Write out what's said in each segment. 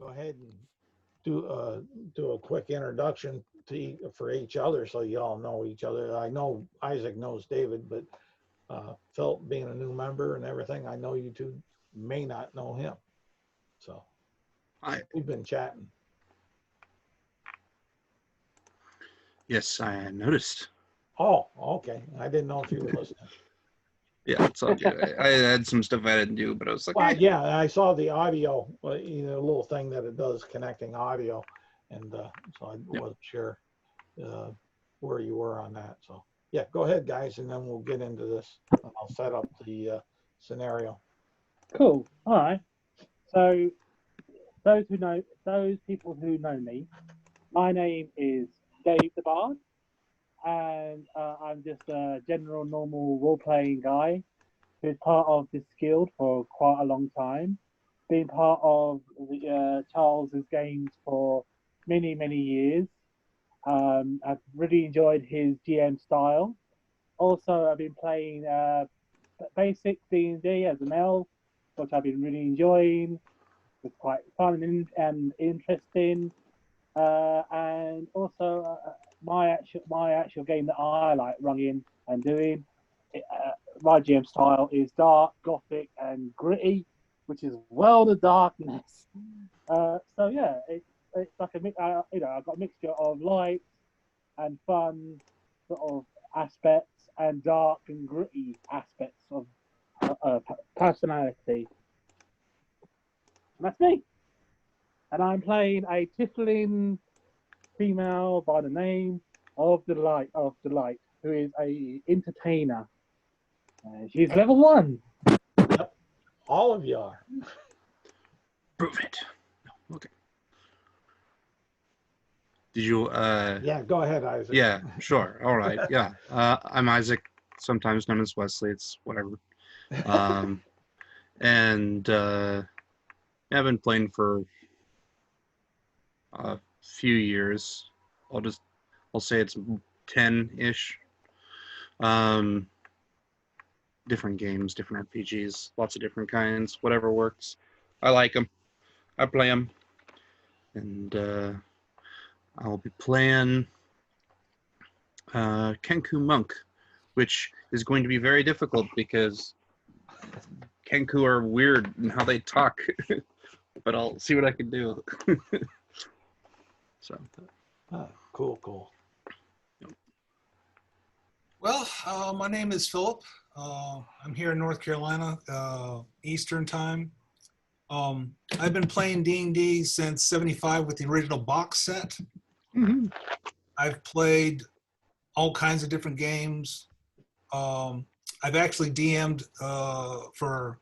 go ahead and do a quick introduction for each other, so you all know each other. I know Isaac knows David, but Philip being a new member and everything, I know you two may not know him. So Hi. we've been chatting. Yes, I noticed. Oh, okay. I didn't know if you were listening. Yeah, it's all good. I had some stuff I didn't do, but I was like, Well, hey. yeah, I saw the audio, little thing that it does connecting audio, and so I wasn't sure uh, where you were on that. So yeah, go ahead, guys, and then we'll get into this. I'll set up the scenario. Cool. All right. So those people who know me, my name is Dave the Bard, and I'm just a general normal role-playing guy who's part of this guild for quite a long time, been part of the Charles's games for many years. I've really enjoyed his GM style. Also, I've been playing basic D&D as an elf, which I've been really enjoying. It's quite fun and interesting. And also, my actual game that I like running and doing, my GM style is dark, gothic, and gritty, which is World of Darkness. So yeah, it's like a I've got a mixture of light and fun sort of aspects and dark and gritty aspects of personality. And that's me. And I'm playing a tiefling female by the name of Delight, who is a entertainer. She's level 1. Yep, all of you are. Prove it. No, okay. Did you Yeah, go ahead, Isaac. Yeah, sure. All right. Yeah. I'm Isaac, sometimes known as Wesley. It's whatever. And I've been playing for a few years. I'll say it's 10-ish. Different games, different RPGs, lots of different kinds, whatever works. I like them. I play them. And I'll be playing Kenku Monk, which is going to be very difficult because Kenku are weird in how they talk. But I'll see what I can do. So. Cool. Well, my name is Philip. I'm here in North Carolina, Eastern time. I've been playing D&D since '75 with the original box set. Mm-hmm. I've played all kinds of different games. I've actually DM'd for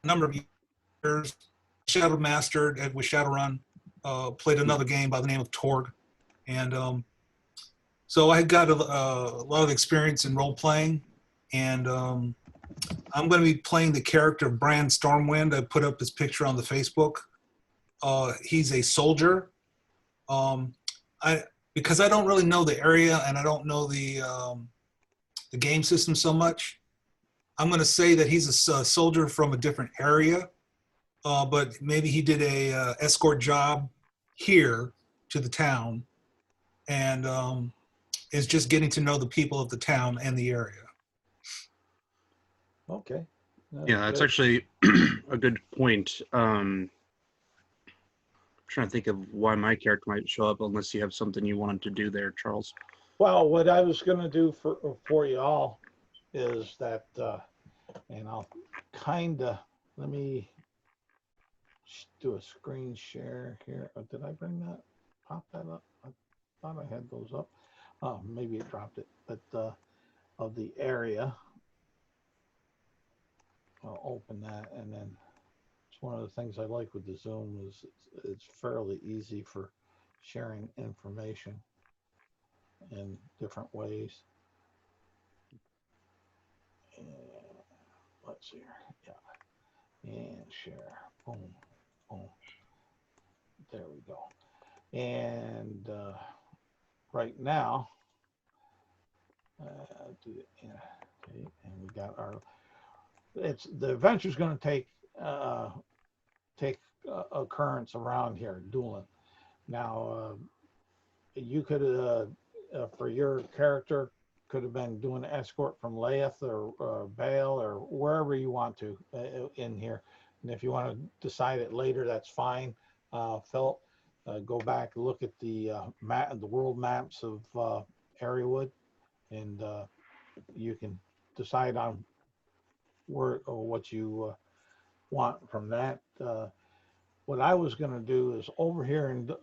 a number of years. Shadow Mastered with Shadowrun. Played another game by the name of Torg. And so I got a lot of experience in role playing. And I'm going to be playing the character of Bran Stormwind. I put up his picture on the Facebook. He's a soldier. Because I don't really know the area and I don't know the game system so much, I'm going to say that he's a soldier from a different area, but maybe he did a escort job here to the town and is just getting to know the people of the town and the area. Okay. Yeah, that's actually a good point. I'm trying to think of why my character might show up unless you have something you wanted to do there, Charles. Well, what I was going to do for you all is that, and I'll kind of, let me do a screen share here. Oh, did I bring that? Pop that up? I thought I had those up. Oh, maybe it dropped it. But of the area, I'll open that, and then it's one of the things I like with the Zoom is it's fairly easy for sharing information in different ways. And let's see here. Yeah. And share. Boom. Boom. There we go. And right now, okay, and we got our. The adventure's going to take take occurrence around here, DuLin. Now, you could, for your character, could have been doing escort from Laeth or Baal or wherever you want to in here. And if you want to decide it later, that's fine. Philip, go back, look at the map, the world maps of Areawood, and you can decide on where or what you want from that. What I was going to do is over here in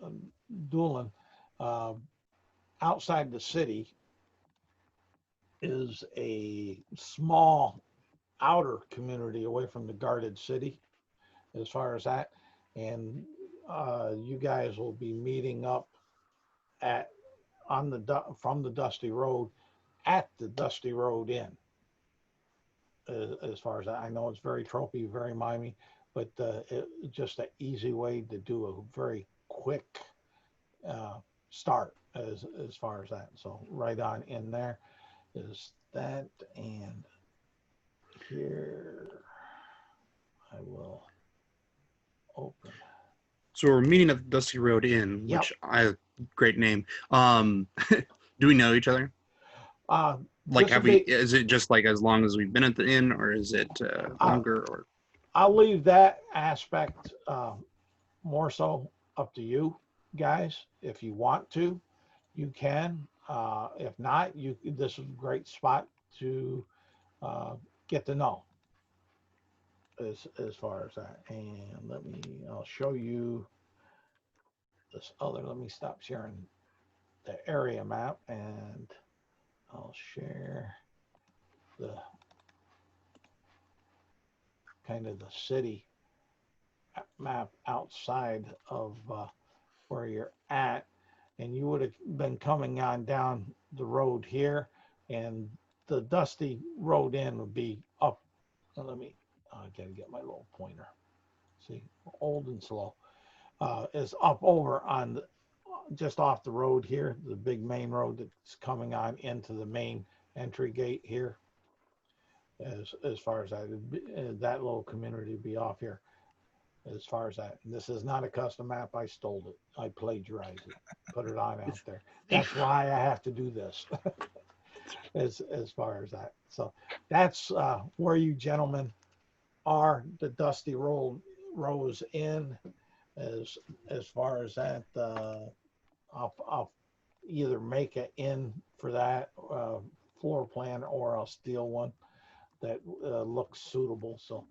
DuLin, outside the city, is a small outer community away from the guarded city, as far as that. And you guys will be meeting up at from the Dusty Road at the Dusty Road Inn. As far as that, I know it's very tropey, very mimey, but it's just an easy way to do a very quick start as far as that. So right on in there is that, and here I will open. So we're meeting at the Dusty Road Inn, Yep. which great name. Do we know each other? Like, have we? Is it just like as long as we've been at the inn, or is it longer? Or I'll leave that aspect more so up to you guys. If you want to, you can. If not, this is a great spot to get to know as far as that. And I'll show you this other. Let me stop sharing the area map, and I'll share the kind of the city map outside of where you're at. And you would have been coming on down the road here, and the Dusty Road Inn would be up. I gotta get my little pointer. See, old and slow. Is up over on just off the road here, the big main road that's coming on into the main entry gate here. As far as that little community would be off here. As far as that, and this is not a custom map. I stole it. I plagiarized it, put it on out there. That's why I have to do this. as far as that, so that's where you gentlemen are. The Dusty Rose Inn. As far as that, I'll either make an inn for that floor plan, or I'll steal one that looks suitable. So,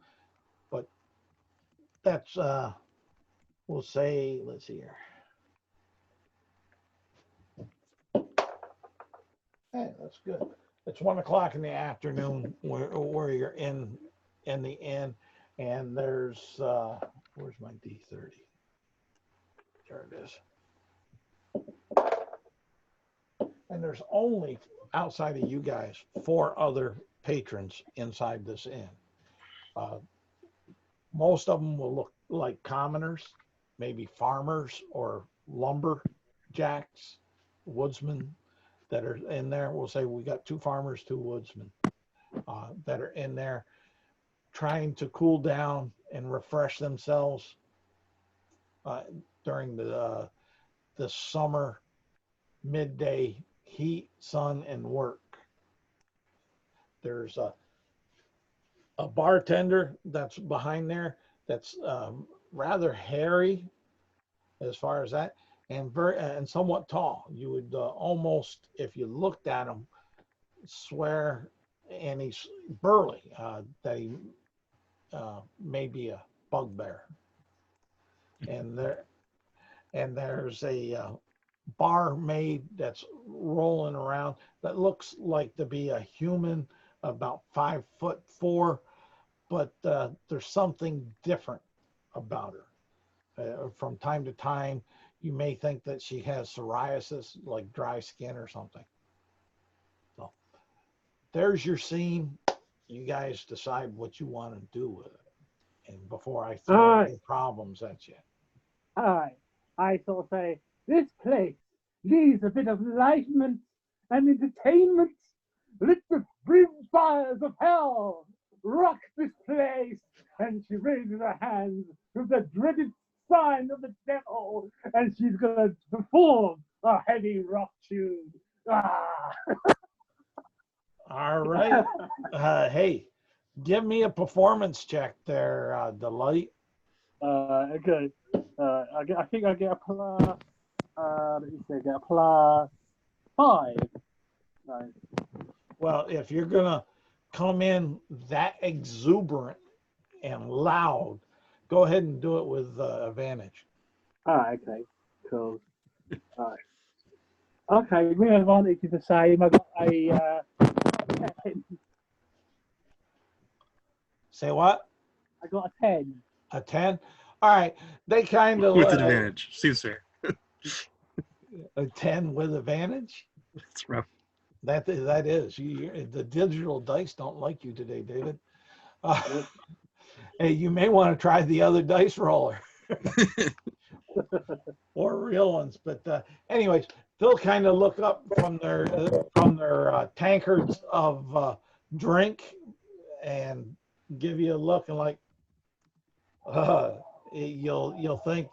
but that's we'll say, let's see here. Hey, that's good. It's 1 o'clock in the afternoon where you're in the inn, and there's where's my D30? There it is. And there's only, outside of you guys, 4 other patrons inside this inn. Most of them will look like commoners, maybe farmers or lumberjacks, woodsmen that are in there. We'll say we got 2 farmers, 2 woodsmen that are in there trying to cool down and refresh themselves during the summer midday heat, sun, and work. There's a bartender that's behind there that's rather hairy as far as that, and somewhat tall. You would almost, if you looked at him, swear, and he's burly, that he may be a bugbear. And there's a barmaid that's rolling around that looks like to be a human, about 5'4", but there's something different about her. From time to time, you may think that she has psoriasis, like dry skin or something. So there's your scene. You guys decide what you want to do with it. And before I throw any problems at you. I sort of say, this place needs a bit of enlightenment and entertainment lit with brim fires of hell. rock this place. And she raises her hands with the dreaded sign of the devil, and she's gonna perform a heavy rock tune. Ah! All right. Hey, give me a performance check there, Delight. Okay. I think I get a plus. Let me see. I get a +5. Right. Well, if you're gonna come in that exuberant and loud, go ahead and do it with advantage. Okay. Cool. All right. Okay. My advantage is the same. I got a 10. Say what? I got a 10. A 10? All right. They kind of With advantage. Seems fair. a 10 with advantage. It's rough. That is. The digital dice don't like you today, David. Hey, you may want to try the other dice roller or real ones. But anyways, they'll kind of look up from their tankards of drink and give you a look and like you'll think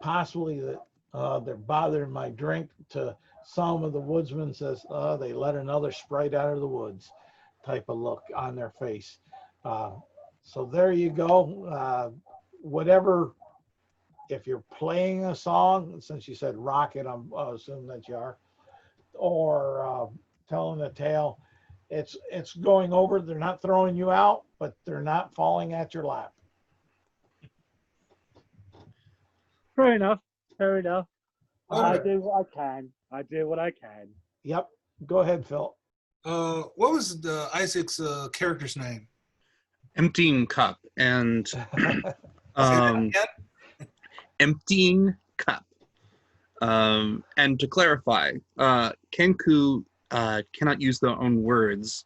possibly that they're bothering my drink. To some of the woodsmen says they let another sprite out of the woods type of look on their face. So there you go. Whatever, if you're playing a song, since you said rocket, I'm assuming that you are, or telling a tale, it's going over. They're not throwing you out, but they're not falling at your lap. Fair enough. Fair enough. I Okay. do what I can. I do what I can. Yep. Go ahead, Phil. What was Isaac's character's name? Emptying cup and Say that again? emptying cup. And to clarify, Kenku cannot use their own words,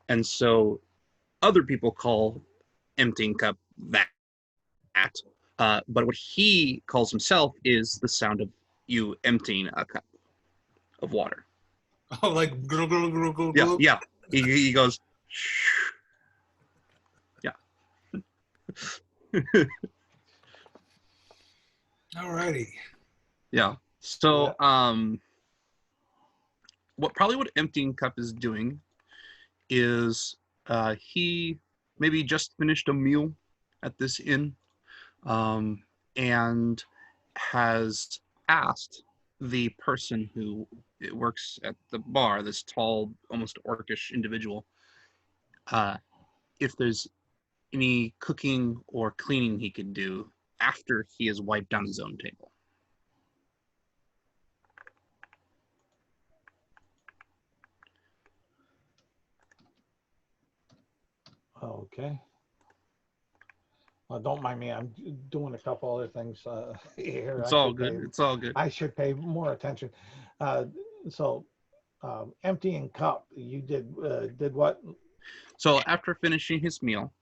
and so other people call emptying cup that. But what he calls himself is the sound of you emptying a cup of water. Oh, like gurgle. Yeah, yeah. He goes. Yeah. Alrighty. Yeah. So, what emptying cup is doing is he maybe just finished a meal at this inn, and has asked the person who works at the bar, this tall, almost orcish individual, if there's any cooking or cleaning he could do after he has wiped down his own table. Okay. Well, don't mind me. I'm doing a couple other things here. It's all good. It's all good. I should pay more attention. So, emptying cup. You did what? So after finishing his meal,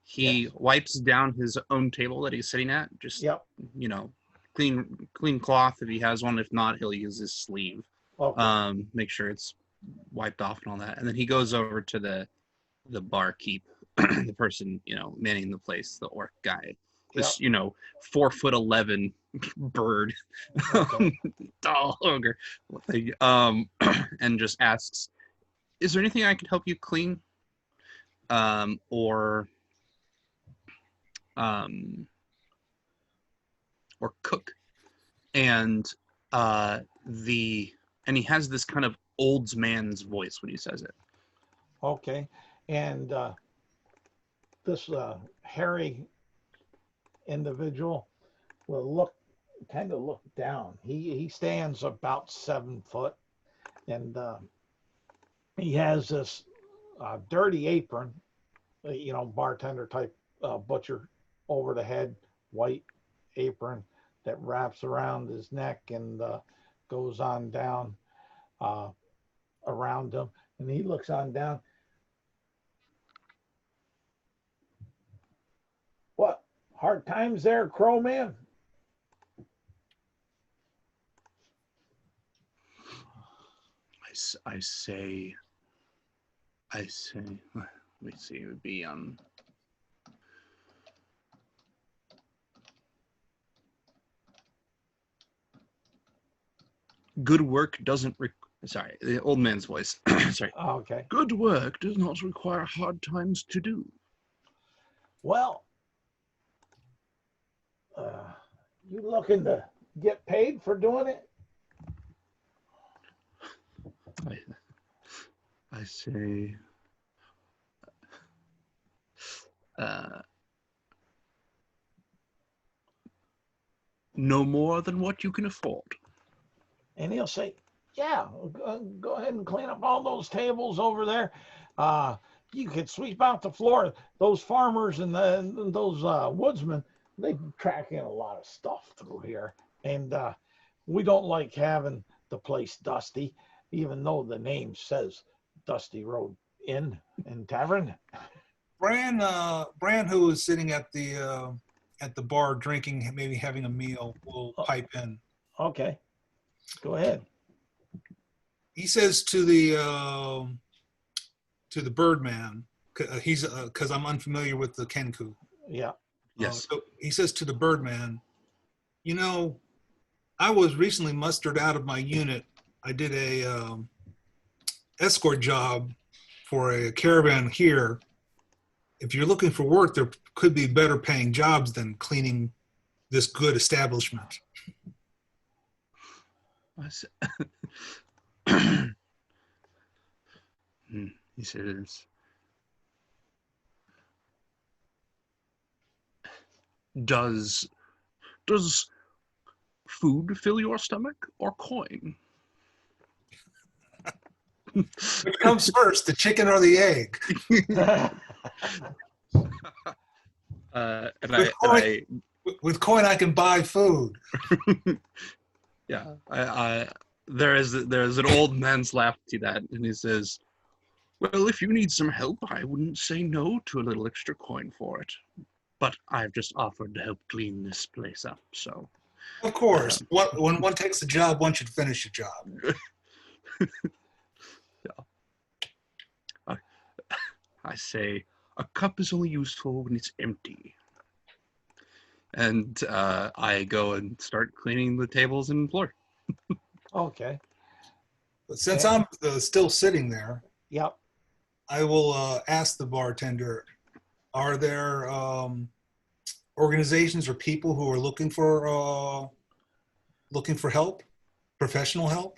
he Yes. wipes down his own table that he's sitting at. Just Yep. Clean cloth if he has one. If not, he'll use his sleeve. Okay. Make sure it's wiped off and all that. And then he goes over to the barkeep, the person manning the place, the orc guy. This 4'11" bird, Okay. tall ogre, and just asks, "Is there anything I could help you clean, or cook?" And he has this kind of old man's voice when he says it. Okay. And this hairy individual will kind of look down. He stands about 7 foot, and he has this dirty apron, bartender type butcher over the head, white apron that wraps around his neck and goes on down around him, and he looks on down. What, hard times there, Crow Man? I say, Let me see. It would be good work doesn't. Sorry, the old man's voice. Sorry. Okay. Good work does not require hard times to do. Well, you looking to get paid for doing it? I say, no more than what you can afford. And he'll say, yeah, go ahead and clean up all those tables over there. You could sweep out the floor. Those farmers and those woodsmen, they track in a lot of stuff through here. And we don't like having the place dusty, even though the name says Dusty Road Inn and Tavern. Bran, who is sitting at the bar drinking, maybe having a meal, will pipe in. Okay, go ahead. He says to the Birdman, he's because I'm unfamiliar with the Kenku. Yeah. Yes. So he says to the Birdman, you know, I was recently mustered out of my unit. I did a escort job for a caravan here. If you're looking for work, there could be better paying jobs than cleaning this good establishment. He says, does food fill your stomach or coin? Which comes first, the chicken or the egg? With coin, I can buy food. Yeah, there's an old man's laugh to that, and he says, well, if you need some help, I wouldn't say no to a little extra coin for it. But I've just offered to help clean this place up, so. Of course. When one takes a job, one should finish a job. Yeah. I say, a cup is only useful when it's empty. And I go and start cleaning the tables and floor. Okay. But since I'm still sitting there, Yep. I will ask the bartender, are there organizations or people who are looking for help, professional help?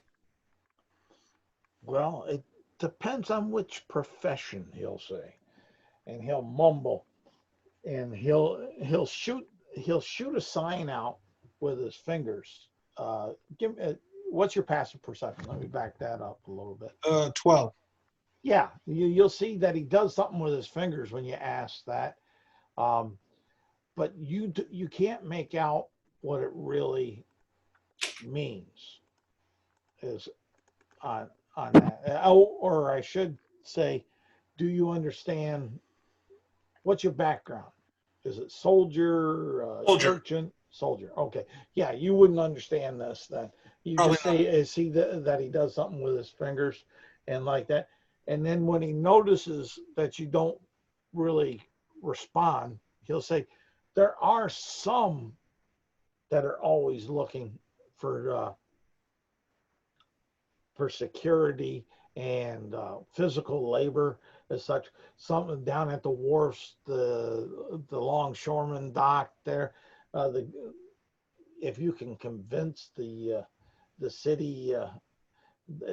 Well, it depends on which profession, he'll say, and he'll mumble, and he'll shoot a sign out with his fingers. Give me what's your passive perception? Let me back that up a little bit. 12. Yeah, you'll see that he does something with his fingers when you ask that, but you can't make out what it really means. Is on that, or I should say, do you understand? What's your background? Is it soldier, Soldier. urchin? Soldier. Okay. Yeah, you wouldn't understand this then. You Probably just say, see that he does something with his fingers and like that. And then when he notices that you don't really respond, he'll say, there are some that are always looking for security and physical labor as such. Something down at the wharfs, the longshoreman dock there. If you can convince the city,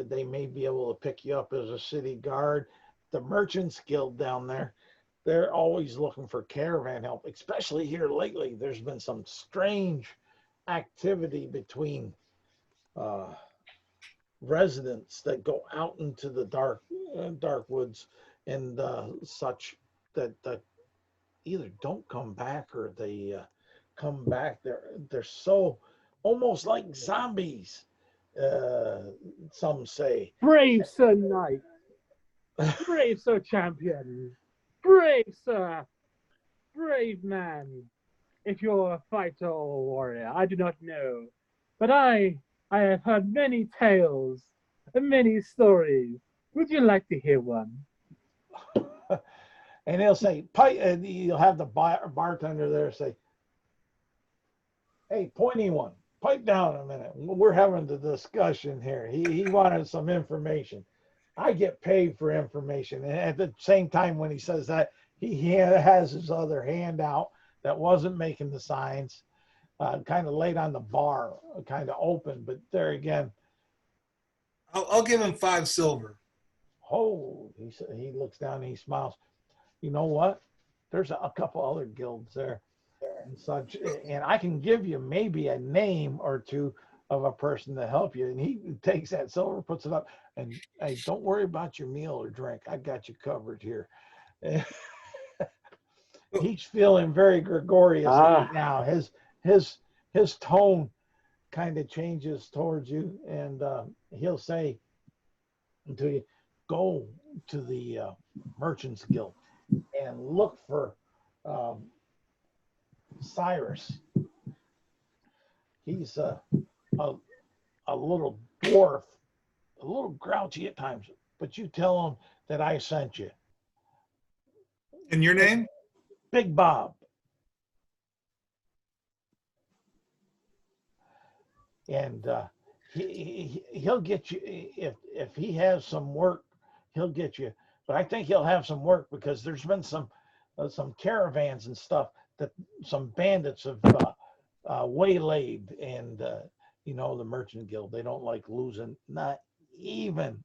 they may be able to pick you up as a city guard. The Merchants Guild down there, they're always looking for caravan help, especially here lately. There's been some strange activity between residents that go out into the dark woods and such that either don't come back or they come back. They're so almost like zombies. Some say. Brave Sir Knight, brave Sir Champion, brave Sir, brave man. If you're a fighter or warrior, I do not know, but I have heard many tales and many stories. Would you like to hear one? And he'll say, pipe, and you'll have the bartender there say, hey, pointy one, pipe down a minute. We're having the discussion here. He wanted some information. I get paid for information. And at the same time, when he says that, he has his other hand out that wasn't making the signs, kind of laid on the bar, kind of open. But there again, I'll give him 5 silver. oh, he looks down and he smiles. You know what? There's a couple other guilds there and such, and I can give you maybe a name or two of a person to help you. And he takes that silver, puts it up, and hey, don't worry about your meal or drink. I got you covered here. He's feeling very gregarious right now. His tone kind of changes towards you, and he'll say to you, go to the Merchants Guild and look for Cyrus. He's a little dwarf, a little grouchy at times, but you tell him that I sent you. And your name? Big Bob. And he'll get you if he has some work, he'll get you. But I think he'll have some work because there's been some caravans and stuff that some bandits have waylaid, and you know, the Merchant Guild, they don't like losing not even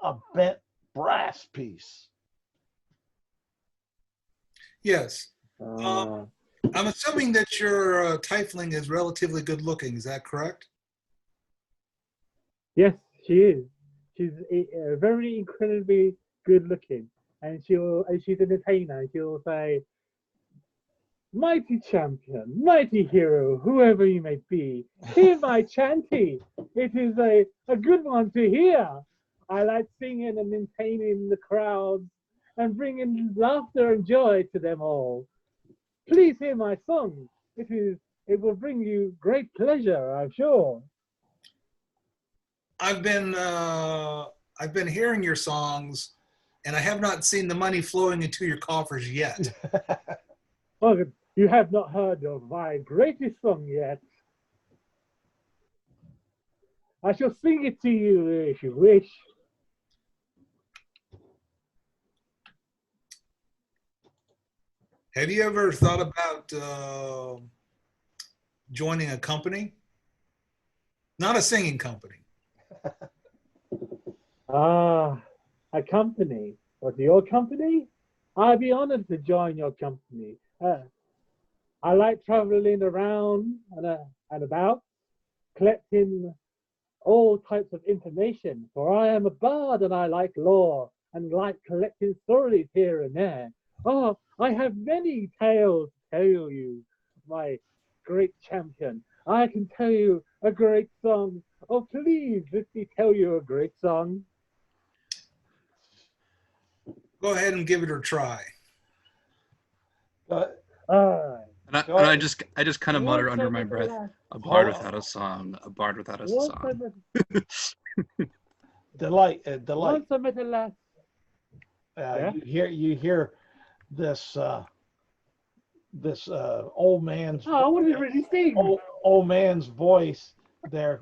a bent brass piece. Yes. I'm assuming that your tiefling is relatively good looking. Is that correct? Yes, she is. She's very incredibly good looking, and she's an entertainer. She'll say, "Mighty champion, mighty hero, whoever you may be, hear my chanty. It is a good one to hear. I like singing and entertaining the crowds and bringing laughter and joy to them all. Please hear my song. It will bring you great pleasure, I'm sure." I've been hearing your songs, and I have not seen the money flowing into your coffers yet. Well, you have not heard of my greatest song yet. I shall sing it to you if you wish. Have you ever thought about joining a company? Not a singing company. A company. What's your company? I'd be honored to join your company. I like traveling around and about, collecting all types of information, for I am a bard and I like lore and like collecting stories here and there. Oh, I have many tales to tell you, my great champion. I can tell you a great song. Oh, please, let me tell you a great song. Go ahead and give it a try. And I just kind of mutter under my breath, a bard without a song, a bard without a song. Delight. Once I met a lass. You hear this old man's what is really sing? old man's voice there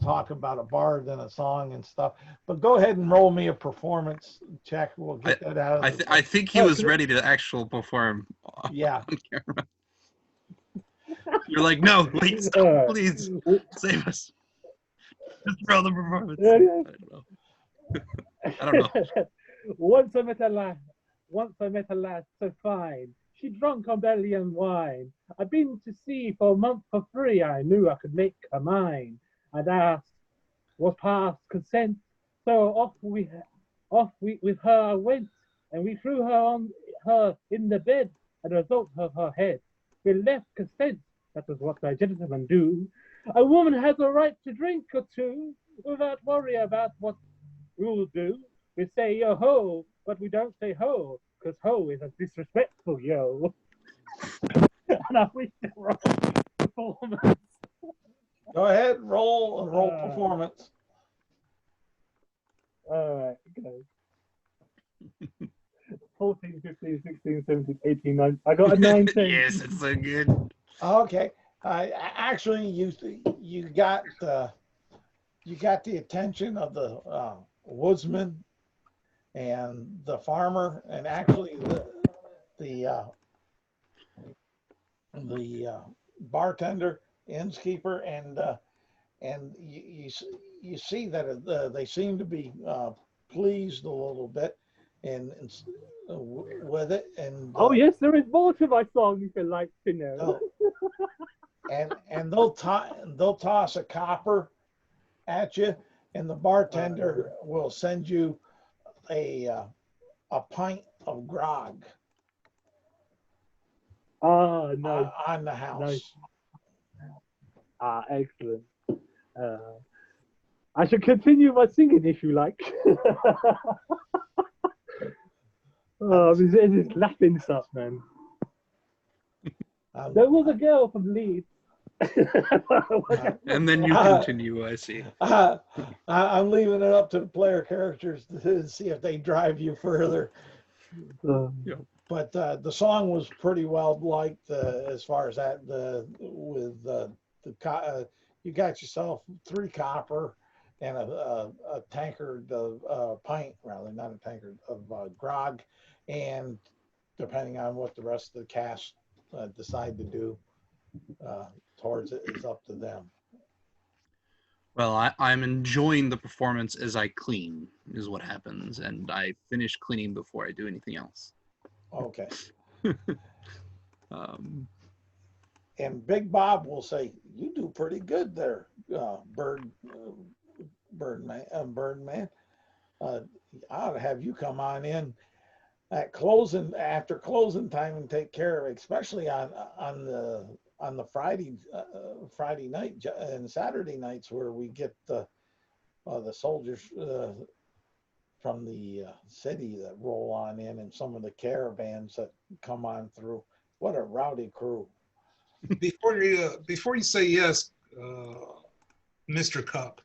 talk about a bard and a song and stuff. But go ahead and roll me a performance check. We'll get that out. I think he was ready to actually perform. Yeah. On camera. You're like, no, wait, stop, please save us. Just roll the performance. I don't know. Once I met a lass so fine. She drunk on belly and wine. I've been to sea for a month for free. I knew I could make her mine. I'd asked, was past consent. So off with her I went, and we threw her in the bed, as a result of her head. We left consent. That was what a gentleman do. A woman has a right to drink or two, without worry about what we'll do. We say yo ho, but we don't say ho, because ho is a disrespectful yo. And I wish to roll performance. Go ahead, roll performance. All right, go. 14, 15, 16, 17, 18, 19. I got a 19. Yes, it's so good. Okay. Actually, you got the attention of the woodsman and the farmer, and actually the bartender, innkeeper, and you see that they seem to be pleased a little bit with it, and Oh yes, there is more to my song if you'd like to know. oh, and they'll toss a copper at you, and the bartender will send you a pint of grog Nice. on the house. Nice. Excellent. I should continue my singing if you like. This is laughing stuff, man. There was a girl from Leeds. And then you continue, I see. I'm leaving it up to the player characters to see if they drive you further. Yeah. But the song was pretty well liked as far as that. You got yourself 3 copper and a tankard of pint, rather not a tankard of grog, and depending on what the rest of the cast decide to do towards it is up to them. Well, I'm enjoying the performance as I clean, is what happens, and I finish cleaning before I do anything else. Okay. Um, And Big Bob will say, "You do pretty good there, Birdman. I ought to have you come on in at closing after closing time and take care of it, especially on the Friday night and Saturday nights where we get the soldiers from the city that roll on in, and some of the caravans that come on through. What a rowdy crew." Before you say yes, Mr. Cup,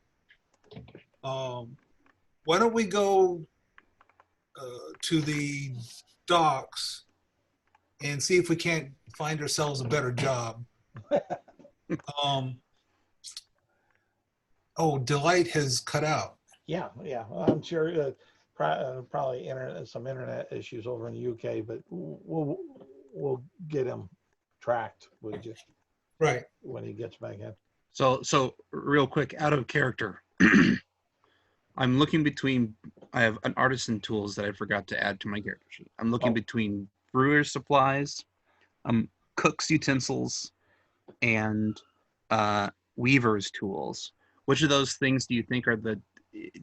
why don't we go to the docks and see if we can't find ourselves a better job? Delight has cut out. Yeah, I'm sure probably some internet issues over in the UK, but we'll get him tracked with you Right. when he gets back in. so real quick, out of character, I'm looking between. I have an artisan tools that I forgot to add to my character sheet. I'm looking between brewer's supplies, cook's utensils, and weaver's tools. Which of those things do you think are the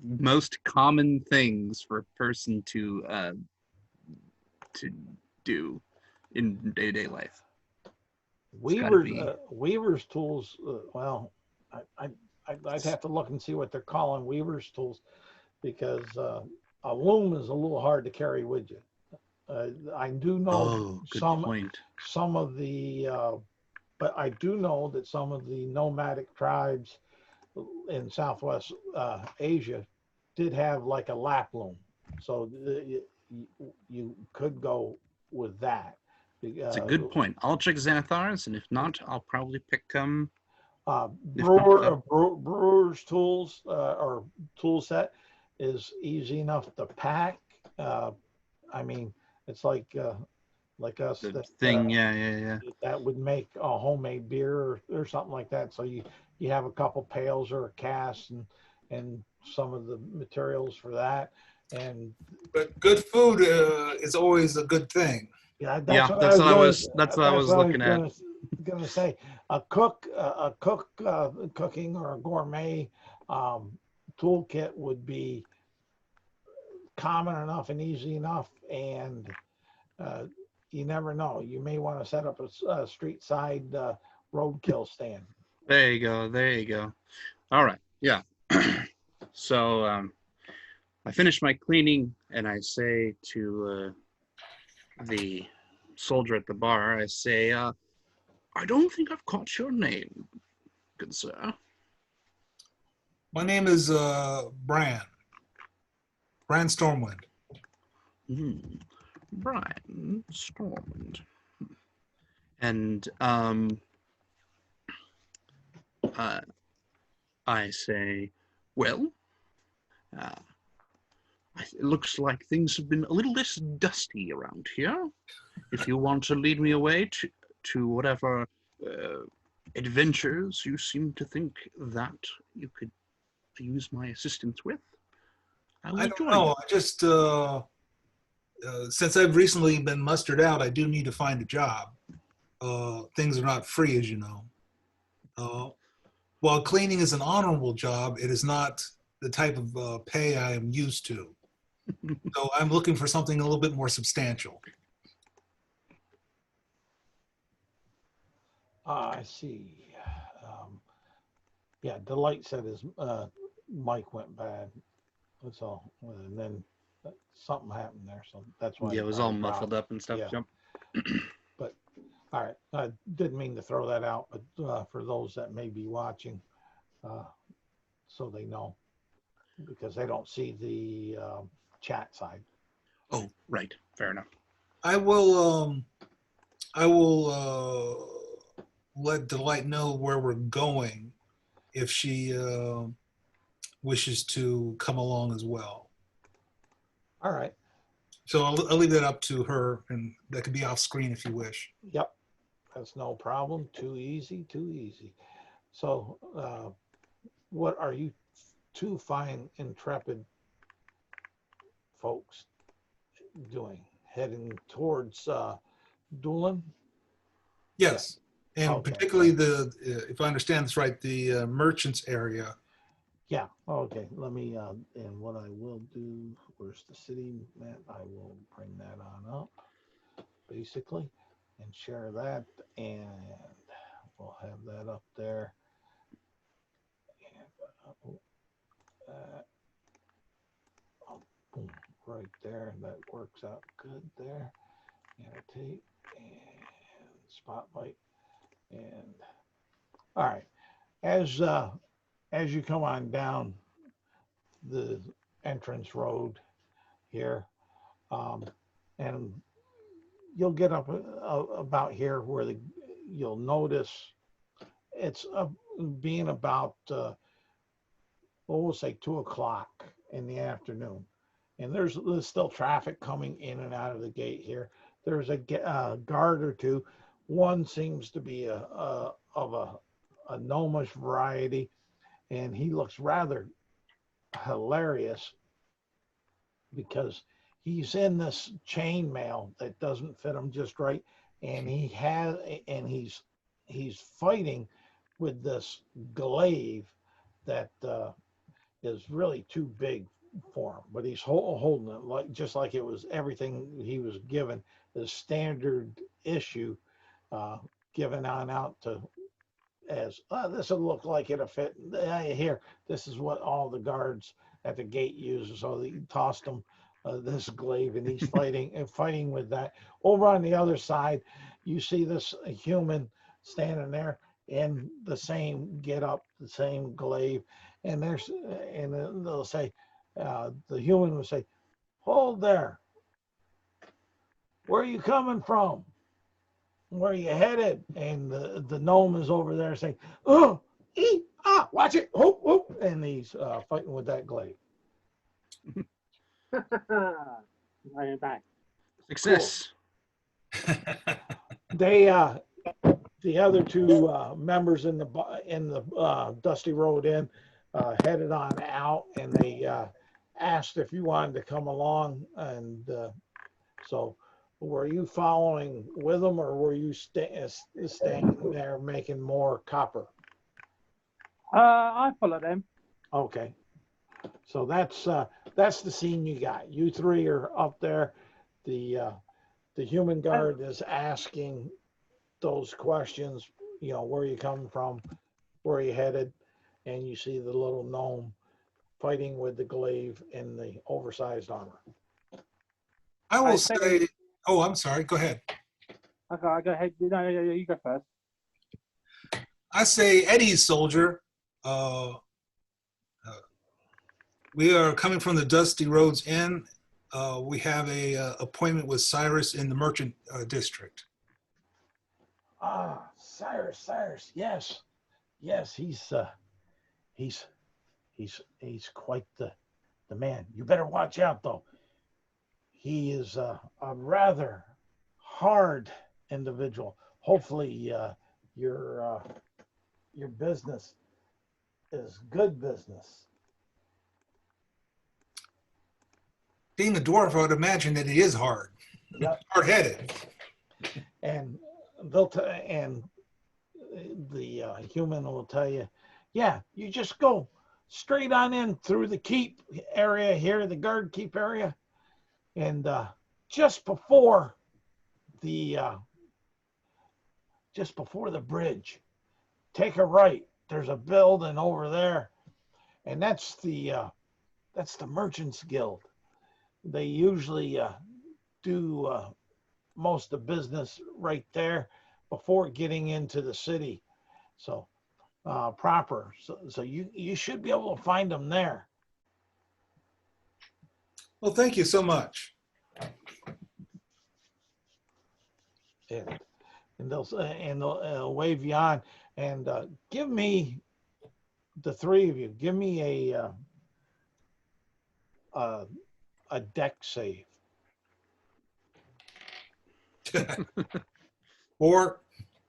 most common things for a person to do in day-to-day life? Weaver's tools. Well, I'd have to look and see what they're calling weaver's tools, because a loom is a little hard to carry with you. I do know some of the, but I do know that some of the nomadic tribes in Southwest Asia did have like a lap loom, so you could go with that. It's a good point. I'll check Xanathar's, and if not, I'll probably pick brewer's tools or tool set is easy enough to pack. I mean, it's like us that would make a homemade beer or something like that. So you have a couple pails or a cask and some of the materials for that. But good food is always a good thing. Yeah, that's what I was looking at. Gonna say a cook cooking or a gourmet toolkit would be common enough and easy enough, and you never know, you may want to set up a street side roadkill stand. There you go. All right, yeah. So I finish my cleaning and I say to the soldier at the bar, I say, I don't think I've caught your name, good sir. My name is Bran Stormwind. Brian Stormond. And I say, well, it looks like things have been a little less dusty around here. If you want to lead me away to whatever adventures you seem to think that you could use my assistance with, I will I don't join know. you. I just since I've recently been mustered out, I do need to find a job. Things are not free, as you know. While cleaning is an honorable job, it is not the type of pay I am used to. So I'm looking for something a little bit more substantial. I see. Yeah, Delight said his mic went bad. That's all. And then something happened there, so that's why. Yeah, it was all muffled up and stuff. Yeah. Yep. But all right, I didn't mean to throw that out, but for those that may be watching, so they know, because they don't see the chat side. Oh, right. Fair enough. I will let Delight know where we're going if she wishes to come along as well. All right. So I'll leave that up to her, and that could be off screen if you wish. Yep. That's no problem. Too easy, too easy. So what are you two fine, intrepid folks doing? Heading towards DuLin? Yes, and Okay. particularly if I understand this right, the merchants area. Yeah. Okay. Let me, and what I will do, where's the city map? I will bring that on up, basically, and share that, and we'll have that up there. And, boom, right there. That works out good there. Annotate and spotlight. And all right. As you come on down the entrance road here, and you'll get up about here where you'll notice it's being about we'll say 2 o'clock in the afternoon, and there's still traffic coming in and out of the gate here. There's a guard or two. One seems to be of a gnomish variety, and he looks rather hilarious because he's in this chainmail that doesn't fit him just right, and he's fighting with this glaive that is really too big for him, but he's holding it like just like it was everything he was given, the standard issue given on out to as this will look like it'll fit here. This is what all the guards at the gate use. So they tossed him this glaive, and he's fighting with that. Over on the other side, you see this human standing there in the same get up, the same glaive, and they'll say, the human will say, "Hold there. Where are you coming from? Where are you headed?" And the gnome is over there saying, "Oh, watch it, whoop, whoop," and he's fighting with that glaive. I am back. Success. Cool. They the other two members in the Dusty Road Inn headed on out, and they asked if you wanted to come along, and so. Were you following with them, or were you staying there making more copper? I follow them. Okay, so that's the scene you got. You three are up there. The human guard is asking those questions. You know, where you coming from, where you headed, and you see the little gnome fighting with the glaive in the oversized armor. I will say. Oh, I'm sorry. Go ahead. Okay, I go ahead. No, you go first. I say, Eddie's soldier. We are coming from the Dusty Roads Inn. We have a appointment with Cyrus in the merchant district. Ah, Cyrus, yes, yes, he's quite the man. You better watch out though. He is a rather hard individual. Hopefully, your business is good business. Being a dwarf, I would imagine that he is hard, Yep. hard-headed. And and the human will tell you, yeah, you just go straight on in through the keep area here, the guard keep area, and just before the bridge, take a right. There's a building over there, and that's the Merchants Guild. They usually do most of the business right there before getting into the city. So proper. So you should be able to find them there. Well, thank you so much. And they'll wave you on. And give me, the three of you, give me a deck save. 4.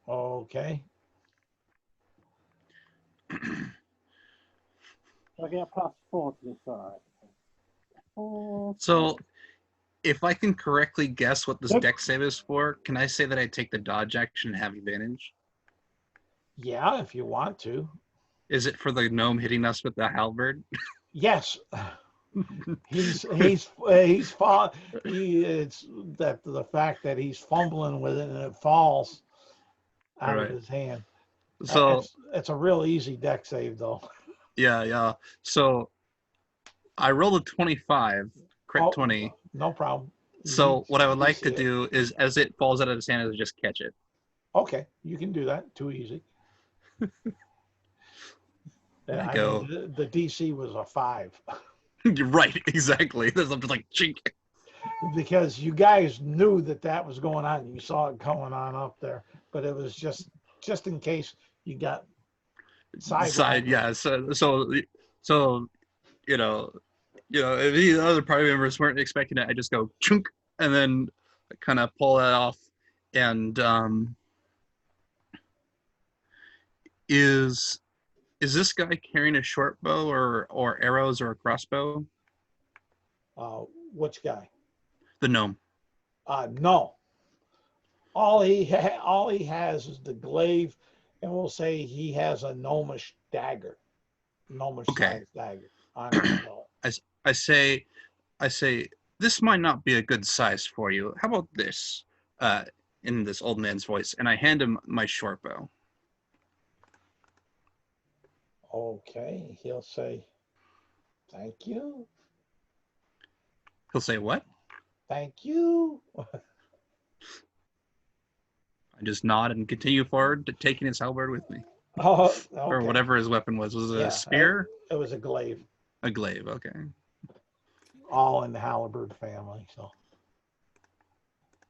Okay. I get a +4 to this side. 4. So, if I can correctly guess what this Yep. deck save is for, can I say that I take the dodge action and have advantage? Yeah, if you want to. Is it for the gnome hitting us with the halberd? Yes. It's that the fact that he's fumbling with it and it falls out Right. of his hand. So It's a real easy deck save though. yeah. So I rolled a 25, crit Oh, 20. No problem. So what I would like to see it. do is, as it falls out of his hand, is just catch it. Okay, you can do that. Too easy. There you I go. mean, the DC was a 5 You're right, exactly. There's something like chink. because you guys knew that was going on. You saw it going on up there, but it was just in case you got Side, yeah. So you know, if the other party members weren't expecting it, I just go chunk and then kind of pull that off. And is this guy carrying a short bow or arrows or a crossbow? Which guy? The gnome. No. All he has is the glaive, and we'll say he has a gnomish dagger, Okay. sized dagger on his belt. I say, this might not be a good size for you. How about this? In this old man's voice, and I hand him my short bow. Okay, he'll say, "Thank you, He'll say, "What?" thank you." I just nod and continue forward to taking his halberd with me, Oh, okay. or whatever his weapon was. Was it Yeah, a spear? It was a glaive, A glaive. Okay. all in the halberd family, so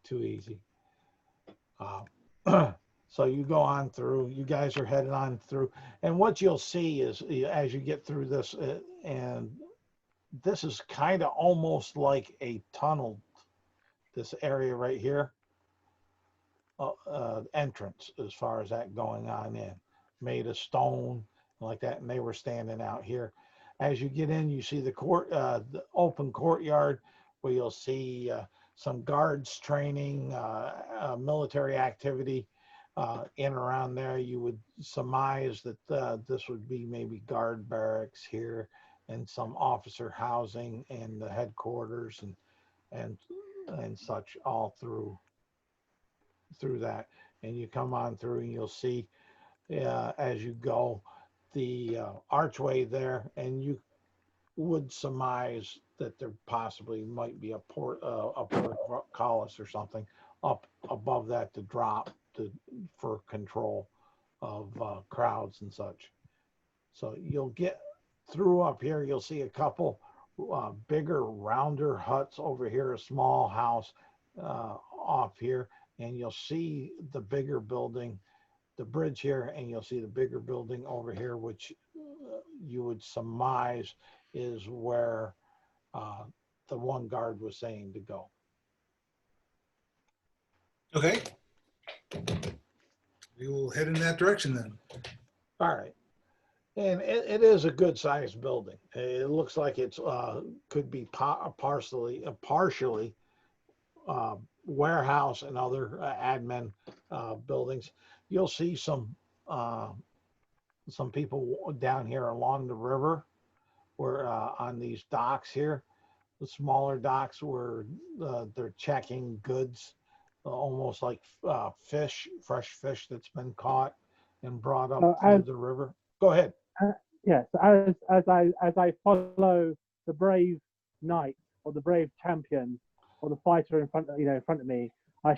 too easy. So you go on through. You guys are headed on through, and what you'll see is as you get through this, and this is kind of almost like a tunnel. This area right here, entrance as far as that going on in, made of stone like that, and they were standing out here. As you get in, you see the open courtyard where you'll see some guards training, military activity in around there. You would surmise that this would be maybe guard barracks here and some officer housing and the headquarters and such all through that. And you come on through and you'll see as you go the archway there, and you would surmise that there possibly might be a portcullis or something up above that to drop for control of crowds and such. So you'll get through up here. You'll see a couple bigger, rounder huts over here, a small house off here, and you'll see the bigger building, the bridge here, and you'll see the bigger building over here, which you would surmise is where the one guard was saying to go. Okay. We will head in that direction then. All right. And it is a good sized building. It looks like it's could be partially warehouse and other admin buildings. You'll see some people down here along the river, where on these docks here, the smaller docks where they're checking goods, almost like fish, fresh fish that's been caught and brought up through the river. Go ahead. Yes, as I follow the brave knight or the brave champion or the fighter in front of me, I'll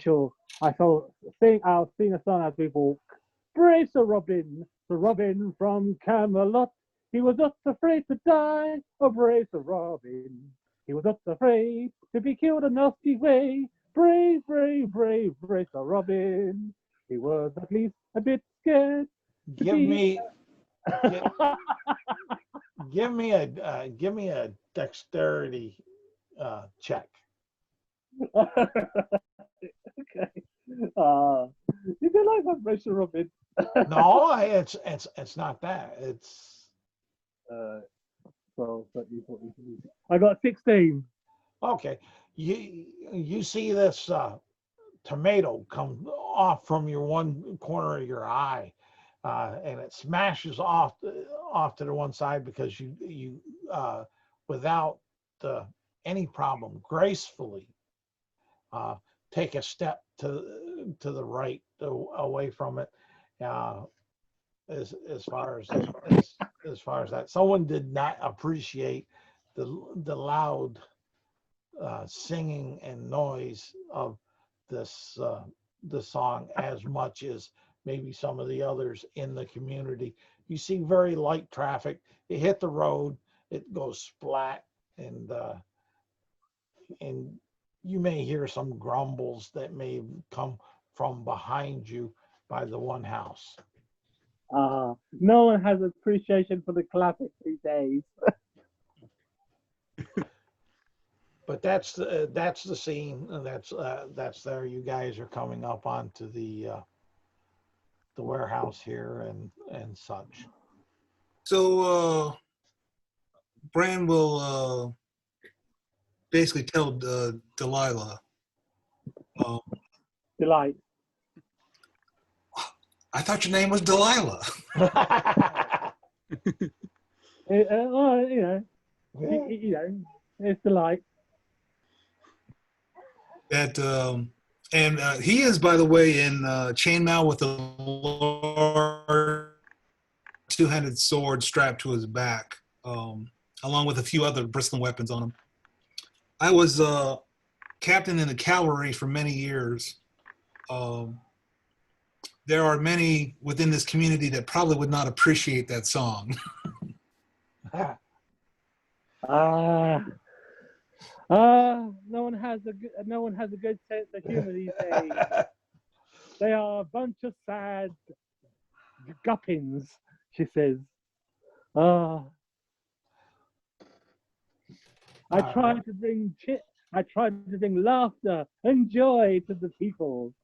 sing a song as we walk. Brave Sir Robin from Camelot. He was not afraid to die. Oh, brave Sir Robin. He was not afraid to be killed a nasty way. Brave Sir Robin. He was at least a bit scared. Give me a dexterity check. Okay. You feel like that, Brave Sir Robin? No, it's not that. It's 12, 13, 14, 15. I got 16. okay. You see this tomato come off from your one corner of your eye, and it smashes off to the one side because you without any problem gracefully take a step to the right away from it. As far as that, someone did not appreciate the loud singing and noise of this song as much as maybe some of the others in the community. You see very light traffic. It hit the road, it goes splat, and you may hear some grumbles that may come from behind you by the one house. No one has appreciation for the classic these days. But that's the scene, and that's there. You guys are coming up onto the warehouse here and such. So Bran will basically tell Delilah. Delight. I thought your name was Delilah. It's Delight. That and he is, by the way, in chainmail with a large two-handed sword strapped to his back, along with a few other bristling weapons on him. I was captain in the cavalry for many years. There are many within this community that probably would not appreciate that song. No one has a good sense of humor these days. They are a bunch of sad guppins, she says. I tried to bring laughter and joy to the people.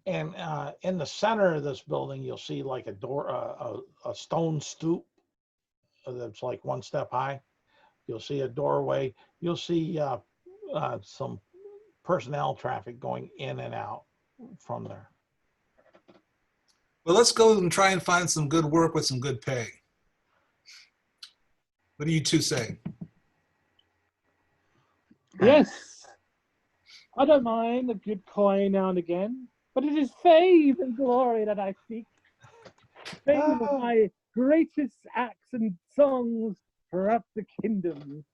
And in the center of this building, you'll see like a door, a stone stoop that's like one step high. You'll see a doorway. You'll see some personnel traffic going in and out from there. Well, let's go and try and find some good work with some good pay. What do you two say? Yes, I don't mind a good coin now and again, but it is fame and glory that I seek. Fame of my greatest acts and songs throughout the kingdom.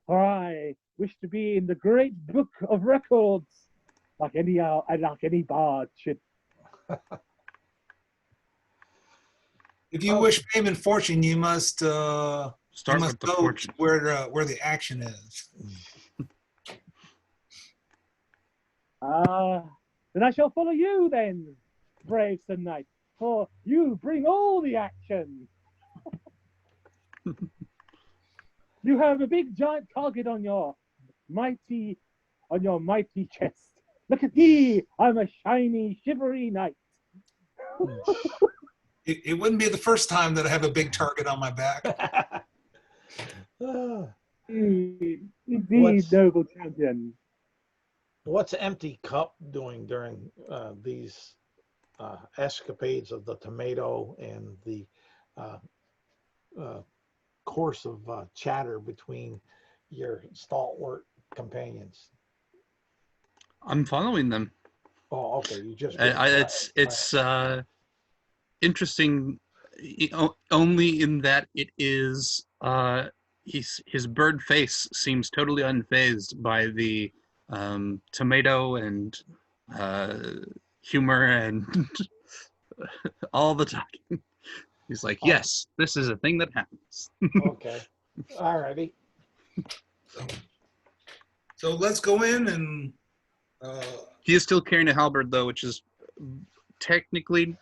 For I wish to be in the great book of records, like any bard should. If you wish fame and fortune, you must you Start must with the go fortune. where the action is. Then I shall follow you then, brave Sir Knight, for you bring all the action. You have a big giant target on your mighty chest. Look at me, I'm a shiny, shivery knight. It wouldn't be the first time that I have a big target on my back. Indeed, noble champion. What's Empty Cup doing during these escapades of the tomato and the course of chatter between your stalwart companions? I'm following them. Oh, okay. You just it's interesting, only in that it is his bird face seems totally unfazed by the tomato and humor and all the talking. He's like, yes, this is a thing that happens. Okay. All righty. So let's go in and. He is still carrying a halberd, though, which is technically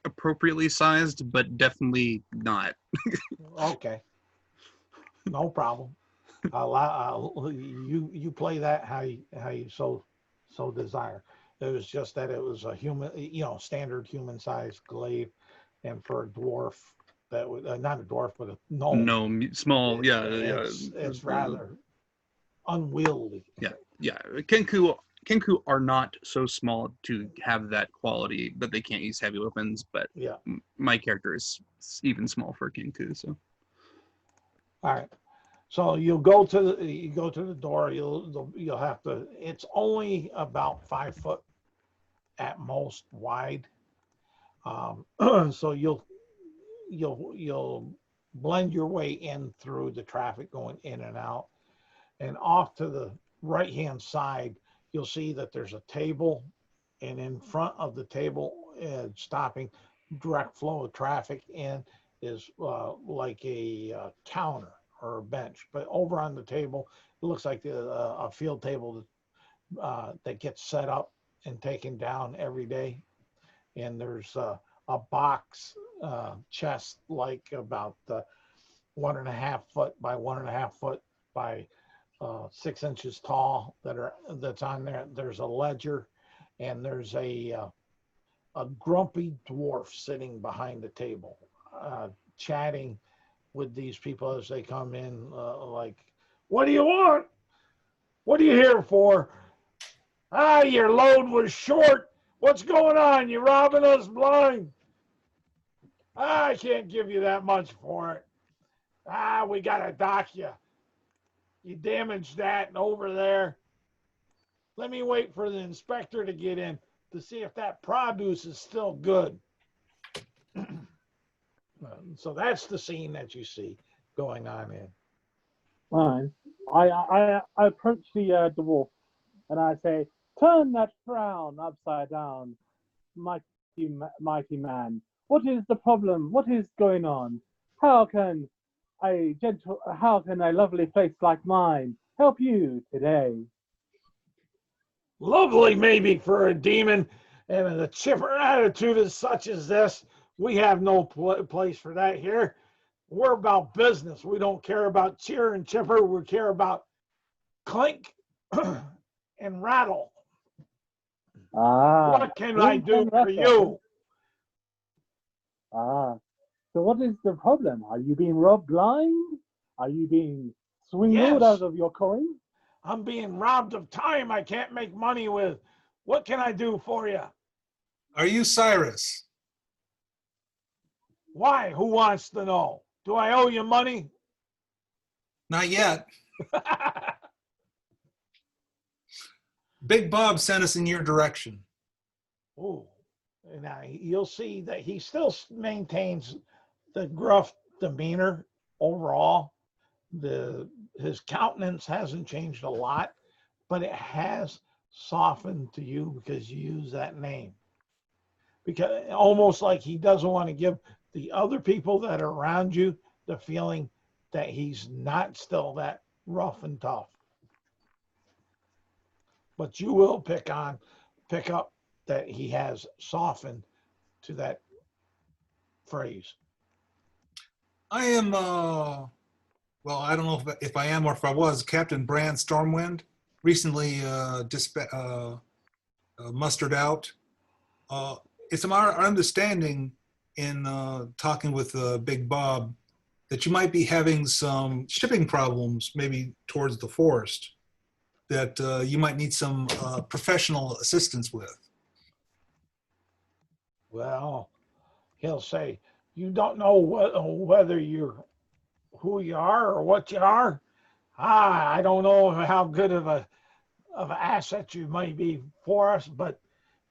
appropriately sized, but definitely not. Okay. No problem. You play that how you so desire. It was just that it was a human, standard human sized glaive, and for a dwarf that would not a dwarf but a gnome. No, small, It's rather unwieldy. Yeah. Kenku are not so small to have that quality, but they can't use heavy weapons. But yeah, my character is even small for Kenku, so. All right. So you go to the door. You'll have to. It's only about 5 foot at most wide. So you'll blend your way in through the traffic going in and out, and off to the right hand side you'll see that there's a table, and in front of the table, stopping direct flow of traffic in, is like a counter or a bench. But over on the table, it looks like a field table that gets set up and taken down every day. And there's a box chest, like about 1.5 foot by 1.5 foot by 6 inches tall, that's on there. There's a ledger, and there's a grumpy dwarf sitting behind the table, chatting with these people as they come in, like, what do you want? What are you here for? Your load was short. What's going on? You robbing us blind? I can't give you that much for it. We gotta dock you. You damaged that over there. Let me wait for the inspector to get in to see if that produce is still good. So that's the scene that you see going on in. Fine. I approach the dwarf and I say, turn that frown upside down, mighty man. What is the problem? What is going on? How can a lovely face like mine help you today? Lovely, maybe, for a demon, and a chipper attitude as such as this. We have no place for that here. We're about business. We don't care about cheer and chipper. We care about clink and rattle. What can I do for you? So what is the problem? Are you being robbed blind? Are you being swindled out of your coin? I'm being robbed of time I can't make money with. What can I do for you? Are you Cyrus? Why? Who wants to know? Do I owe you money? Not yet. Big Bob sent us in your direction. Oh, now you'll see that he still maintains the gruff demeanor overall. His countenance hasn't changed a lot, but it has softened to you because you use that name. because almost like he doesn't want to give the other people that are around you the feeling that he's not still that rough and tough. But you will pick up that he has softened to that phrase. I am, well, I don't know if I am or if I was, Captain Brand Stormwind, recently mustered out. It's our understanding in talking with Big Bob that you might be having some shipping problems maybe towards the forest that you might need some professional assistance with. Well, he'll say, you don't know whether you're who you are or what you are. I don't know how good of an asset you might be for us, but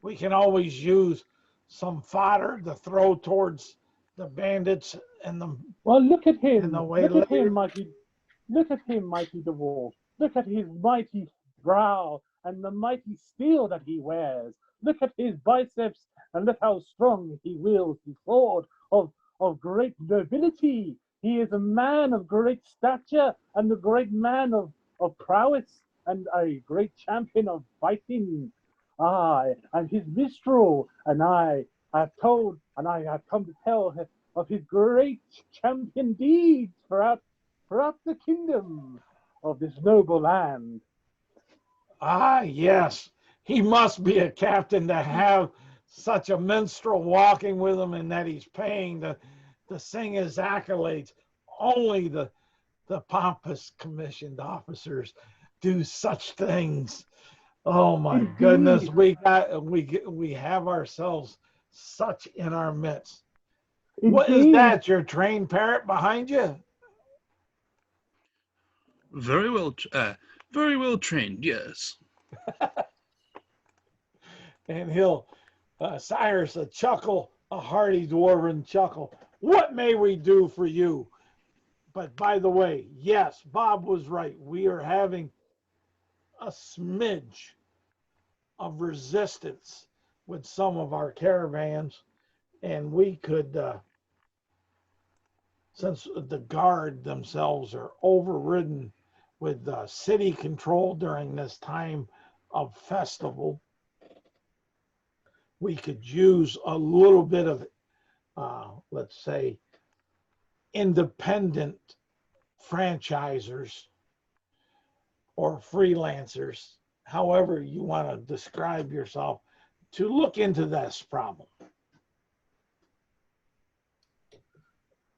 we can always use some fodder to throw towards the bandits and the. Well, look at him. And the Look way at him, mighty. Look at him, mighty dwarf. Look at his mighty brow and the mighty steel that he wears. Look at his biceps and look how strong he wields his sword of great nobility. He is a man of great stature and a great man of prowess and a great champion of fighting. And his minstrel, and I have told, and I have come to tell of his great champion deeds throughout the kingdom of this noble land. Yes. He must be a captain to have such a minstrel walking with him and that he's paying to sing his accolades. Only the pompous commissioned officers do such things. Oh my Indeed. goodness, we have ourselves such in our midst. Indeed. What is that? Your trained parrot behind you? Very well trained. Yes. And he'll Cyrus a chuckle, a hearty dwarven chuckle. What may we do for you? But by the way, yes, Bob was right. We are having a smidge of resistance with some of our caravans, and we could, since the guard themselves are overridden with city control during this time of festival, we could use a little bit of, let's say, independent franchisers or freelancers, however you want to describe yourself, to look into this problem.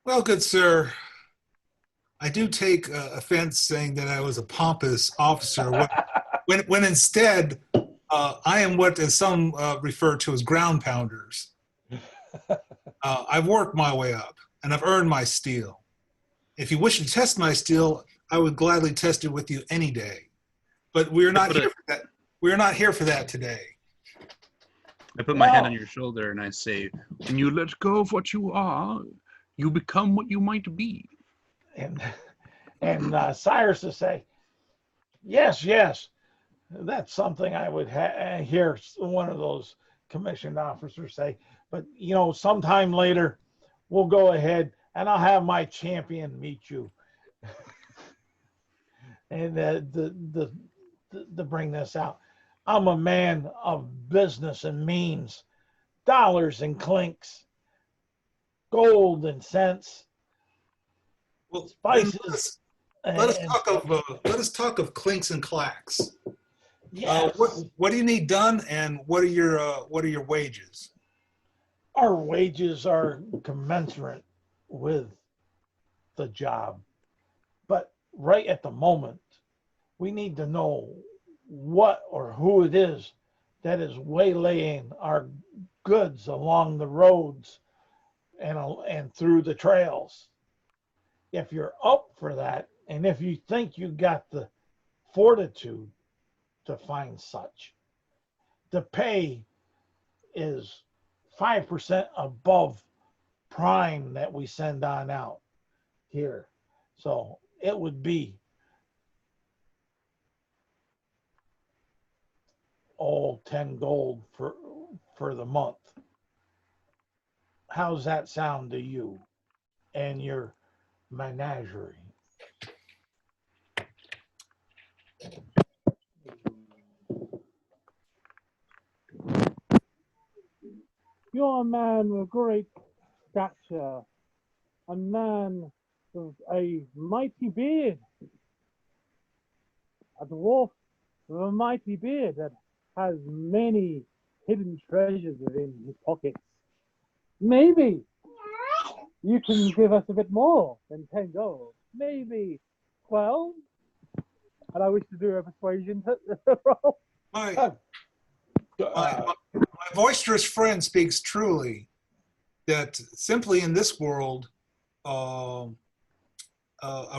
Well, good sir, I do take offense saying that I was a pompous officer when instead I am what some refer to as ground pounders. I've worked my way up and I've earned my steel. If you wish to test my steel, I would gladly test it with you any day. But we're not here for that. We're not here for that today. I put my hand on your shoulder and I say, when you let go of what you are, you become what you might be. And Cyrus to say, yes, that's something I would hear one of those commissioned officers say. But sometime later, we'll go ahead and I'll have my champion meet you, and to bring this out. I'm a man of business and means, dollars and clinks, gold and cents, Well, spices. Let us talk of clinks and clacks. Yes. What do you need done, and what are your wages? Our wages are commensurate with the job, but right at the moment, we need to know what or who it is that is waylaying our goods along the roads and through the trails. If you're up for that, and if you think you got the fortitude to find such, the pay is 5% above prime that we send on out here. So it would be 10 gold for the month. how's that sound to you and your menagerie? You're a man with great stature, a man with a mighty beard, a dwarf with a mighty beard that has many hidden treasures within his pockets. Maybe you can give us a bit more than 10 gold. Maybe 12. And I wish to do a persuasion roll. My boisterous friend speaks truly that simply in this world, a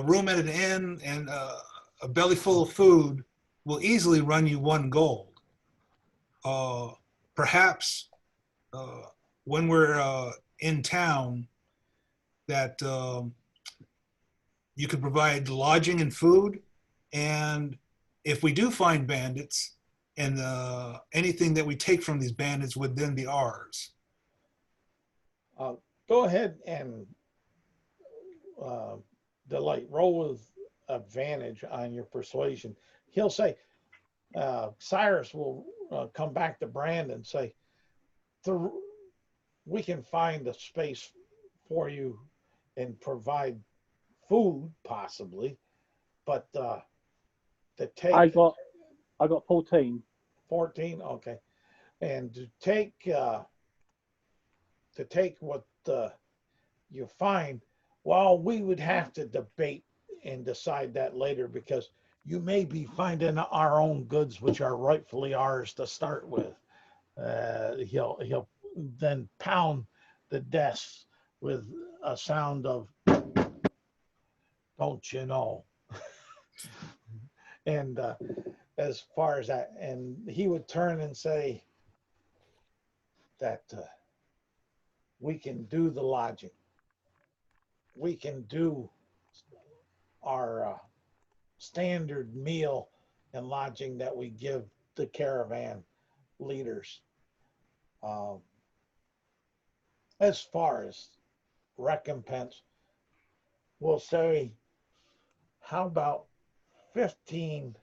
room at an inn and a belly full of food will easily run you 1 gold. Perhaps when we're in town, that you could provide lodging and food, and if we do find bandits, and anything that we take from these bandits would then be ours. Go ahead and Delight, roll with advantage on your persuasion. He'll say, Cyrus will come back to Brandon and say, we can find a space for you and provide food possibly, but to take I got 14. 14, okay, and to take what you find, well, we would have to debate and decide that later, because you may be finding our own goods which are rightfully ours to start with. He'll then pound the desks with a sound of, don't you know? And as far as that, and he would turn and say that we can do the lodging. We can do our standard meal and lodging that we give the caravan leaders. As far as recompense, we'll say, how about 15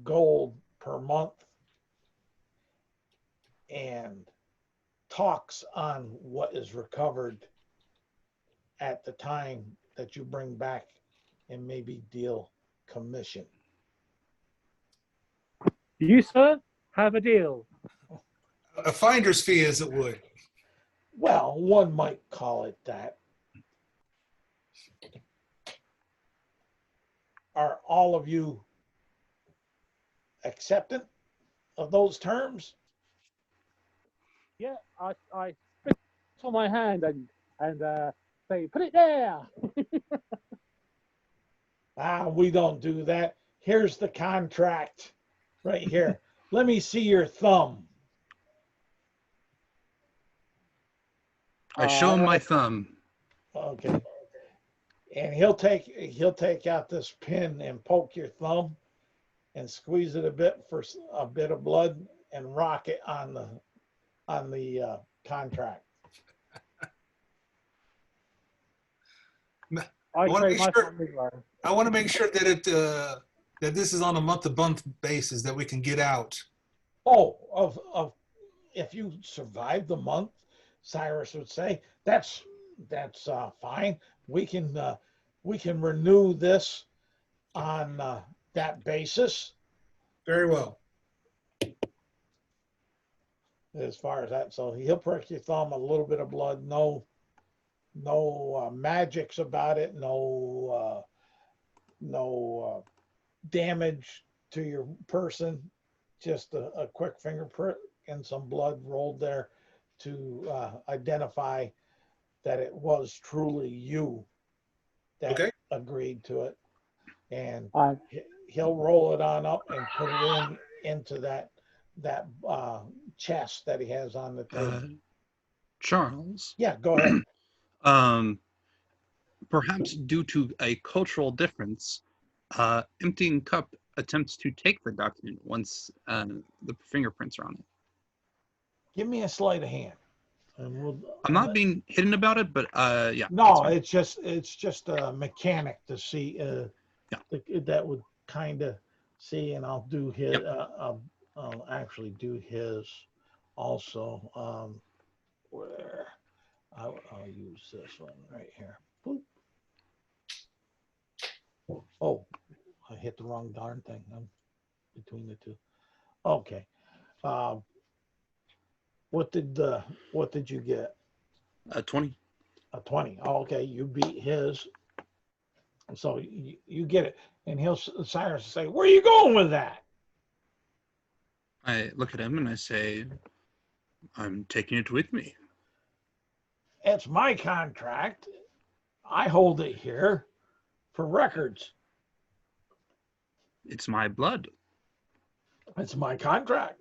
gold per month and talks on what is recovered at the time that you bring back, and maybe deal commission. You, sir, have a deal. A finder's fee, as it would. Well, one might call it that. Are all of you acceptant of those terms? Yeah, I spit on my hand and say, put it there. We don't do that. Here's the contract right here. Let me see your thumb. I show him my thumb. Okay. And he'll take out this pin and poke your thumb and squeeze it a bit for a bit of blood and rock it on the contract. I want say my thumb is low. I want to make sure that that this is on a month-to-month basis, that we can get out. Oh, of if you survive the month, Cyrus would say, that's fine. We can renew this on that basis. Very well. As far as that, so he'll prick your thumb, a little bit of blood, no magics about it, no damage to your person, just a quick finger prick and some blood rolled there to identify that it was truly you that agreed to it, and he'll roll it on up and put it into that chest that he has on the table. Charles. Yeah, go ahead. Perhaps due to a cultural difference, Emptying Cup attempts to take the document once the fingerprints are on it. Give me a sleight of hand. And we'll. I'm not being hidden about it, but yeah. No, it's just a mechanic to see. Yeah. That would kind of see, and I'll do his. Yep. I'll actually do his also. Where I'll use this one right here. Boop. Oh, I hit the wrong darn thing. I'm between the two. Okay. What did you get? 20. A 20. Oh, okay, you beat his. So you get it. And Cyrus will say, where are you going with that? I look at him and I say, I'm taking it with me. It's my contract. I hold it here for records. It's my blood. It's my contract.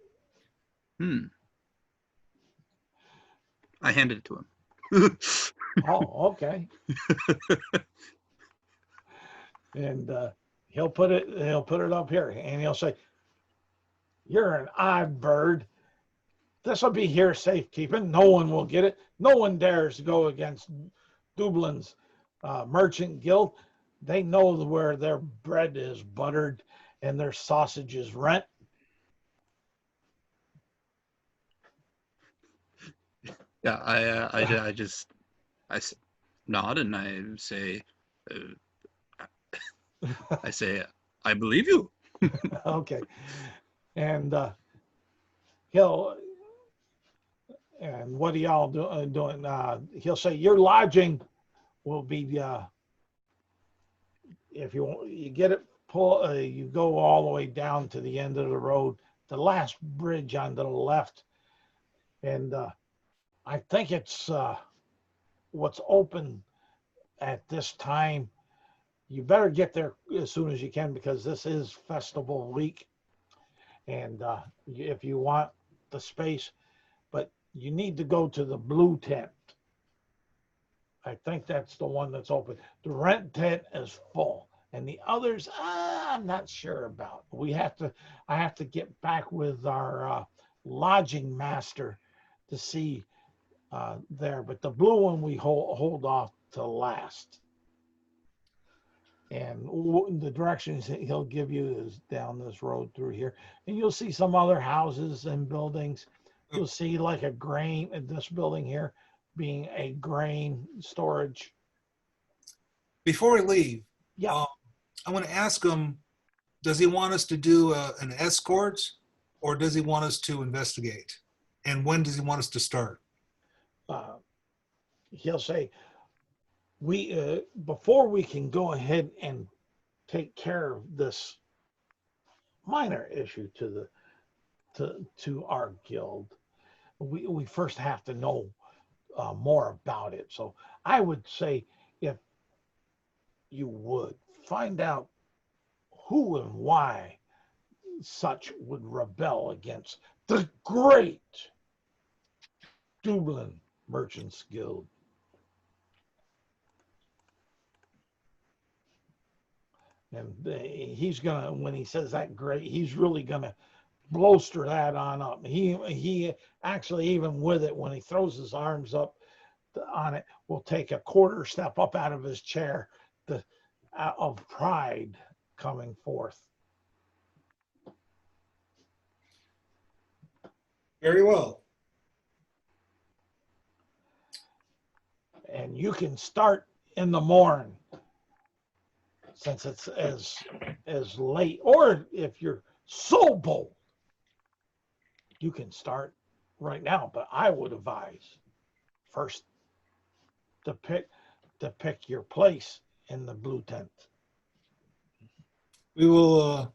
I handed it to him. Oh, okay. And he'll put it up here, and he'll say, you're an odd bird. This will be here safekeeping. No one will get it. No one dares to go against DuLin's merchant guild. They know where their bread is buttered and their sausage is rent. Yeah, I just nod and I say, I believe you. Okay. And and what are y'all doing? He'll say your lodging will be if you get it you go all the way down to the end of the road, the last bridge on the left, and I think it's what's open at this time. You better get there as soon as you can because this is festival week, and if you want the space, but you need to go to the blue tent. I think that's the one that's open. The rent tent is full, and the others I'm not sure about. I have to get back with our lodging master to see there, but the blue one we hold off to last. And the directions he'll give you is down this road through here, and you'll see some other houses and buildings. You'll see like a grain in this building here being a grain storage. Before we leave, Yeah. I want to ask him, does he want us to do an escort or does he want us to investigate? And when does he want us to start? He'll say, we before we can go ahead and take care of this minor issue to our guild, we first have to know more about it. So I would say, if you would find out who and why such would rebel against the great DuLin Merchants Guild. And he's gonna, when he says that great, he's really gonna bolster that on up. He actually, even with it, when he throws his arms up on it, will take a quarter step up out of his chair of pride coming forth. Very well. And you can start in the morning, since it's as late, or if you're so bold, you can start right now. But I would advise first to pick your place in the blue tent. We will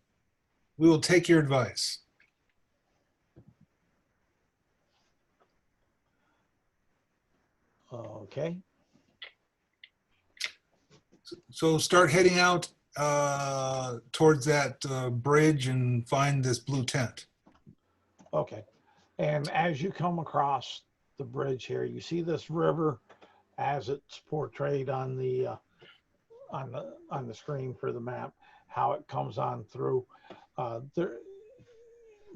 take your advice. Okay. So start heading out towards that bridge and find this blue tent. Okay. And as you come across the bridge here, you see this river as it's portrayed on the screen for the map, how it comes on through.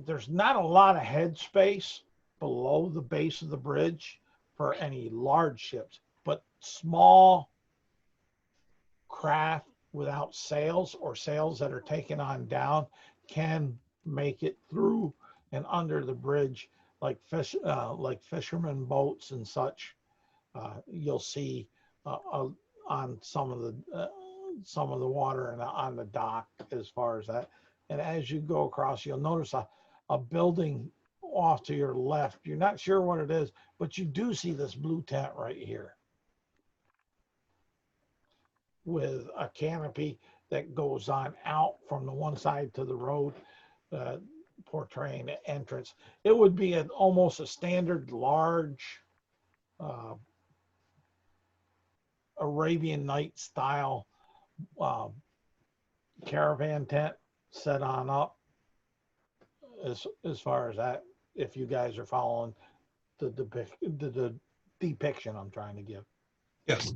There's not a lot of headspace below the base of the bridge for any large ships, but small craft without sails or sails that are taken on down can make it through and under the bridge, like fishermen boats and such. You'll see on some of the water and on the dock as far as that. And as you go across, you'll notice a building off to your left. You're not sure what it is, but you do see this blue tent right here with a canopy that goes on out from the one side to the road, portraying the entrance. It would be almost a standard large Arabian Night style caravan tent set on up, as far as that, if you guys are following the depiction I'm trying to give. Yes.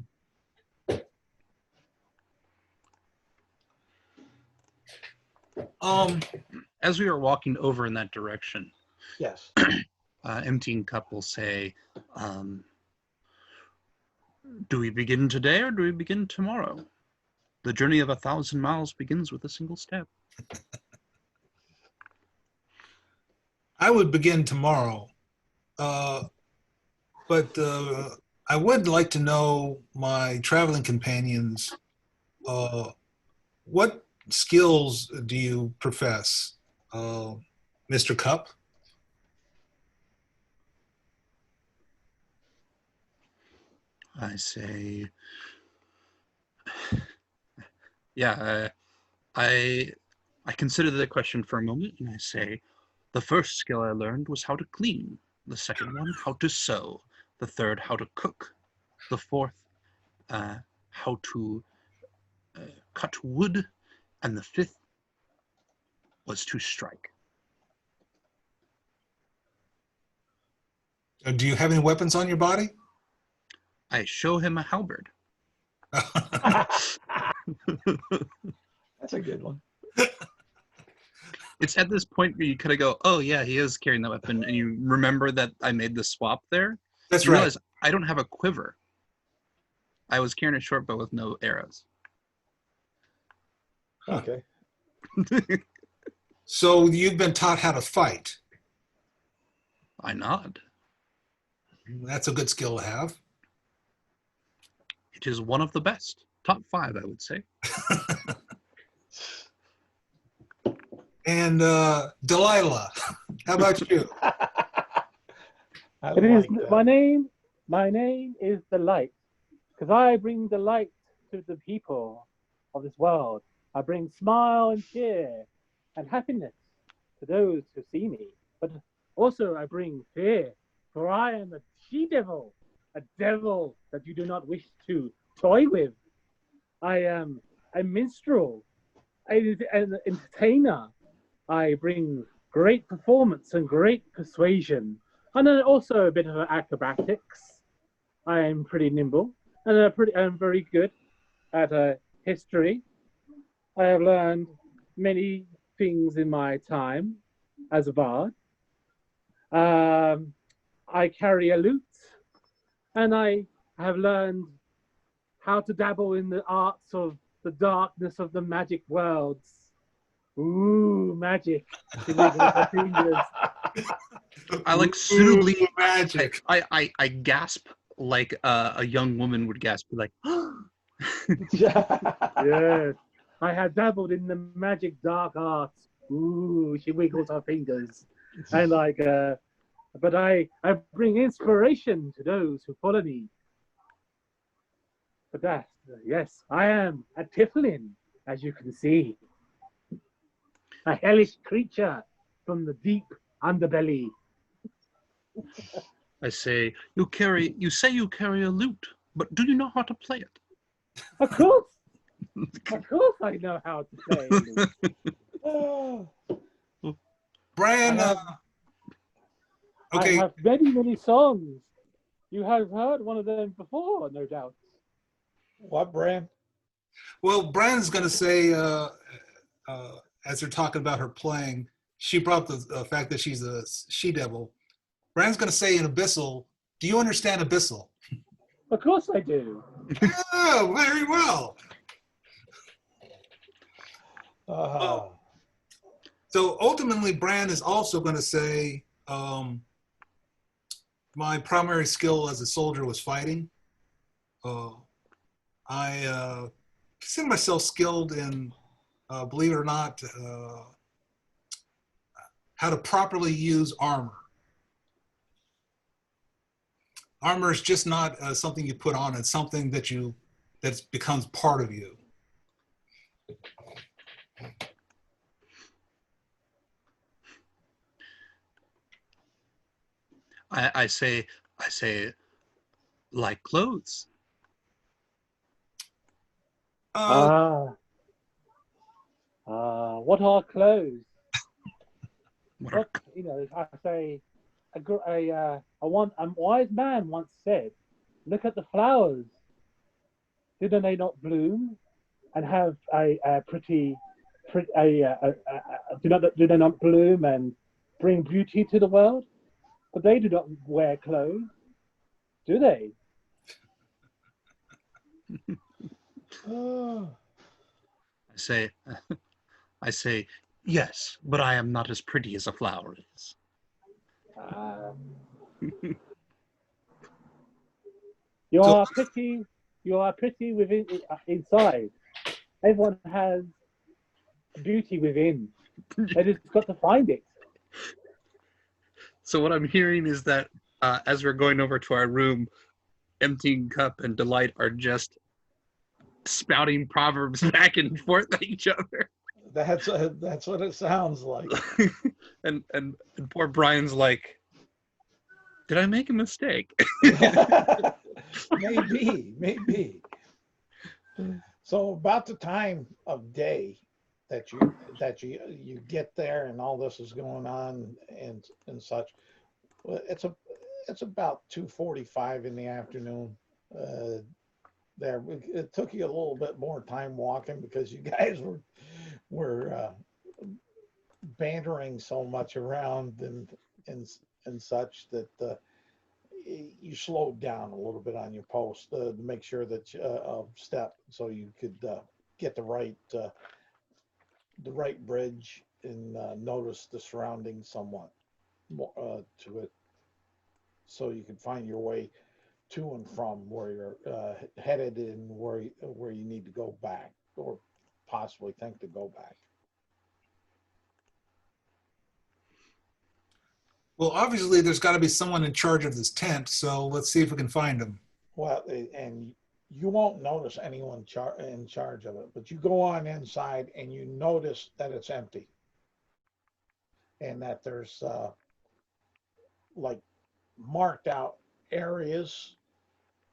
As we are walking over in that direction, Yes. Emptying Cup will say, do we begin today or do we begin tomorrow? The journey of 1,000 miles begins with a single step. I would begin tomorrow, but I would like to know my traveling companions. What skills do you profess, Mr. Cup? I say, yeah, I consider the question for a moment, and I say, the first skill I learned was how to clean. The second one, how to sew. The third, how to cook. The fourth, how to cut wood. And the fifth was to strike. Do you have any weapons on your body? I show him a halberd. That's a good one. It's at this point where you kind of go, oh yeah, he is carrying that weapon, and you remember that I made the swap there. That's you right. Realize I don't have a quiver. I was carrying a short bow with no arrows. Okay. So you've been taught how to fight. I nod. That's a good skill to have. It is one of the best. Top 5, I would say. And Delilah, how about you? It is my name. My name is Delight, because I bring delight to the people of this world. I bring smile and cheer and happiness to those who see me. But also I bring fear, for I am a she-devil, a devil that you do not wish to toy with. I am a minstrel, an entertainer. I bring great performance and great persuasion, and then also a bit of acrobatics. I am pretty nimble, and I'm very good at history. I have learned many things in my time as a bard. I carry a lute, and I have learned how to dabble in the arts of the darkness of the magic worlds. Ooh, magic. I like suitably Ooh, magic. I gasp like a young woman would gasp, like, Yes. I have dabbled in the magic dark arts. Ooh, she wiggles her fingers. And but I bring inspiration to those who follow me. But that, yes, I am a Tiflin, as you can see. A hellish creature from the deep underbelly. I say, you say you carry a lute, but do you know how to play it? Of course. Of course I know how to play it. Bran, okay. I have many, many songs. You have heard one of them before, no doubt. What, Bran? Well, Bran's going to say, as they're talking about her playing, she brought the fact that she's a she-devil. Bran's going to say in Abyssal, Do you understand Abyssal? Of course I do. Oh, very well. Uh, So ultimately, Bran is also going to say, my primary skill as a soldier was fighting. I consider myself skilled in, believe it or not, how to properly use armor. Armor is just not something you put on; it's something that becomes part of you. I say, like clothes. What are clothes? What are, What, I say, a wise man once said, "Look at the flowers. Do they not bloom and have a pretty, do they not bloom and bring beauty to the world? But they do not wear clothes, do they?" I say, yes, but I am not as pretty as a flower is. You So- are pretty. You are pretty within inside. Everyone has beauty within. They just got to find it. So what I'm hearing is that as we're going over to our room, Emptying Cup and Delight are just spouting proverbs back and forth at each other. that's what it sounds like. and poor Brian's like, did I make a mistake? Maybe. So about the time of day that you get there and all this is going on and such, well, it's about 2:45 in the afternoon. There, it took you a little bit more time walking because you guys were bantering so much around and such that you slowed down a little bit on your post to make sure that step so you could get the right bridge and notice the surroundings somewhat to it, so you could find your way to and from where you're headed and where you need to go back or possibly think to go back. Well, obviously, there's got to be someone in charge of this tent, so let's see if we can find him. Well, and you won't notice anyone in charge of it, but you go on inside and you notice that it's empty and that there's like marked out areas.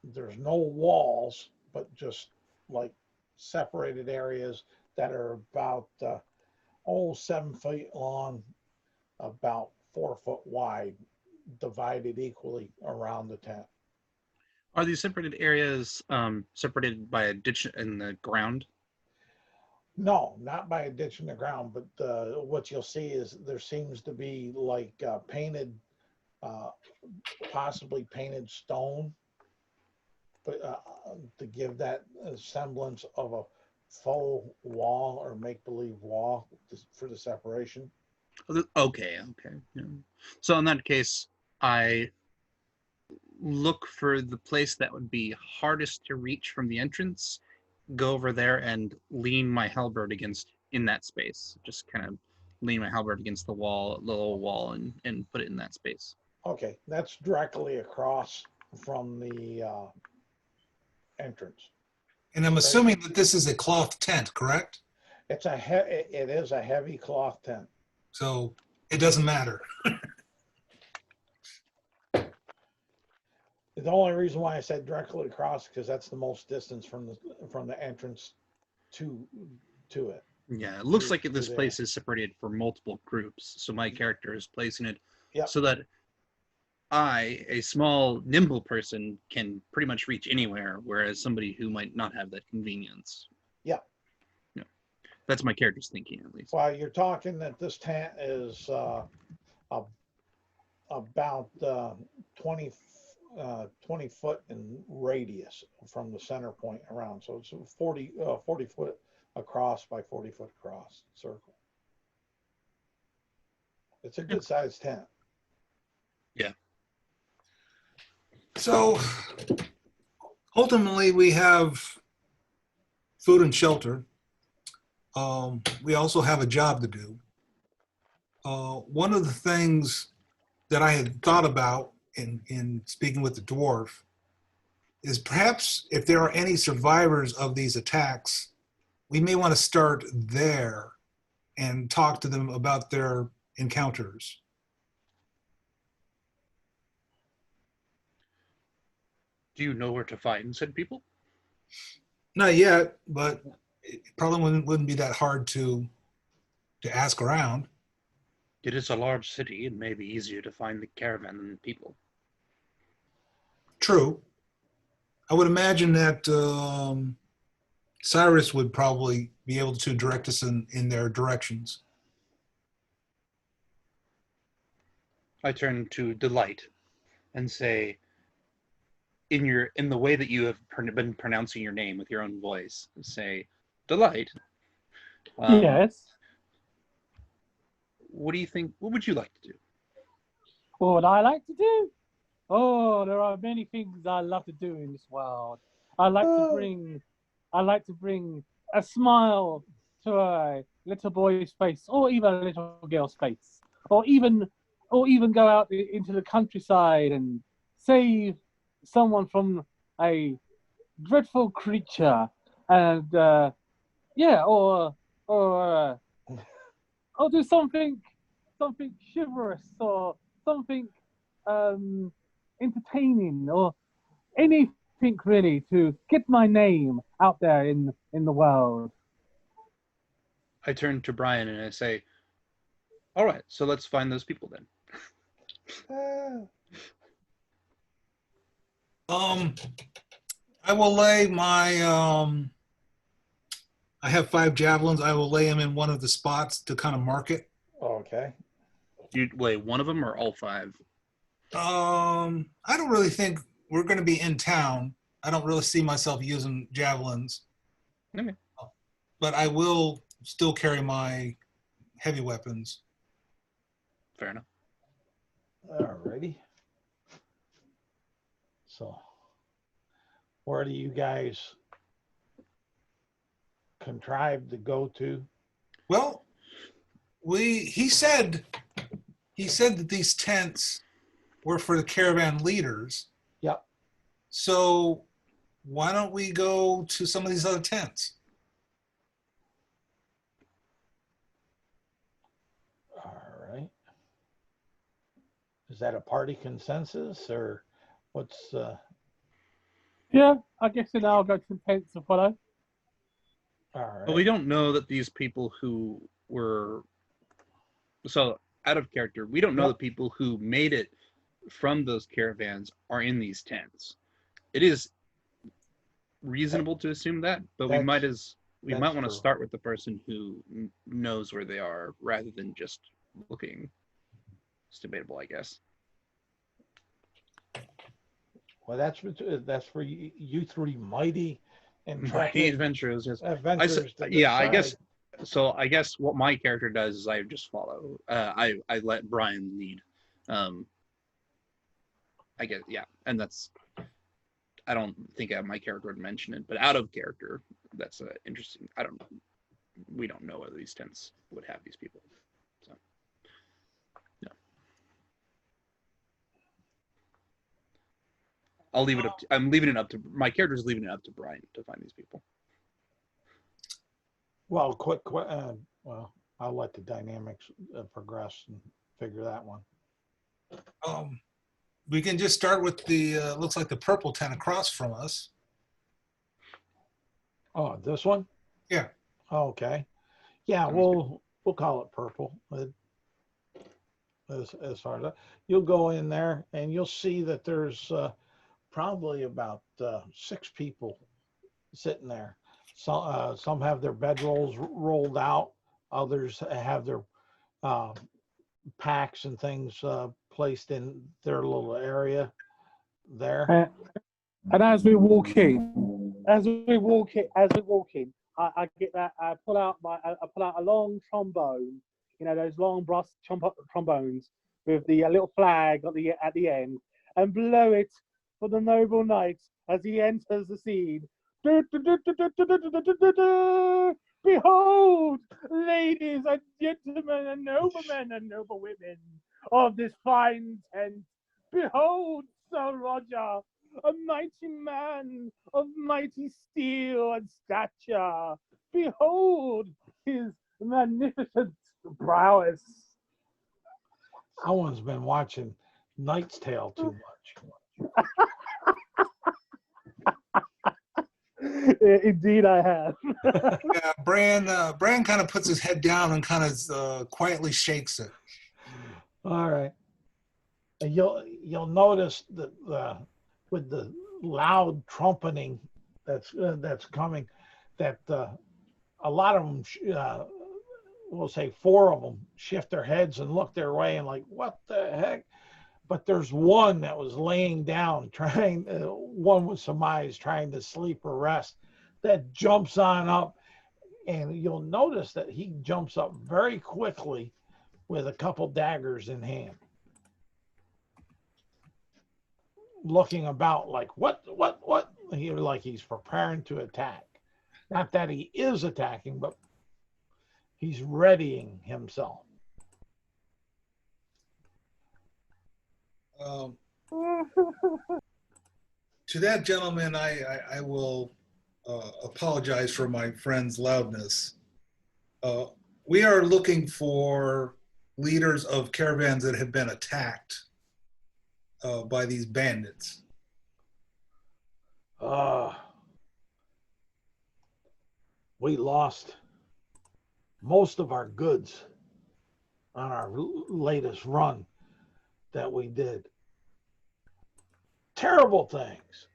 There's no walls, but just like separated areas that are about 7 feet long, about 4 foot wide, divided equally around the tent. Are these separated areas separated by a ditch in the ground? No, not by a ditch in the ground, but what you'll see is there seems to be like painted, possibly painted stone, but to give that semblance of a faux wall or make-believe wall for the separation. Okay. Yeah. So in that case, I look for the place that would be hardest to reach from the entrance, go over there and lean my halberd in that space. Just kind of lean my halberd against the little wall, and put it in that space. Okay, that's directly across from the entrance. And I'm assuming that this is a cloth tent, correct? It is a heavy cloth tent. So it doesn't matter. The only reason why I said directly across because that's the most distance from the entrance to it. Yeah, it looks like this place is separated for multiple groups. So my character is placing it so that I, a small, nimble person, can pretty much reach anywhere, whereas somebody who might not have that convenience. Yeah. That's my character's thinking, at least. Well, you're talking that this tent is about 20 20 foot in radius from the center point around. So it's a 40 foot across by 40 foot across circle. It's a good sized tent. Yeah. So ultimately, we have food and shelter. We also have a job to do. One of the things that I had thought about in speaking with the dwarf is perhaps if there are any survivors of these attacks, we may want to start there and talk to them about their encounters. Do you know where to find said people? Not yet, but it probably wouldn't be that hard to ask around. It is a large city. It may be easier to find the caravan than people. True. I would imagine that Cyrus would probably be able to direct us in their directions. I turn to Delight and say, in the way that you have been pronouncing your name with your own voice, say, Delight. Yes. What do you think? What would you like to do? What would I like to do? Oh, there are many things I love to do in this world. I like to bring a smile to a little boy's face, or even a little girl's face, or even go out into the countryside and save someone from a dreadful creature, and yeah, or do something chivalrous, or something entertaining, or anything really to get my name out there in the world. I turn to Brian and I say, all right, so let's find those people then. I will lay my I have 5 javelins. I will lay them in one of the spots to kind of mark it. Okay. You lay one of them or all 5? I don't really think we're going to be in town. I don't really see myself using javelins. Okay. But I will still carry my heavy weapons. Fair enough. Alrighty. So, where do you guys contrive to go to? Well, he said that these tents were for the caravan leaders. Yep. So why don't we go to some of these other tents? All right. Is that a party consensus, or what's Yeah, I guess then I'll go to the tents to follow. all right? But we don't know that these people who were, so out of character, we don't know the people who made it from those caravans are in these tents. It is reasonable to assume that, but we might want to start with the person who knows where they are rather than just looking. It's debatable, I guess. Well, that's for you 3 mighty and Mighty adventurers. Yes. adventurers. I guess. So I guess what my character does is I just follow. I let Brian lead. I guess, yeah, and that's. I don't think my character would mention it, but out of character, that's interesting. We don't know whether these tents would have these people. So, yeah. I'll leave it up to, I'm leaving it up to, my character's leaving it up to Brian to find these people. Well, well, I'll let the dynamics progress and figure that one. We can just start with the, looks like the purple tent across from us. Oh, this one? Yeah. Okay. Yeah, we'll call it purple. As far as that, you'll go in there and you'll see that there's probably about 6 people sitting there. Some have their bedrolls rolled out. Others have their packs and things placed in their little area. there. And as we walk in, I get that. I pull out a long trombone. You know, those long brass trombones with the little flag at the end, and blow it for the noble knight as he enters the scene. Behold, ladies and gentlemen, and noblemen and noble women of this fine tent. Behold, Sir Roger, a mighty man of mighty steel and stature. Behold his magnificent prowess. Owen's been watching Knight's Tale too much. Indeed, I have. Yeah, Bran kind of puts his head down and kind of quietly shakes it. All right. And you'll notice that with the loud trumpeting that's coming, that a lot of them, we'll say 4 of them, shift their heads and look their way and like, what the heck? But there's one that was laying down, one with some eyes, trying to sleep or rest, that jumps on up, and you'll notice that he jumps up very quickly with a couple daggers in hand, looking about like, what? Like he's preparing to attack. Not that he is attacking, but he's readying himself. To that gentleman, I will apologize for my friend's loudness. We are looking for leaders of caravans that have been attacked by these bandits. We lost most of our goods on our latest run that we did. Terrible things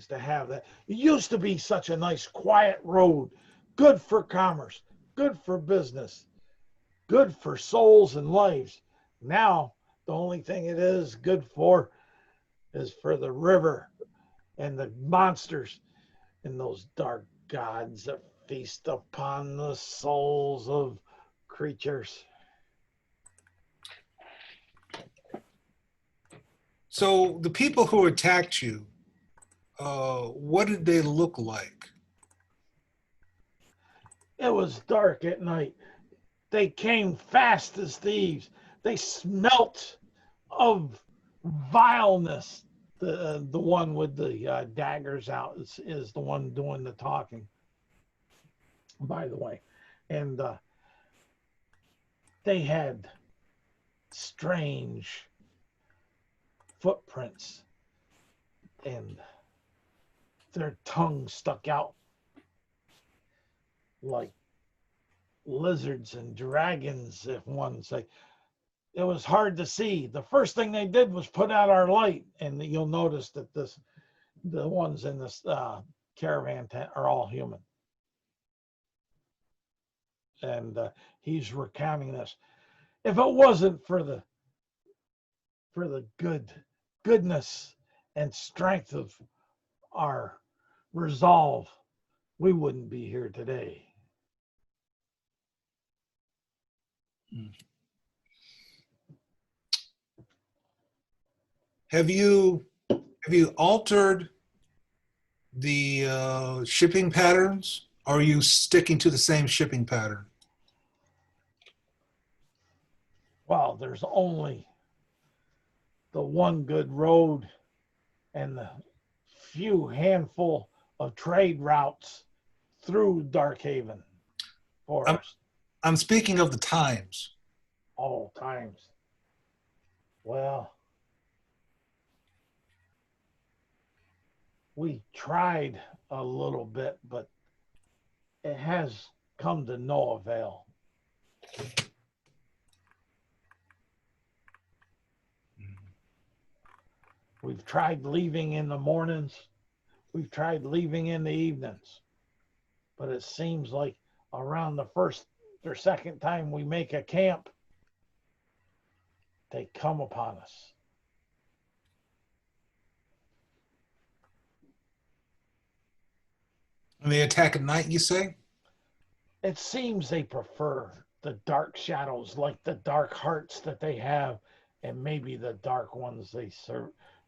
to have that. It used to be such a nice quiet road, good for commerce, good for business, good for souls and lives. Now the only thing it is good for is for the river and the monsters and those dark gods that feast upon the souls of creatures. So the people who attacked you, what did they look like? It was dark at night. They came fast as thieves. They smelt of vileness. The one with the daggers out is the one doing the talking, by the way. And they had strange footprints, and their tongue stuck out like lizards and dragons, if one say. It was hard to see. The first thing they did was put out our light, and you'll notice that the ones in this caravan tent are all human. And he's recounting this. If it wasn't for the goodness and strength of our resolve, we wouldn't be here today. Have you altered the shipping patterns, or are you sticking to the same shipping pattern? Well, there's only the one good road and the few handful of trade routes through Darkhaven Forest. I'm speaking of the times. All times. Well, we tried a little bit, but it has come to no avail. We've tried leaving in the mornings. We've tried leaving in the evenings. But it seems like around the first or second time we make a camp, they come upon us. And they attack at night, you say? It seems they prefer the dark shadows, like the dark hearts that they have, and maybe the dark ones they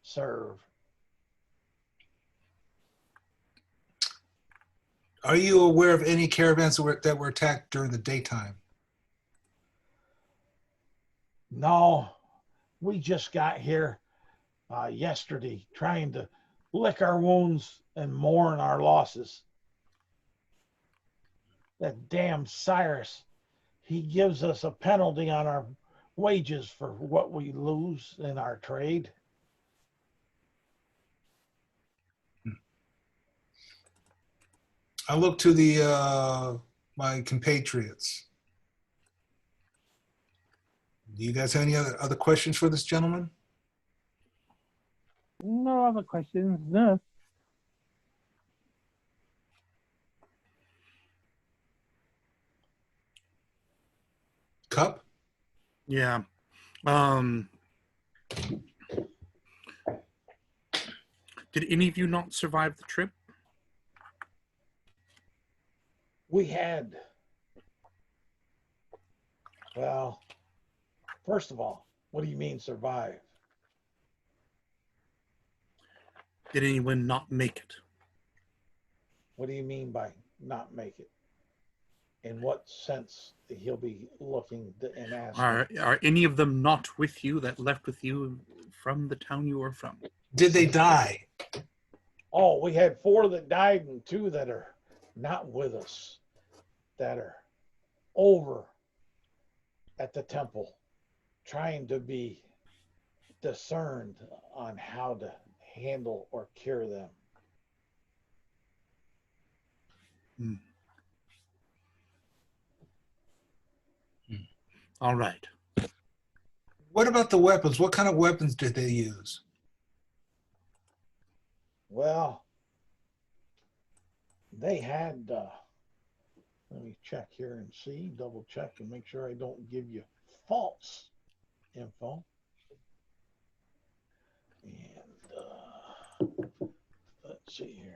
serve. Are you aware of any caravans that were attacked during the daytime? No, we just got here yesterday trying to lick our wounds and mourn our losses. That damn Cyrus, he gives us a penalty on our wages for what we lose in our trade. I look to the my compatriots. Do you guys have any other questions for this gentleman? No other questions. No. Cup? Yeah. Did any of you not survive the trip? We had, well, first of all, what do you mean survive? Did anyone not make it? What do you mean by not make it? In what sense he'll be looking and asking? Are any of them not with you that left with you from the town you were from? Did they die? Oh, we had 4 that died and 2 that are not with us, that are over at the temple, trying to be discerned on how to handle or cure them. All right. What about the weapons? What kind of weapons did they use? Well, they had, let me check here and see, double check and make sure I don't give you false info. And let's see here.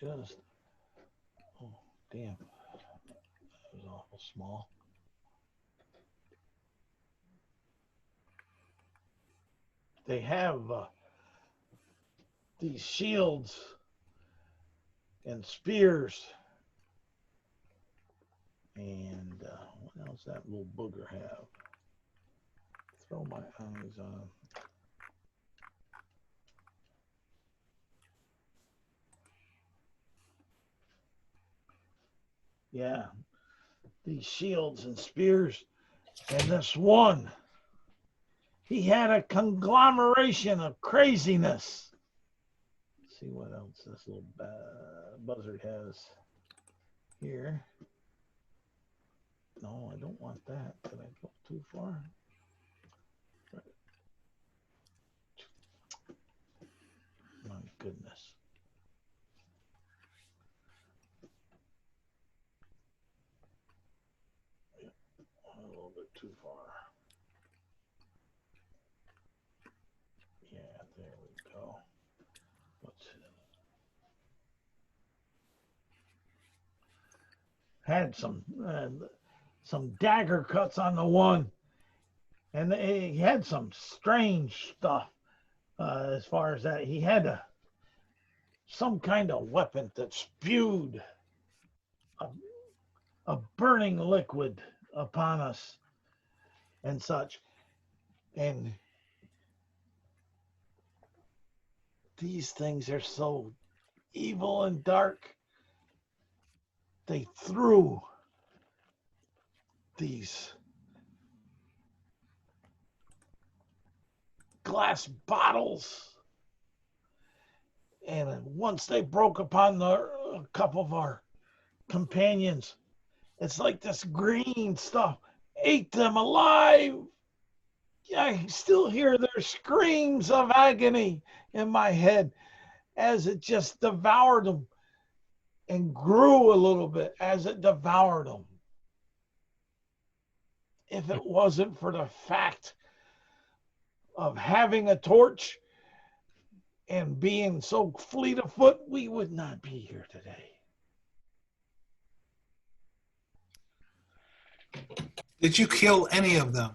Just, oh, damn. That was awful small. They have these shields and spears. And what else that little booger have? Throw my eyes on him. Yeah, these shields and spears. And this one, he had a conglomeration of craziness. Let's see what else this little buzzard has here. No, I don't want that. Did I go too far? My goodness. A little bit too far. Yeah, there we go. What's it? Had some dagger cuts on the one, and he had some strange stuff as far as that. He had some kind of weapon that spewed a burning liquid upon us and such. And these things are so evil and dark. They threw these glass bottles, and once they broke upon a couple of our companions, it's like this green stuff ate them alive. I still hear their screams of agony in my head as it just devoured them. and grew a little bit as it devoured them. If it wasn't for the fact of having a torch and being so fleet of foot, we would not be here today. Did you kill any of them?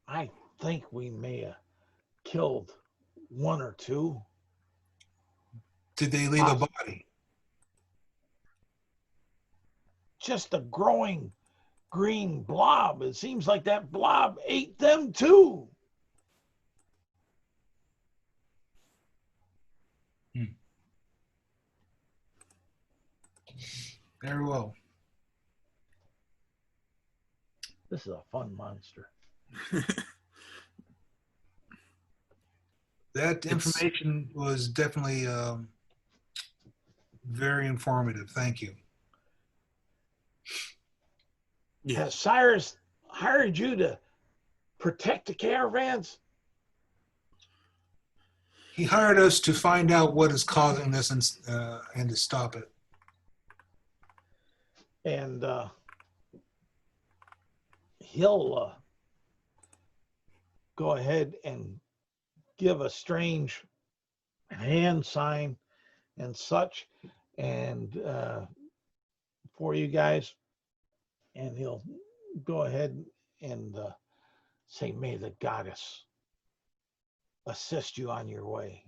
I think we may have killed one or two. Did they leave a body? Just a growing green blob. It seems like that blob ate them too. Very well. This is a fun monster. That information was definitely very informative. Thank you. Has Cyrus hired you to protect the caravans? He hired us to find out what is causing this and to stop it. And he'll go ahead and give a strange hand sign and such, and for you guys, and he'll go ahead and say, "May the goddess assist you on your way."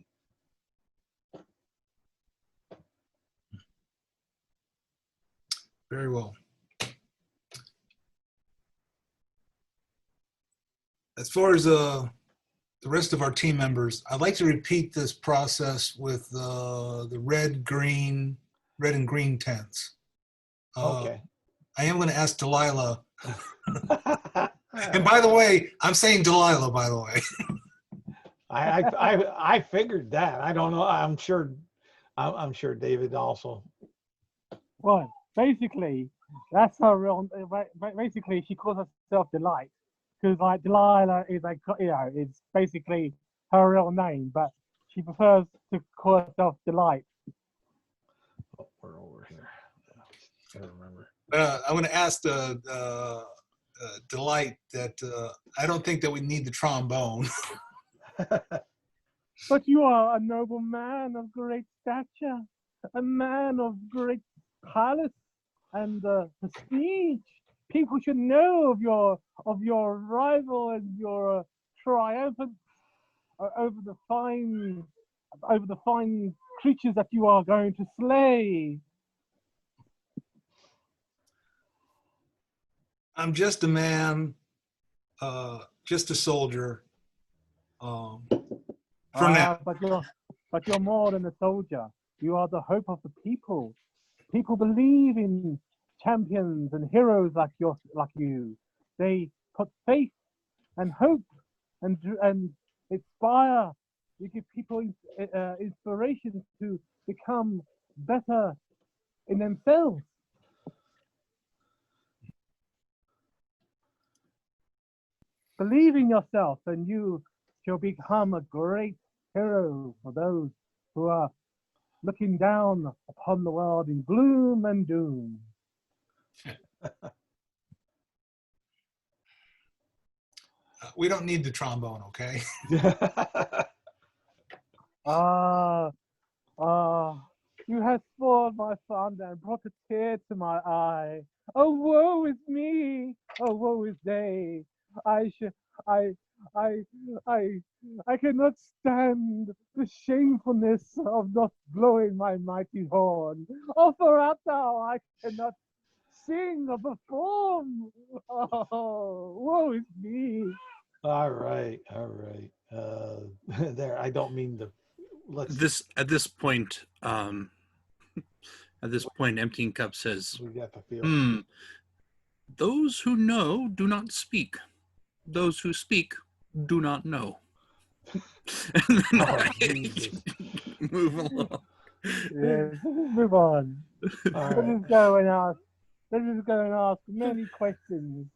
Very well. As far as the rest of our team members, I'd like to repeat this process with the red and green tents. Okay. I am going to ask Delilah. And by the way, I'm saying Delilah, by the way. I figured that. I don't know. I'm sure David also. Well, basically, that's her real. Basically, she calls herself Delight, because like Delilah is like, you know, it's basically her real name, but she prefers to call herself Delight. Oh, we're over here. I don't remember. I want to ask Delight that I don't think that we need the trombone. But you are a noble man of great stature, a man of great palace and prestige. People should know of your arrival and your triumphant over the fine creatures that you are going to slay. I'm just a man, just a soldier. For now. But you're more than a soldier. You are the hope of the people. People believe in champions and heroes like you. They put faith and hope and inspire. You give people inspiration to become better in themselves. Believe in yourself, and you shall become a great hero for those who are looking down upon the world in gloom and doom. We don't need the trombone, okay? You have spoiled my fun and brought a tear to my eye. Oh, woe is me! Oh, woe is they! I cannot stand the shamefulness of not blowing my mighty horn. Oh, for art thou, I cannot sing or perform. Oh, woe is me. All right. There, I don't mean to. At this point, Emptying Cup says, We got the feel. Those who know do not speak. Those who speak do not know. And then move along. Yes, move on. All Let right. us go and ask many questions.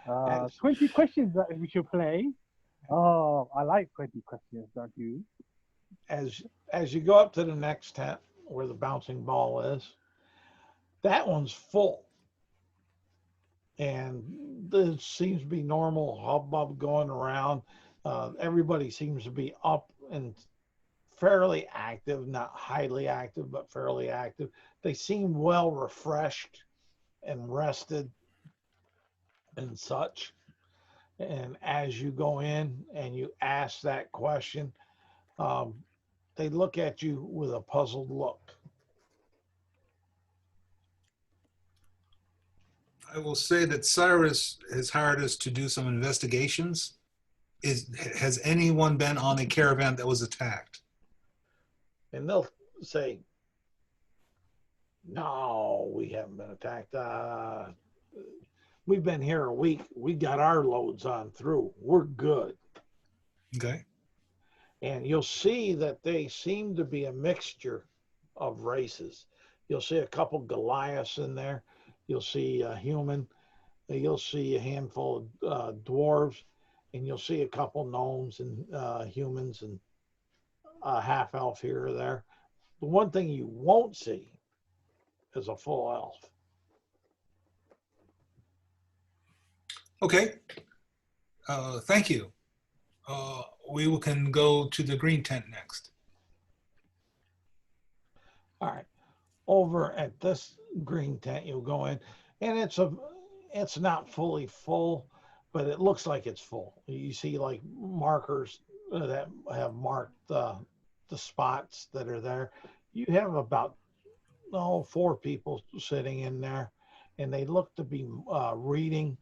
20 questions that we should play. Oh, I like 20 questions, don't you? As as you go up to the next tent where the bouncing ball is, that one's full. And there seems to be normal hubbub going around. Everybody seems to be up and fairly active, not highly active, but fairly active. They seem well refreshed and rested and such. And as you go in and you ask that question, they look at you with a puzzled look. I will say that Cyrus has hired us to do some investigations. Has anyone been on a caravan that was attacked? And they'll say, no, we haven't been attacked. We've been here a week. We got our loads on through. We're good. Okay. And you'll see that they seem to be a mixture of races. You'll see a couple Goliaths in there. You'll see a human. You'll see a handful of dwarves. And you'll see a couple gnomes and humans and a half elf here or there. The one thing you won't see is a full elf. Okay. Thank you. We can go to the green tent next. All right. Over at this green tent, you'll go in, and it's not fully full, but it looks like it's full. You see like markers that have marked the spots that are there. You have about 4 people sitting in there, and they look to be reading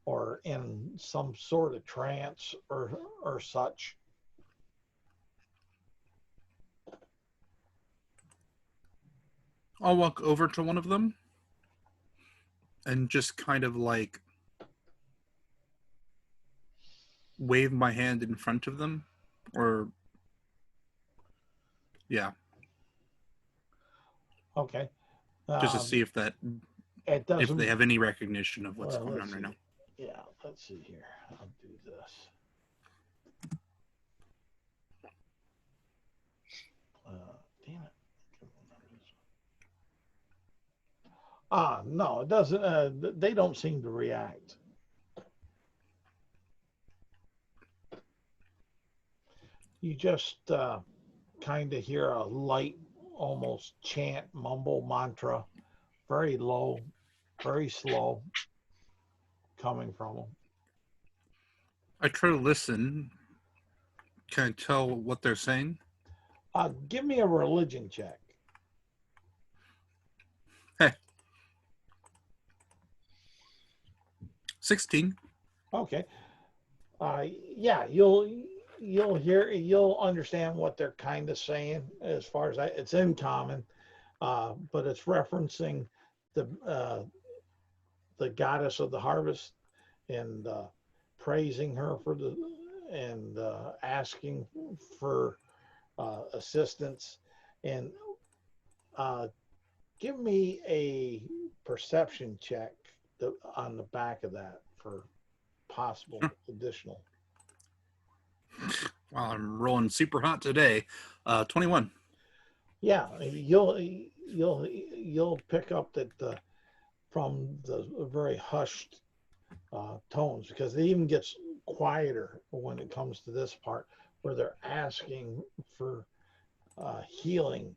or in some sort of trance or such. I'll walk over to one of them and just kind of like wave my hand in front of them, or yeah, Okay. just to see if It if doesn't. they have any recognition of what's going on let's right now. see. Yeah, let's see here. I'll do this. Damn it. No, it doesn't. They don't seem to react. You just kind of hear a light, almost chant, mumble mantra, very low, very slow, coming from them. I try to listen. Can I tell what they're saying? Give me a religion check. Hey. 16. Okay. Yeah, you'll understand what they're kind of saying as far as it's in common, but it's referencing the goddess of the harvest and praising her for and asking for assistance. And give me a perception check on the back of that for possible additional. Wow, I'm rolling super hot today. 21. Yeah, you'll pick up that from the very hushed tones, because it even gets quieter when it comes to this part where they're asking for healing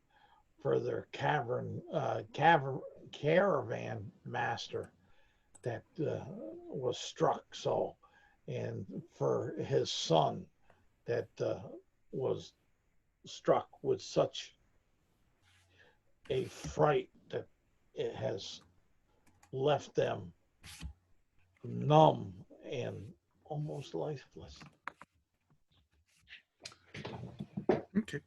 for their caravan master that was struck so, and for his son that was struck with such a fright that it has left them numb and almost lifeless. Okay.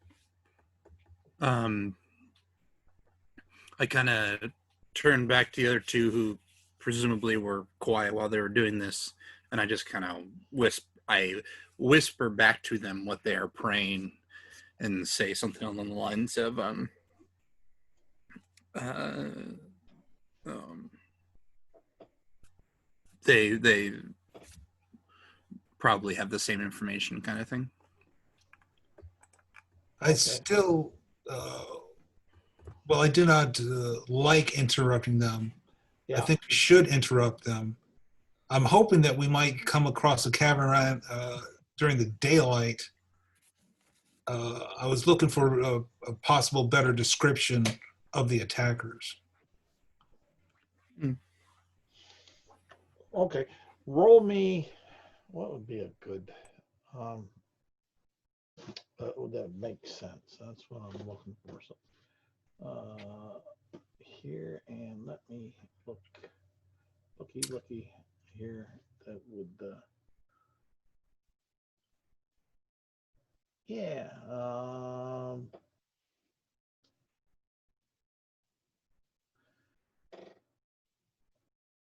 I kind of turned back to the other two who presumably were quiet while they were doing this, and I just kind of whisper back to them what they are praying and say something along the lines of they probably have the same information, kind of thing. I still, well, I do not like interrupting them. Yeah. I think we should interrupt them. I'm hoping that we might come across a cavern during the daylight. I was looking for a possible better description of the attackers. Okay. Roll me. What would be a good? That makes sense. That's what I'm looking for. So, here, and let me looky here. That would. Yeah.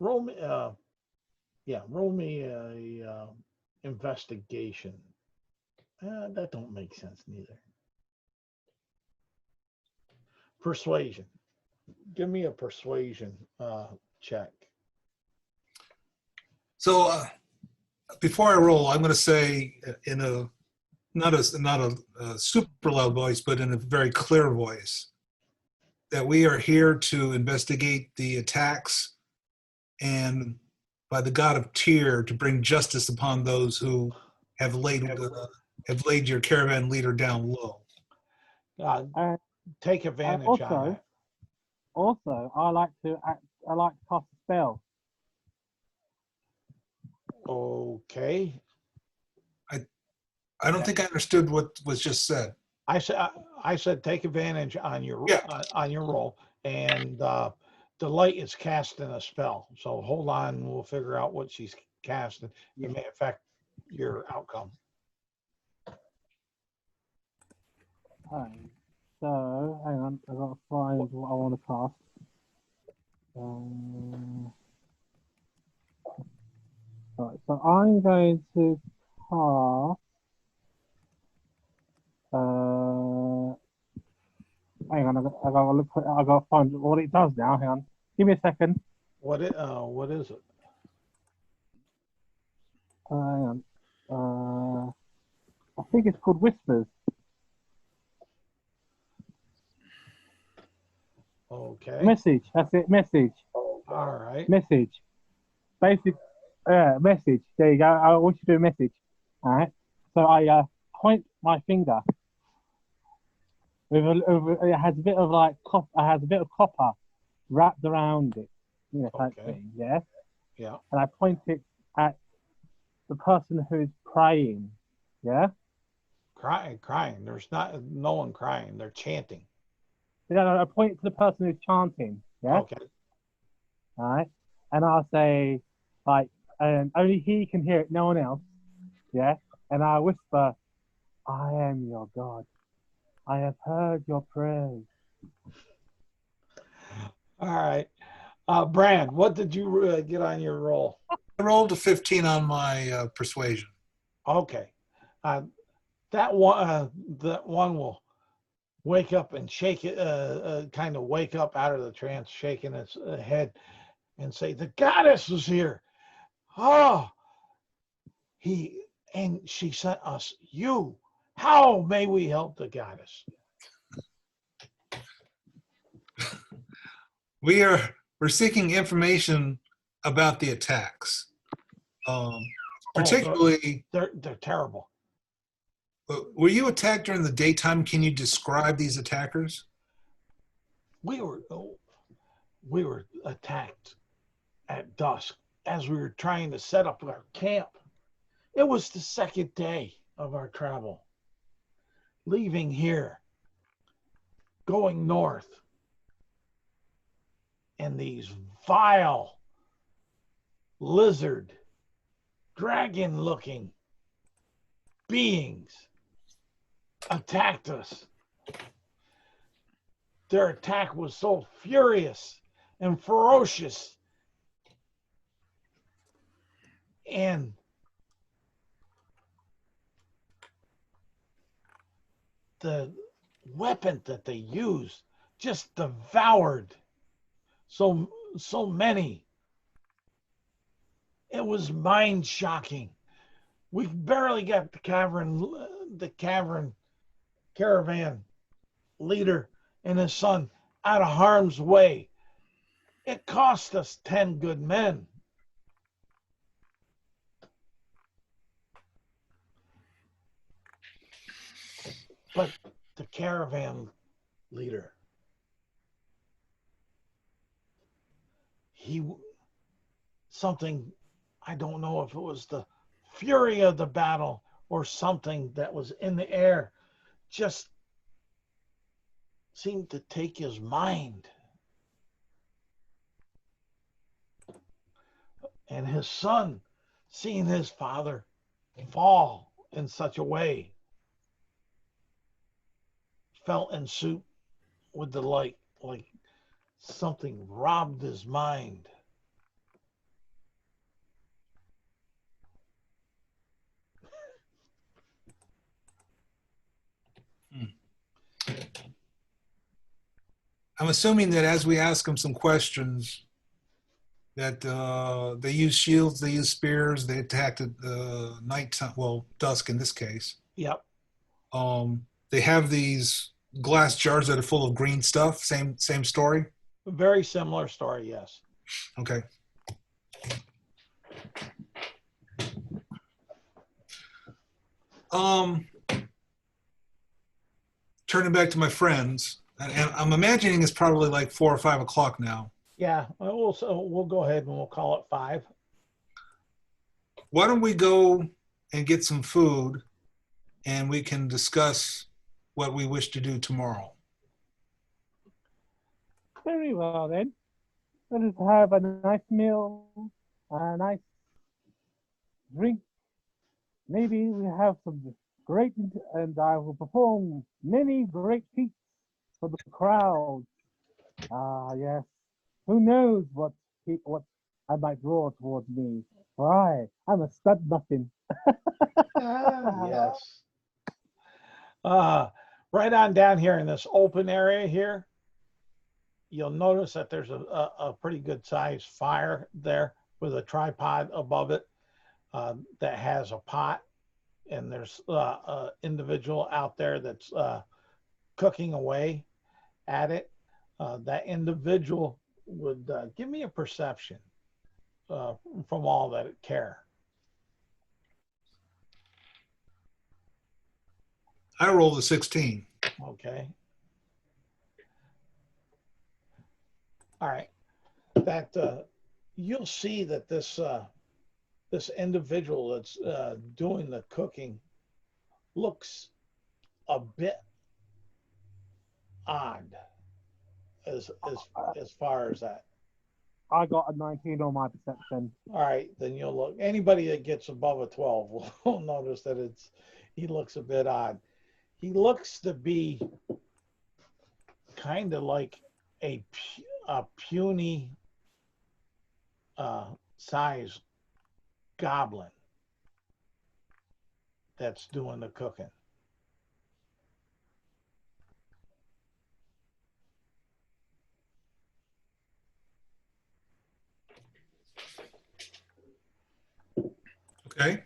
Roll me. Yeah. Roll me a investigation. That don't make sense neither. Persuasion. Give me a persuasion check. So before I roll, I'm going to say in a not a super loud voice, but in a very clear voice, that we are here to investigate the attacks and by the God of Tyr to bring justice upon those who have laid your caravan leader down low. Take advantage on that. Also, I like to cast a spell. Okay. I don't think I understood what was just said. I said take advantage on your on your roll, and the light is casting a spell. So hold on, we'll figure out what she's casting. It may affect your outcome. Okay. So hang on, I gotta find what I want to cast. Right, so I'm going to cast. Hang on, I gotta find what it does now. Hang on, give me a second. What is it? Hang on. I think it's called Whispers. Okay. Message. That's it. Message. All right. Message. Basic. Message. There you go. I want you to do a message. All right. So I point my finger. It has a bit of copper wrapped around it. You know, type thing. Yeah. Yeah. And I point it at the person who's praying. Yeah. Crying. There's no one crying. They're chanting. I point it to the person who's chanting. Yeah. Okay. All right. And I'll say, like, only he can hear it, no one else. Yeah. And I whisper, I am your God. I have heard your prayers. All right. Brand, what did you get on your roll? I rolled a 15 on my persuasion. Okay. That one will wake up and shake it, kind of wake up out of the trance, shaking its head and say, the goddess is here. Oh, she sent us you. How may we help the goddess? We're seeking information about the attacks. Particularly, they're terrible. Were you attacked during the daytime? Can you describe these attackers? We were attacked at dusk as we were trying to set up our camp. It was the second day of our travel, leaving here, going north, and these vile lizard, dragon-looking beings attacked us. Their attack was so furious and ferocious, and the weapon that they used just devoured so many. It was mind-shocking. We barely got the cavern caravan leader and his son out of harm's way. It cost us 10 good men. But the caravan leader, something, I don't know if it was the fury of the battle or something that was in the air, just seemed to take his mind. And his son, seeing his father fall in such a way, fell in suit with delight, like something robbed his mind. I'm assuming that as we ask them some questions, that they use shields, they use spears, they attacked at nighttime, well, dusk in this case. Yep. They have these glass jars that are full of green stuff. Same story. Very similar story, yes. Okay. Turning back to my friends, and I'm imagining it's probably like 4 or 5 o'clock now. Yeah, we'll go ahead and we'll call it 5. Why don't we go and get some food, and we can discuss what we wish to do tomorrow. Very well then. Let us have a nice meal, a nice drink. Maybe we have some great, and I will perform many great feats for the crowd. Yes. Who knows what I might draw towards me? For I'm a stud muffin. Yes. Right on down here in this open area here, you'll notice that there's a pretty good sized fire there with a tripod above it that has a pot, and there's an individual out there that's cooking away at it. That individual would give me a perception from all that care. I rolled a 16. Okay. All right. That you'll see that this this individual that's doing the cooking looks a bit odd as far as that. I got a 19 on my perception. All right, then you'll look. Anybody that gets above a 12 will notice that he looks a bit odd. He looks to be kind of like a puny size goblin that's doing the cooking. Okay.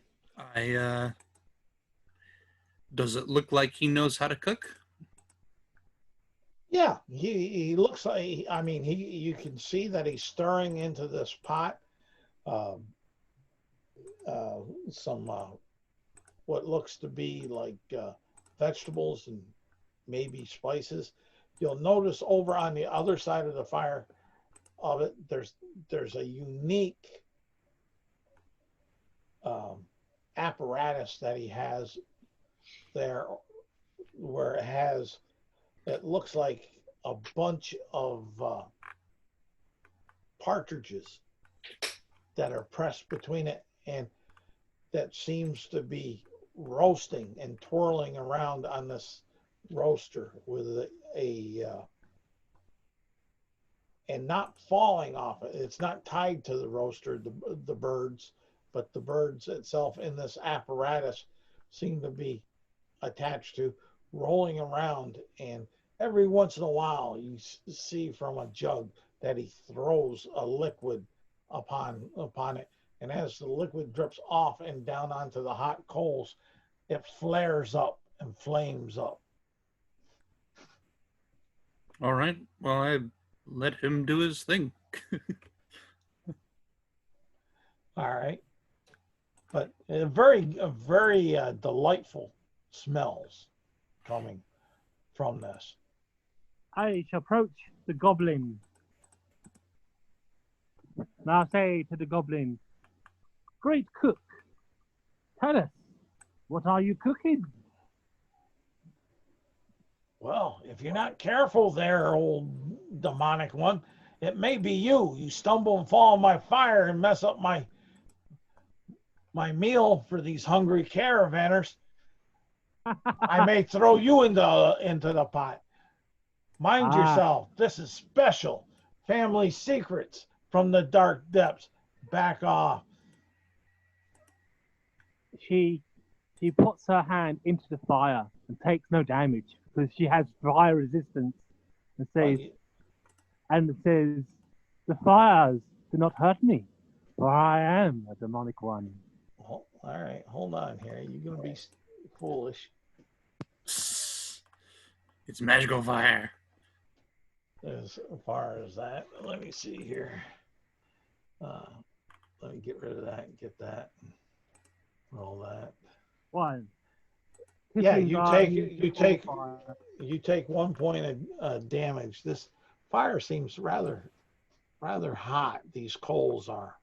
Does it look like he knows how to cook? Yeah, he looks like, I mean, you can see that he's stirring into this pot some what looks to be like vegetables and maybe spices. You'll notice over on the other side of the fire of it, there's a unique apparatus that he has there, where it looks like a bunch of partridges that are pressed between it, and that seems to be roasting and twirling around on this roaster with and not falling off it. It's not tied to the roaster, the birds, but the birds itself in this apparatus seem to be attached to, rolling around, and every once in a while you see from a jug that he throws a liquid upon it, and as the liquid drips off and down onto the hot coals, it flares up and flames up All right. Well, I let him do his thing. All right. But very delightful smells coming from this. I shall approach the goblin. And I'll say to the goblin, "Great cook, tell us, what are you cooking?" Well, if you're not careful there, old demonic one, it may be you. You stumble and fall in my fire and mess up my meal for these hungry caravanners. I may throw you into the pot. Mind yourself. This is special. Family secrets from the dark depths. Back off. She puts her hand into the fire and takes no damage because she has fire resistance, and says, "The fires do not hurt me, for I am a demonic one." All right, hold on here. You're going to be foolish. It's magical fire. As far as that, let me see here. Let me get rid of that and get that. Roll that. One. Yeah, you take 1 point of damage. This fire seems rather hot. These coals are.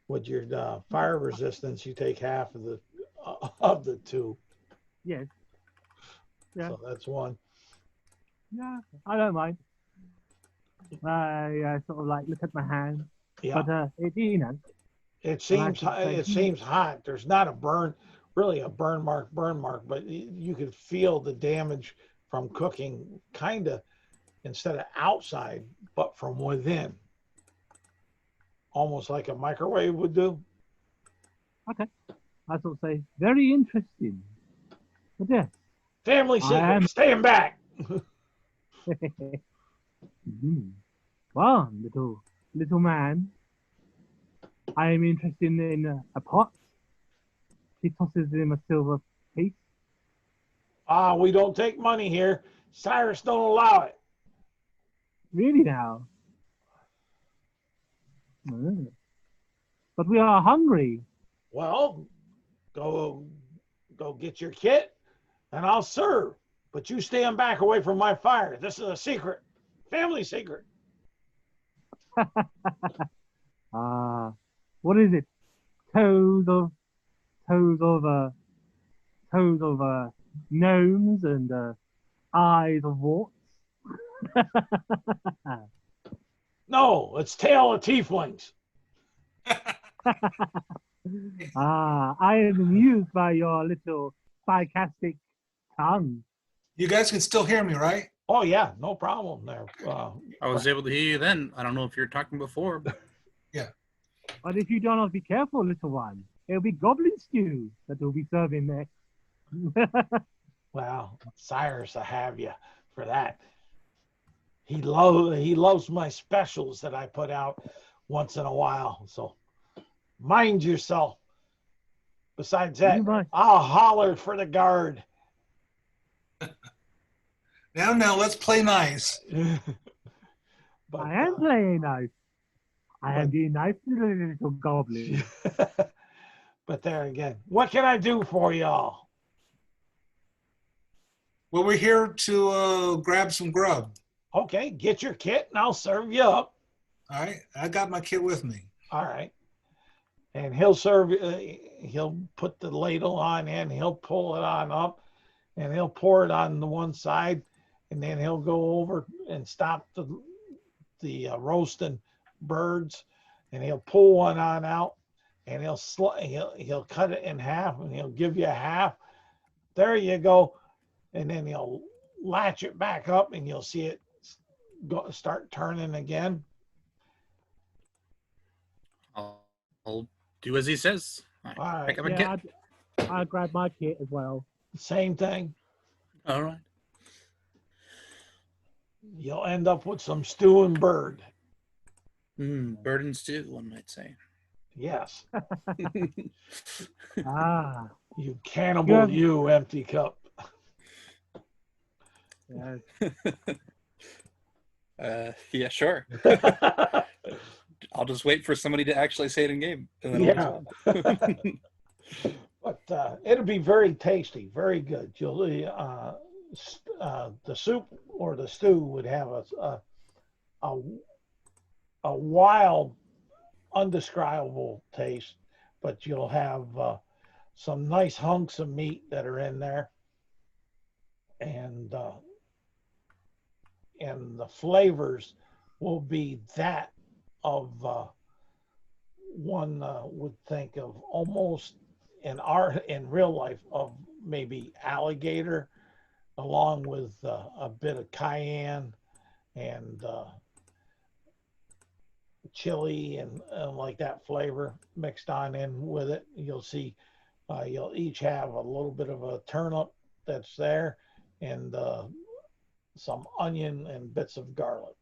With your fire resistance, you take half of the two. Yes. Yeah. So that's one. Yeah, I don't mind. I sort of like look at my hand, Yeah. but It seems hot. There's not a burn mark, but you could feel the damage from cooking, kind of, instead of outside, but from within. Almost like a microwave would do. Okay. I sort of say, very interesting. But yeah. Family secret, staying back. Well, little man, I am interested in a pot. She tosses him a silver piece. We don't take money here. Cyrus don't allow it. Really now? But we are hungry. Well, go get your kit, and I'll serve. But you stand back away from my fire. This is a secret, family secret. What is it? Toes of gnomes and eyes of warts. No, it's tail of tieflings. I am amused by your little sarcastic tongue. You guys can still hear me, right? Oh yeah, no problem there. I was able to hear you then. I don't know if you were talking before, but Yeah. But if you do not be careful, little one, it'll be goblin stew that will be serving next. Well, Cyrus, I have you for that. He loves my specials that I put out once in a while. So mind yourself. Besides that, I'll holler for the guard. Now, let's play nice. But, I am playing nice. I am being nice to the little goblin. But there again, what can I do for y'all? Well, we're here to grab some grub. Okay, get your kit and I'll serve you up. All right, I got my kit with me. All right. And he'll serve, he'll put the ladle on and he'll pull it on up and he'll pour it on the one side and then he'll go over and stop the roasting birds and he'll pull one on out and he'll cut it in half and he'll give you a half. There you go. And then he'll latch it back up and you'll see it start turning again. I'll do as he says. All right. Pick up a kit. I'll grab my kit as well. Same thing. All right. You'll end up with some stewing bird. Bird and stew, one might say. Yes. Ah. You cannibal, you empty cup. Yeah, sure. I'll just wait for somebody to actually say it in game, and then Yeah. I'll respond. But it'll be very tasty, very good. You'll the soup or the stew would have a wild, undescribable taste, but you'll have some nice hunks of meat that are in there, and the flavors will be that of one would think of almost in real life of maybe alligator, along with a bit of cayenne and chili and like that flavor mixed on in with it. You'll see you'll each have a little bit of a turnip that's there, and some onion and bits of garlic.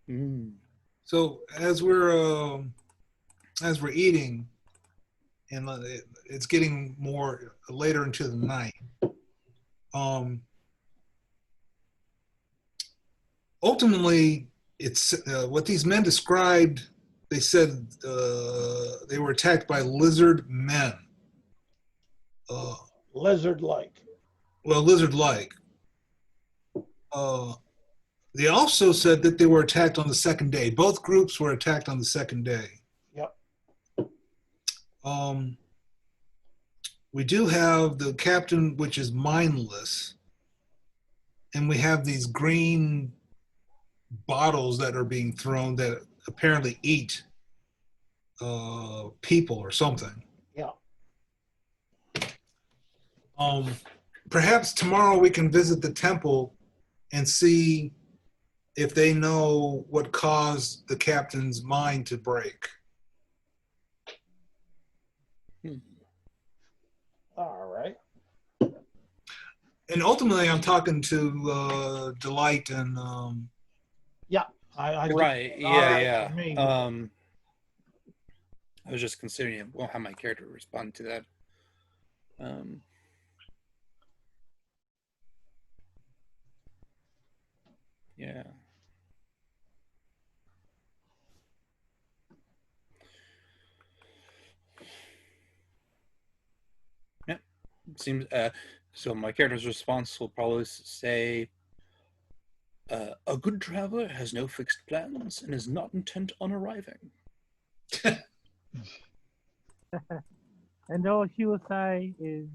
Mm. So as we're eating, and it's getting more later into the night, ultimately, it's what these men described. They said they were attacked by lizard men. Lizard-like. Well, lizard-like. They also said that they were attacked on the second day. Both groups were attacked on the second day. Yep. We do have the captain, which is mindless, and we have these green bottles that are being thrown that apparently eat people or something. Yeah. Perhaps tomorrow we can visit the temple and see if they know what caused the captain's mind to break. All right. And ultimately, I'm talking to Delight and Yeah. I Right. all right Yeah. for me. Yeah. I was just considering how my character would respond to that. Yeah. Yeah. Seems so my character's response will probably say a good traveler has no fixed plans and is not intent on arriving. And all she will say is,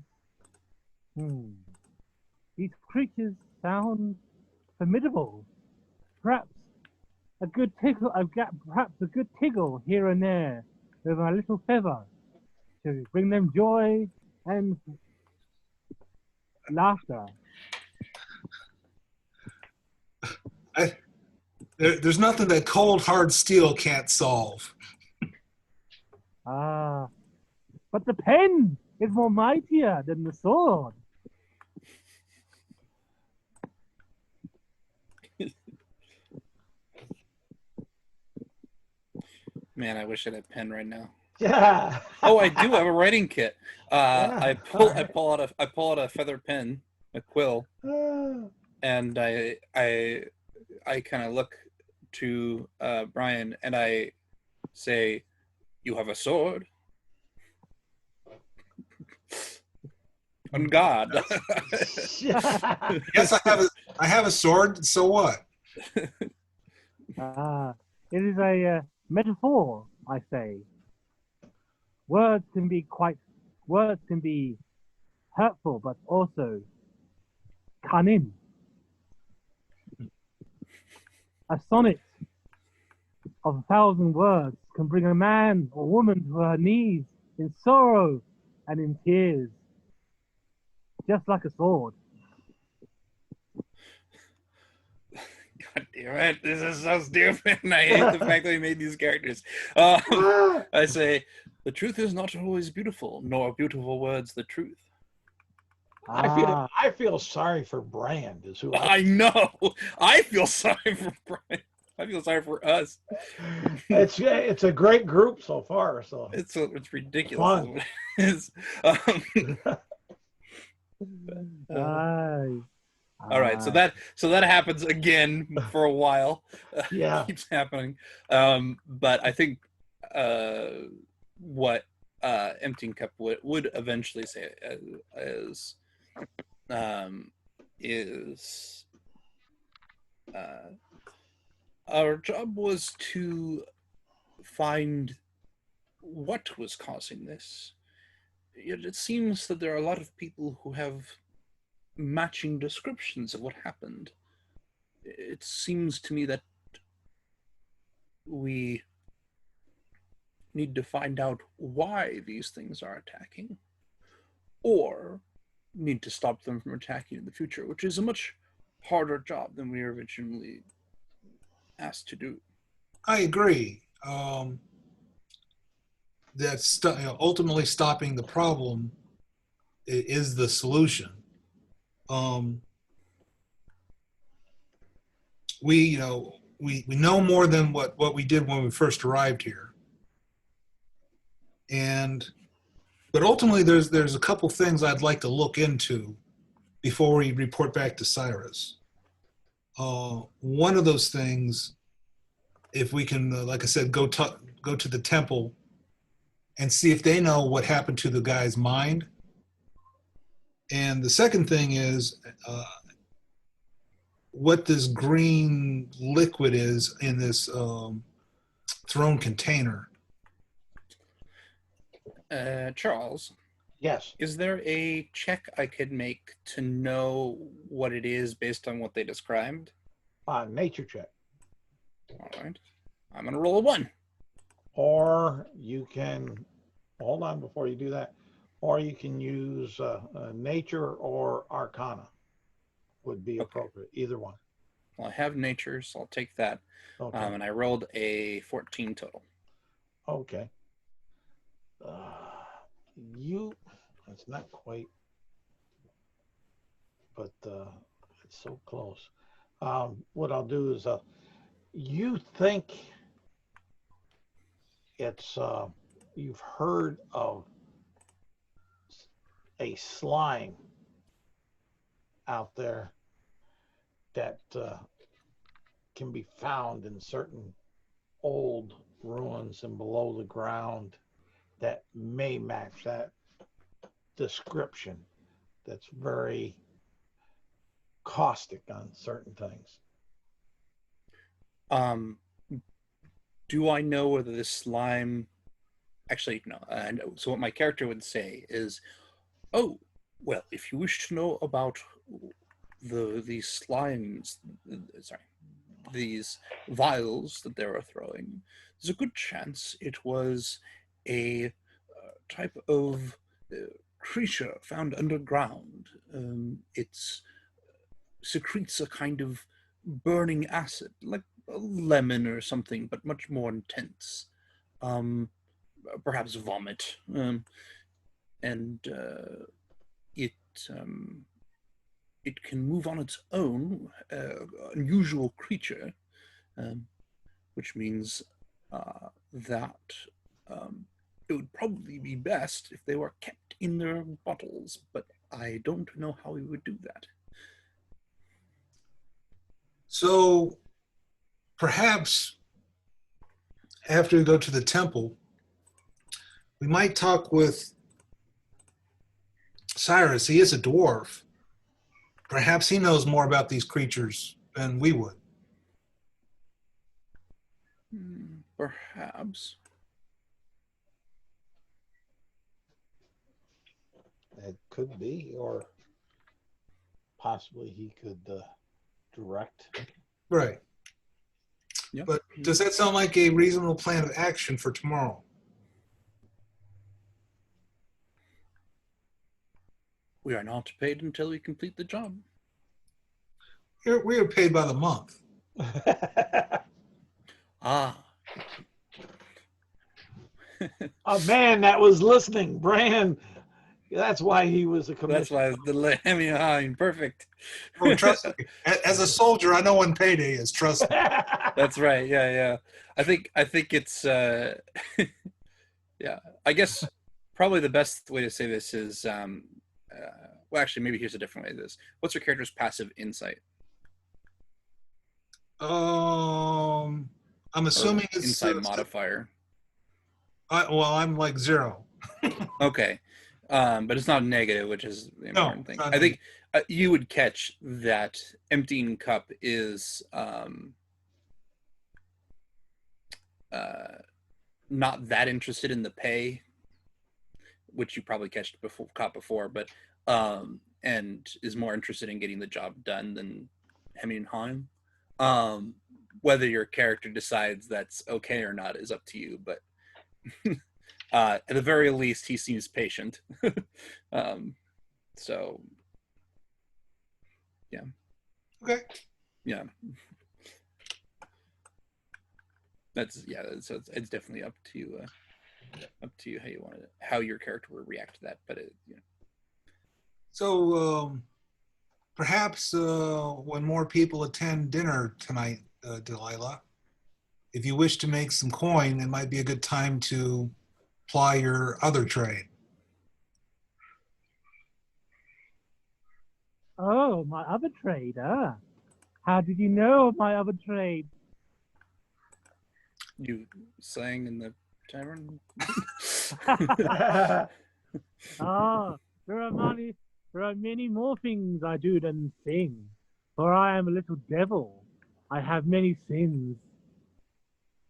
these creatures sound formidable. Perhaps a good tickle. I've got perhaps a good tickle here and there with my little feather to bring them joy and laughter. there's nothing that cold hard steel can't solve. But the pen is more mightier than the sword. Man, I wish I had a pen right now. Yeah. Oh, I do have a writing kit. Yeah, I pull out a feather pen, a quill, and I kind of look to Brian and I say, "You have a sword." On God. Yes, I have a sword. So what? It is a metaphor, I say. Words can be hurtful, but also cunning. A sonnet of 1,000 words can bring a man or woman to her knees in sorrow and in tears, just like a sword. God damn it, this is so stupid. And I hate the fact that we made these characters. I say, the truth is not always beautiful, nor beautiful words the truth. I feel sorry for Brand is who I know. I feel sorry for Brian. I feel sorry for us. It's a great group so far. So It's ridiculous. Fun. It's, All right, so that happens again for a while. Yeah. Keeps happening. But I think what Emptying Cup would eventually say is our job was to find what was causing this. Yet it seems that there are a lot of people who have matching descriptions of what happened. It seems to me that we need to find out why these things are attacking, or need to stop them from attacking in the future, which is a much harder job than we were originally asked to do. I agree. Ultimately stopping the problem is the solution. We know more than what we did when we first arrived here. But ultimately there's a couple things I'd like to look into before we report back to Cyrus. One of those things, if we can, like I said, go to the temple and see if they know what happened to the guy's mind. And the second thing is what this green liquid is in this thrown container. Charles? Yes. Is there a check I could make to know what it is based on what they described? Nature check. All right. I'm going to roll a 1. Or you can, hold on before you do that, or you can use nature or arcana would be appropriate, either one. Well, I have nature, so I'll take that. Okay. And I rolled a 14 total. Okay. It's not quite, but it's so close. What I'll do is, you think it's, you've heard of a slime out there that can be found in certain old ruins and below the ground that may match that description. That's very caustic on certain things. Do I know whether this slime... Actually, no. So what my character would say is, oh, well, if you wish to know about these slimes, these vials that they were throwing, there's a good chance it was a type of creature found underground. It secretes a kind of burning acid, like a lemon or something, but much more intense. Perhaps vomit. And it can move on its own, unusual creature, which means that it would probably be best if they were kept in their bottles, but I don't know how we would do that. So perhaps after we go to the temple, we might talk with Cyrus. He is a dwarf. Perhaps he knows more about these creatures than we would. Perhaps. It could be, or possibly he could direct. Right. Yep. But does that sound like a reasonable plan of action for tomorrow? We are not paid until we complete the job. We are paid by the month. Ah. A man that was listening, Bran. That's why he was a commissioner. That's why it's the perfect. Oh, trust me. As a soldier, I know when payday is. Trust me. That's right. Yeah. I think it's yeah. I guess probably the best way to say this is well, actually, maybe here's a different way to this. What's your character's passive insight? I'm Or assuming it's insight modifier. well, I'm like 0. Okay. But it's not negative, which is the important thing. not I think you would catch that emptying cup is not that interested in the pay, which you probably caught before, but and is more interested in getting the job done than hemming and hawing. Whether your character decides that's okay or not is up to you, but at the very least, he seems patient. So, yeah. Okay. Yeah. So it's definitely up to you how you want it, how your character will react to that. But So perhaps when more people attend dinner tonight, Delilah, if you wish to make some coin, it might be a good time to ply your other trade. Oh, my other trade, How did you know of my other trade? you sang in the tavern. There are many more things I do than sing. For I am a little devil. I have many sins.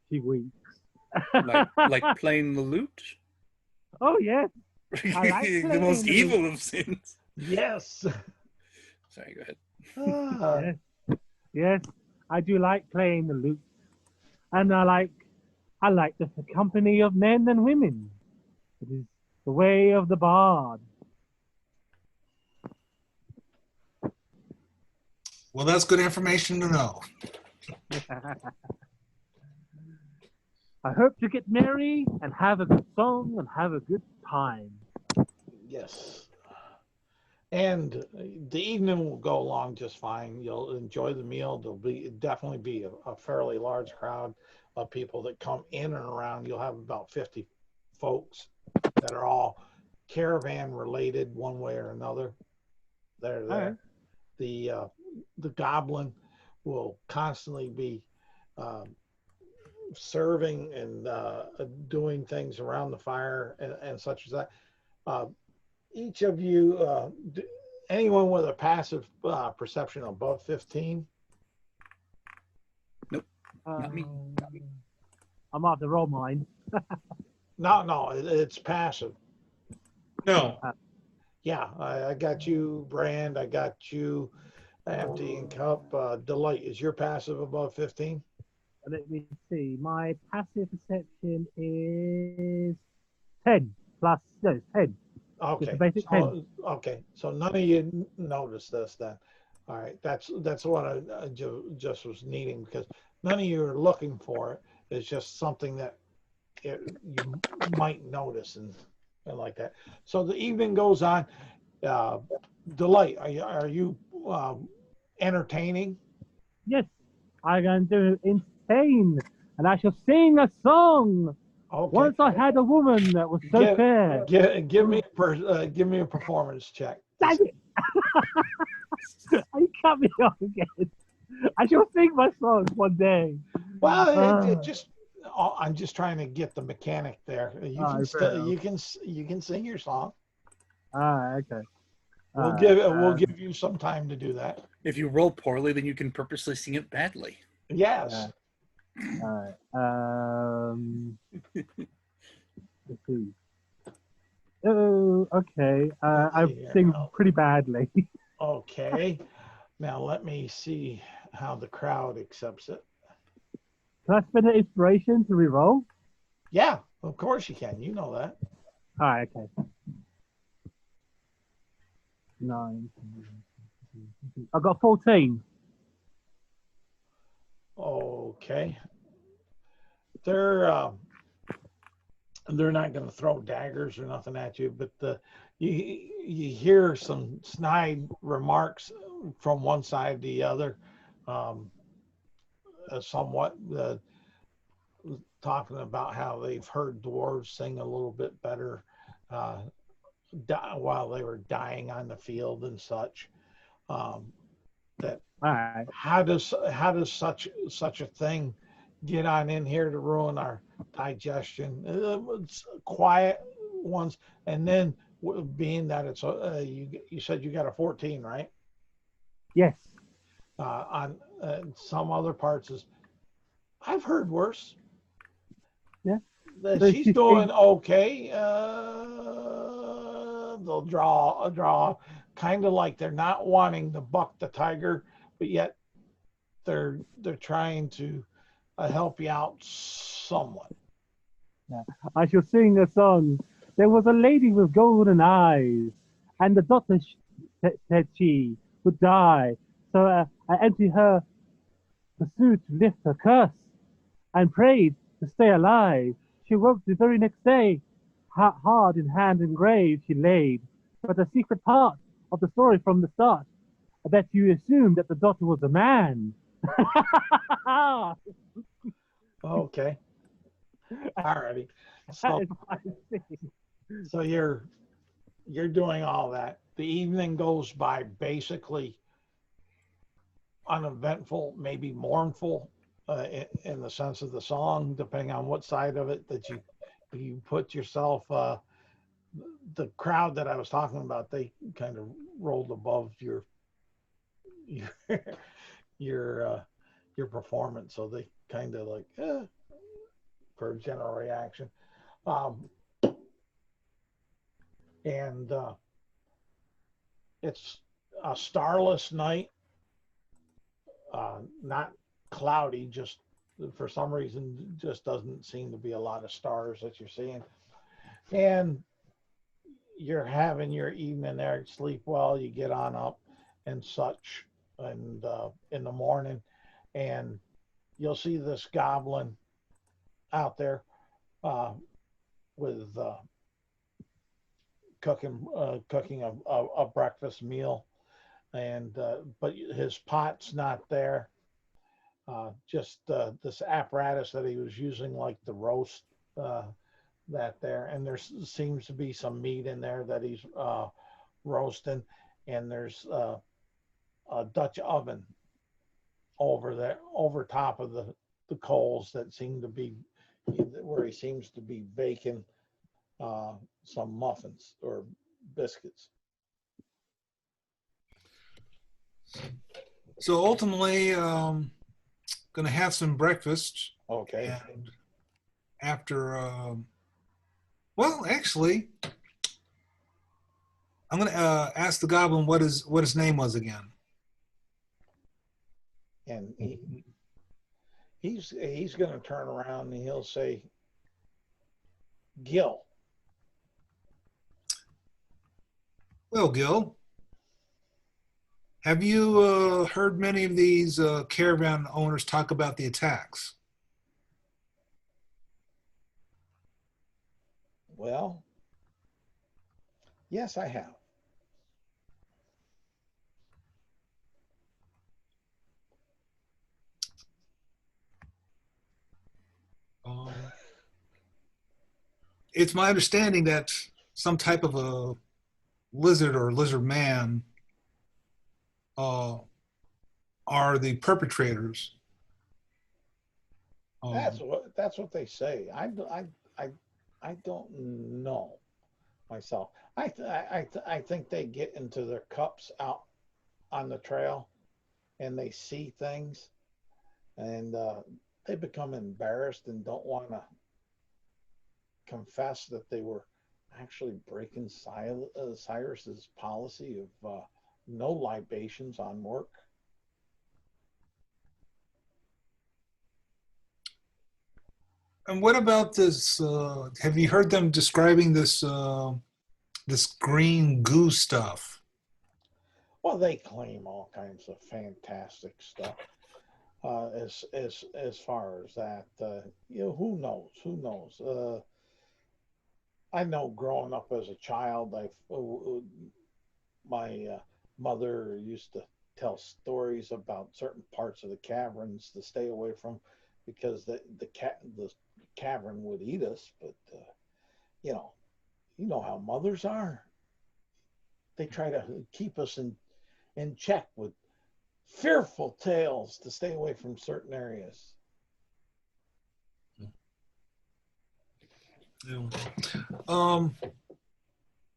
She winks. like playing the lute. Oh yes, I like The most playing the evil of sins. Yes. Sorry, go ahead. Yes, I do like playing the lute, and I like the company of men and women. It is the way of the bard. Well, that's good information to know. I hope to get merry and have a good song and have a good time. Yes. And the evening will go along just fine. You'll enjoy the meal. There'll definitely be a fairly large crowd of people that come in and around. You'll have about 50 folks that are all caravan related one way or another. They're there. Right. The goblin will constantly be serving and doing things around the fire and such as that. Each of you, anyone with a passive perception above 15? Nope, not me. I'm off the roll mine. No, it's passive. No. Yeah, I got you, Brand. I got you, Emptying Cup. Delight, is your passive above 15? Let me see. My passive perception is 10 plus, no, it's 10. Okay. Basic 10. Okay. So none of you noticed this then. All right. That's what I just was needing, because none of you are looking for it. It's just something that you might notice and like that. So the evening goes on. Delight, are you entertaining? Yes, I'm going to entertain, and I shall sing a song. Okay. Once I had a woman that was so fair. Give me a performance check. Dang it! You cut me off again. I shall sing my songs one day. Well, I'm just trying to get the mechanic there. You can sing your song. Okay. We'll give you some time to do that. If you roll poorly, then you can purposely sing it badly. Yes. All right. Let's see. Oh, okay. I sing pretty badly. Okay. Now let me see how the crowd accepts it. Can I spend an inspiration to reroll? Yeah, of course you can. You know that. All right. Okay. 9. I got 14. Okay. They're not going to throw daggers or nothing at you, but you hear some snide remarks from one side to the other, somewhat talking about how they've heard dwarves sing a little bit better while they were dying on the field and such. That All right. how does such a thing get on in here to ruin our digestion? It's quiet ones, and then being that it's you said you got a 14, right? Yes. On some other parts is I've heard worse. Yeah. That So she's she's doing saying, okay. They'll draw, kind of like they're not wanting to buck the tiger, but yet they're trying to help you out somewhat. I shall sing a song. There was a lady with golden eyes, and the doctor said she would die. So I emptied her pursued to lift her curse and prayed to stay alive. She woke the very next day, hard in hand and grave she laid. But the secret part of the story from the start, that you assumed that the doctor was a man. Okay, alrighty. That is So my thing. so you're doing all that. The evening goes by basically uneventful, maybe mournful, in the sense of the song, depending on what side of it that you put yourself. The crowd that I was talking about, they kind of rolled above your your performance, so they kind of like for a general reaction. Um, and it's a starless night, not cloudy, just for some reason just doesn't seem to be a lot of stars that you're seeing, and you're having your evening there, sleep well, you get on up and such, and in the morning, and you'll see this goblin out there uh, with cooking a breakfast meal, and but his pot's not there. Just this apparatus that he was using, like the roast uh, that there, and there seems to be some meat in there that he's roasting, and there's a Dutch oven over there, over top of the coals that seem to be where he seems to be baking uh, some muffins or biscuits. So ultimately, going to have some breakfast, Okay. and after, well, actually, I'm going to ask the goblin what his name was again. And he's going to turn around and he'll say, Gil. Well, Gil, have you heard many of these caravan owners talk about the attacks? Well, yes, I have. Um, it's my understanding that some type of a lizard or lizard man are the perpetrators. That's what they say. I don't know myself. I think they get into their cups out on the trail, and they see things, and they become embarrassed and don't want to confess that they were actually breaking Cyrus's policy of no libations on work. And what about this? Have you heard them describing this this green goo stuff? Well, they claim all kinds of fantastic stuff. As far as that, who knows? Who knows? I know growing up as a child, my mother used to tell stories about certain parts of the caverns to stay away from because the cavern would eat us. But you know how mothers are. they try to keep us in check with fearful tales to stay away from certain areas. Yeah.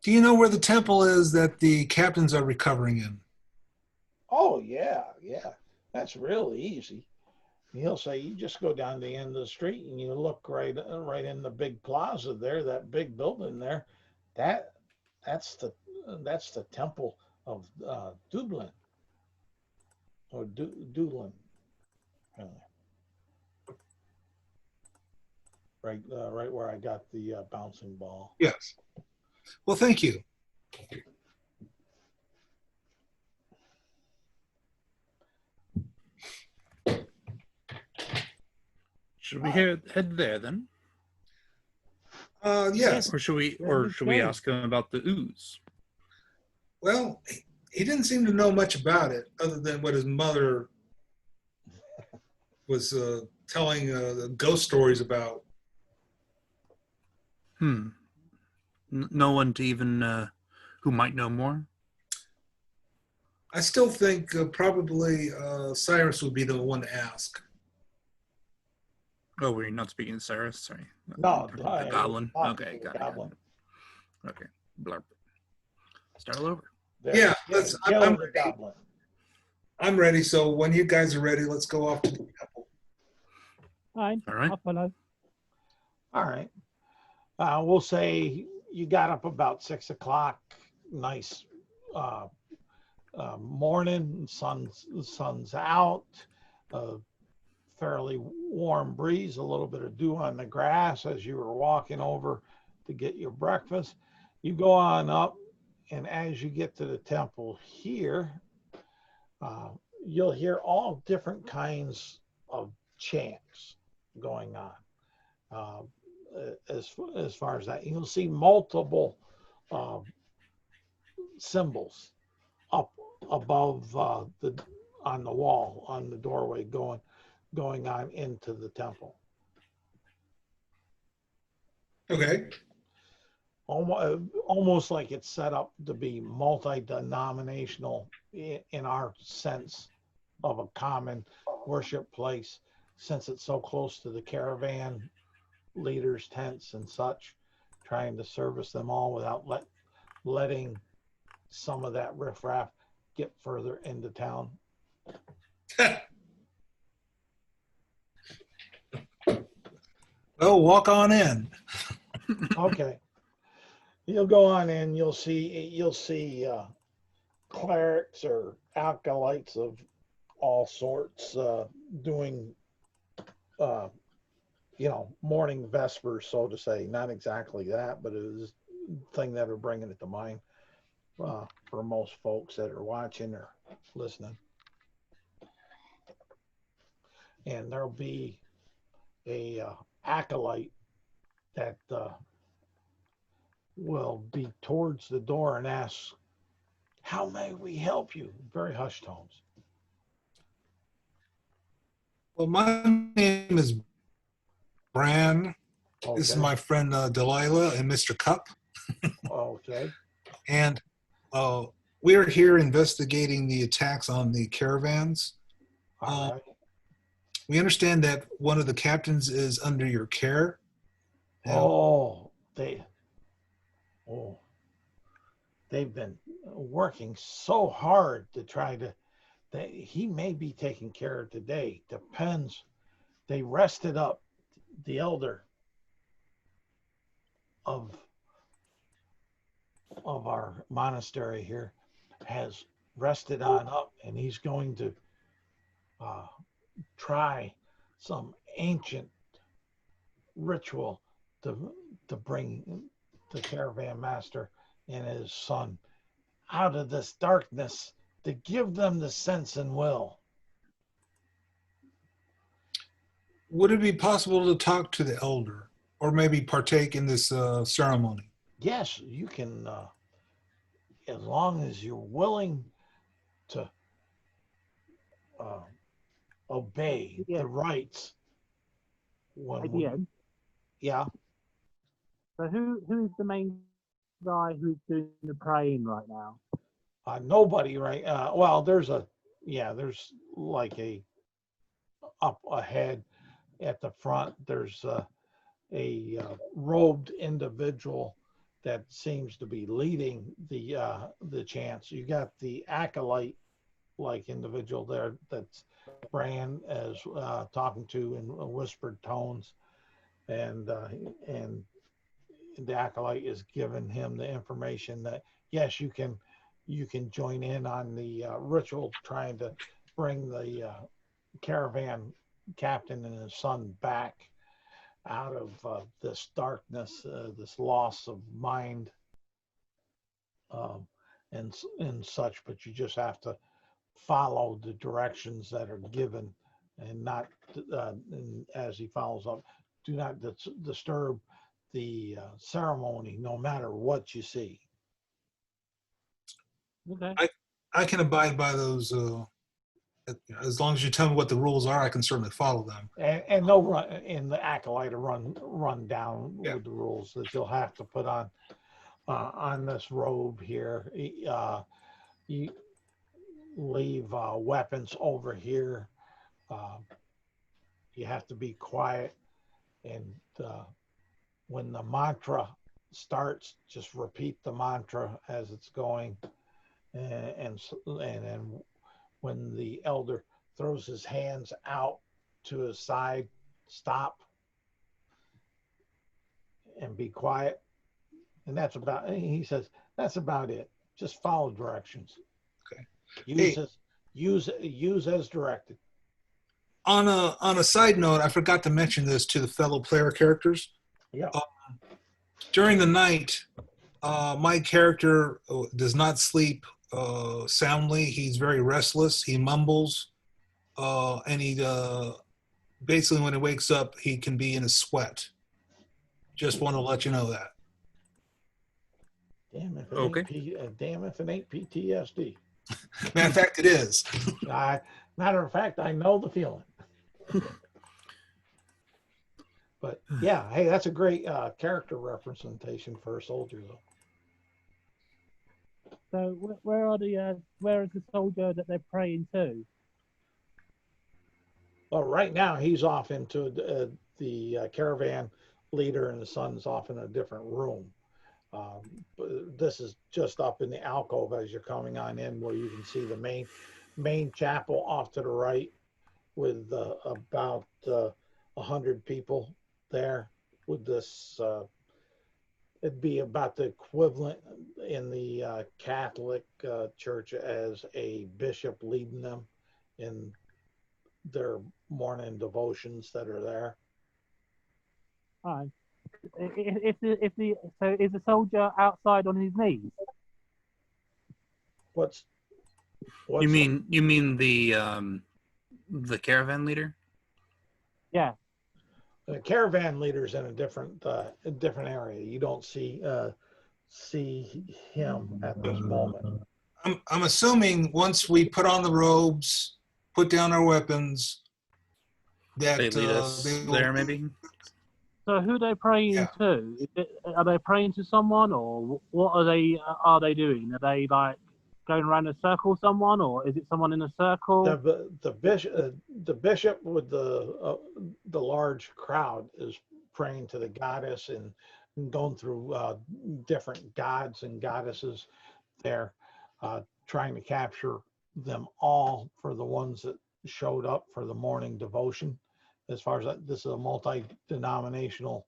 Do you know where the temple is that the captains are recovering in? Oh yeah, that's real easy. He'll say you just go down the end of the street and you look right in the big plaza there, that big building there. That's the temple of DuLin or DuLin. Right where I got the bouncing ball. Yes. Well, thank you. Should we head there then? Yes. Or should we let's go. ask him about the ooze? Well, he didn't seem to know much about it other than what his mother was telling ghost stories about. No one to even who might know more? I still think probably Cyrus would be the one to ask. Oh, we're not speaking to Cyrus? Sorry. No, the goblin. Okay, got goblin. it. Okay, blurb. Start all over. Yeah, I'm the ready. goblin. I'm ready. So when you guys are ready, let's go off to the temple. Fine. All right. I'll follow. All right. We'll say you got up about 6 o'clock. Nice morning. Sun's out. Fairly warm breeze. A little bit of dew on the grass as you were walking over to get your breakfast. You go on up, and as you get to the temple here, you'll hear all different kinds of chants going on. As far as that, you'll see multiple symbols up above on the wall, on the doorway, going on into the temple. Okay. Almost like it's set up to be multi-denominational in our sense of a common worship place, since it's so close to the caravan leaders' tents and such, trying to service them all without letting some of that riffraff get further into town. Well, walk on in. Okay. You'll go on in, you'll see clerics or acolytes of all sorts doing morning vespers, so to say. Not exactly that, but it is a thing that are bringing it to mind for most folks that are watching or listening. And there'll be a acolyte that will be towards the door and ask, "How may we help you?" Very hushed tones. Well, my name is Bran. Okay. This is my friend Delilah and Mr. Cup. Okay. And we're here investigating the attacks on the caravans. All right. We understand that one of the captains is under your care. They've been working so hard to try to. He may be taken care of today. Depends. They rested up. The elder of our monastery here has rested on up, and he's going to try some ancient ritual to bring the caravan master and his son out of this darkness, to give them the sense and will. Would it be possible to talk to the elder or maybe partake in this ceremony? Yes, you can, as long as you're willing to obey the rites. Yeah. So who is the main guy who's doing the praying right now? Nobody, right? Well, there's like up ahead at the front. There's a robed individual that seems to be leading the chants. You got the acolyte like individual there that's Bran as talking to in whispered tones, and the acolyte is giving him the information that yes, you can join in on the ritual trying to bring the caravan captain and his son back out of this darkness, this loss of mind, and such. But you just have to follow the directions that are given, and not. And as he follows up, do not disturb the ceremony, no matter what you see. Okay. I can abide by those. As long as you tell me what the rules are, I can certainly follow them. And they'll run in the acolyte to run down Yeah. with the rules that you'll have to put on this robe here. You leave weapons over here. You have to be quiet, and when the mantra starts, just repeat the mantra as it's going, and then when the elder throws his hands out to his side, stop and be quiet. And that's about, he says, that's about it. Just follow directions. Okay. Use as directed. On a side note, I forgot to mention this to the fellow player characters. Yeah. During the night, my character does not sleep soundly. He's very restless. He mumbles, and he basically when he wakes up, he can be in a sweat. Just want to let you know that. Damn if it Okay. damn if it ain't PTSD. Matter of fact, it is. Matter of fact, I know the feeling. But yeah, hey, that's a great character representation for a soldier, though. So where is the soldier that they're praying to? Well, right now he's off into the caravan leader, and the son's off in a different room. But this is just up in the alcove as you're coming on in, where you can see the main chapel off to the right, with about 100 people there. With this, it'd be about the equivalent in the Catholic Church as a bishop leading them in their morning devotions that are there. All right. So is the soldier outside on his knees? What's You mean the caravan leader? Yeah. the caravan leader's in a different area. You don't see him at this moment. I'm assuming once we put on the robes, put down our weapons, that They lead us there, maybe? So who are they praying to? Are they praying to someone, or what are they doing? Are they like going around in a circle, someone, or is it someone in a circle? The bishop with the large crowd is praying to the goddess and going through different gods and goddesses there, trying to capture them all for the ones that showed up for the morning devotion. As far as this is a multi-denominational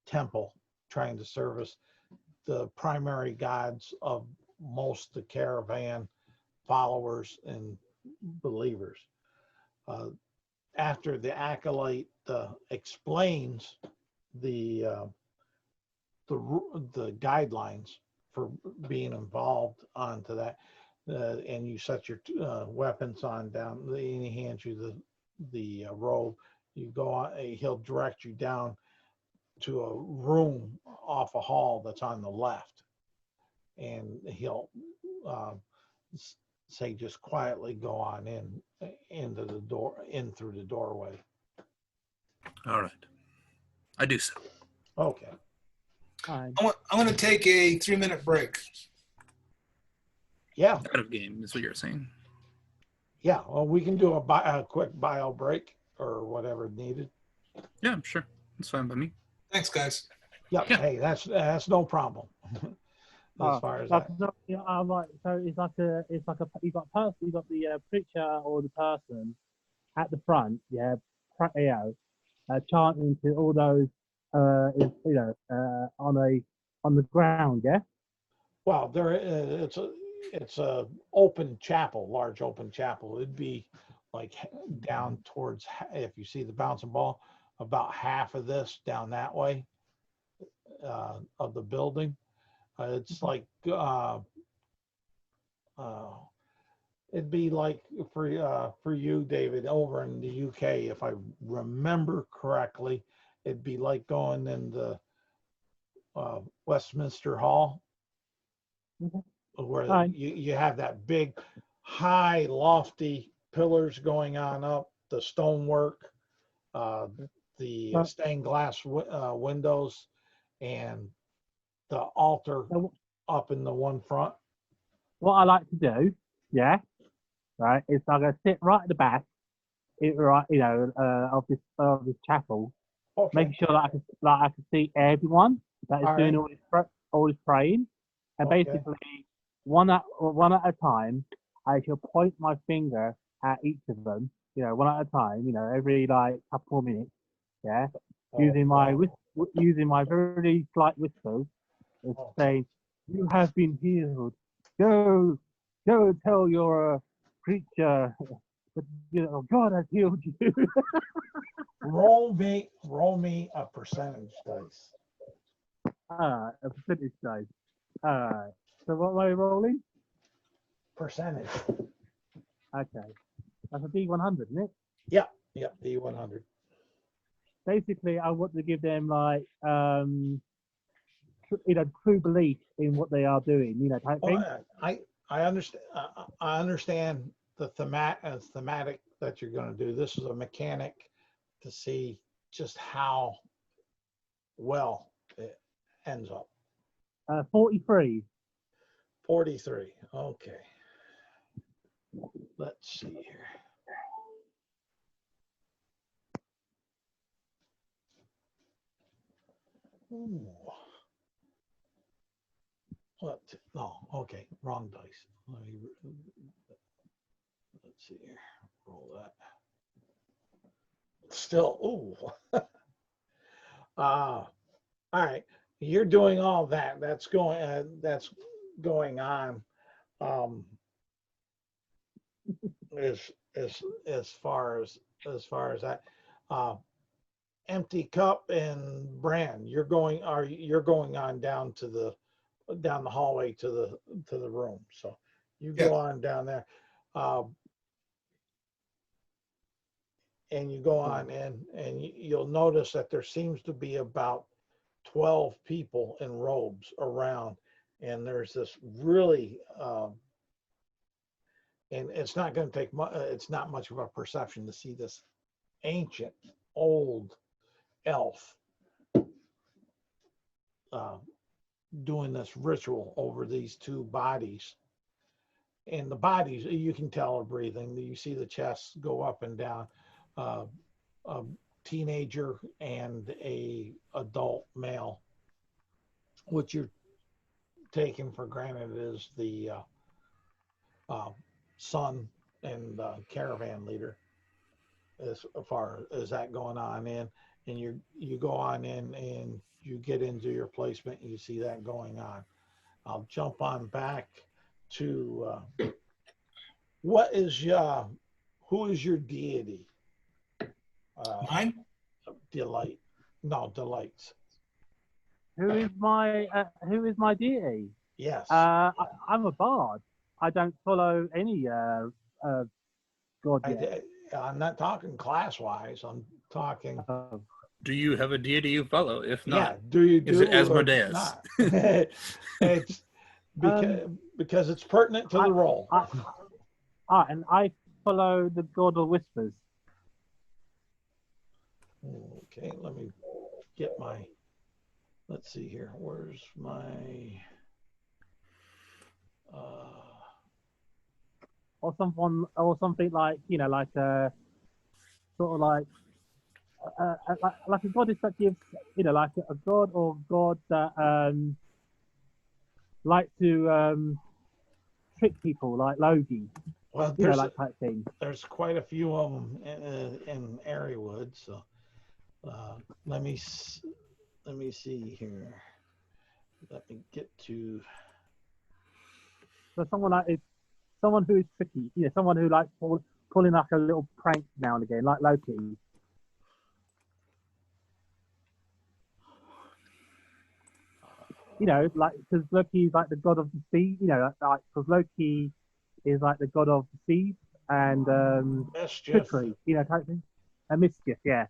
temple trying to service the primary gods of most the caravan followers and believers. After the acolyte explains the guidelines for being involved onto that, and you set your weapons on down, and he hands you the robe. You go on, he'll direct you down to a room off a hall that's on the left, and he'll say just quietly go on into the door, in through the doorway. All right. I do so. Okay. Fine. I'm going to take a 3-minute break. Yeah, out of game is what you're saying. yeah. Well, we can do a quick bio break or whatever needed. Yeah, sure. That's fine by me. Thanks, guys. Yep. Yeah. Hey, that's no problem. As far as like, that. you know, I'm like, so it's like you got person, you got the preacher or the person at the front, yeah, you know, chanting to all those, on the ground, yeah. Well, it's a open chapel, large open chapel. It'd be like down towards, if you see the bouncing ball, about half of this down that way of the building. It's like it'd be like for you, David, over in the UK, if I remember correctly, it'd be like going in the Westminster Hall, Mhm. where Fine. you have that big, high, lofty pillars going on up, the stonework, the Right. stained glass windows, and the altar So up in the one front. what I like to do, yeah, right, is I'm gonna sit right at the back, right, of this chapel, Okay. making sure that I can see everyone that is All doing right. all this praying, and Okay. basically one at a time, I shall point my finger at each of them, one at a time, every like couple of minutes, yeah, using my using my very slight whispers, and Okay. saying, "You have been healed. Go, go tell your preacher that God has healed you." Roll me a percentage dice. A percentage dice. So what am I rolling? Percentage. Okay, that's a D100, isn't it? Yep, D100. Basically, I want to give them like true belief in what they are doing, type thing. I understand. I understand the thematic that you're going to do. This is a mechanic to see just how well it ends up. 43. 43. Okay. Let's see here. Ooh. What? No. Okay. Wrong dice. Let's see here. Roll that. Still. Ooh. All right. You're doing all that. That's going on. As far as that. Empty cup and Brand, you're going on down the hallway to the room. So you go on down there, and you go on in, and you'll notice that there seems to be about 12 people in robes around, and there's this really and it's not going to take much. It's not much of a perception to see this ancient old elf doing this ritual over these two bodies. And the bodies, you can tell are breathing. You see the chests go up and down. A teenager and a adult male, which you're taking for granted is the son and caravan leader. As far as that going on in, and you go on in and you get into your placement, and you see that going on. I'll jump on back to who is your deity? Mine? Delight. No, Delights. Who is my deity? Yes. I'm a bard. I don't follow any god yet. I'm not talking class wise. I'm talking. Do you have a deity you follow? If not, Yeah. Do you do? Is it or Asmodeus? not? It's because it's pertinent to the role. And I follow the god of whispers. Okay, let me get my. Let's see here. Where's my? or someone, or something like, you know, like sort of like a goddess that gives, you know, like a god or god that like to trick people, like Logi, Well, you know, like type thing. there's quite a few of them in Areawood. So let me see here. Let me get to. So someone who is tricky, you know, someone who likes pulling like a little prank now and again, like Loki. You know, like because Loki is like the god of the sea. You know, like because Loki is like the god of the sea and Mischief. trickery. You know, type thing. And mischief, yeah.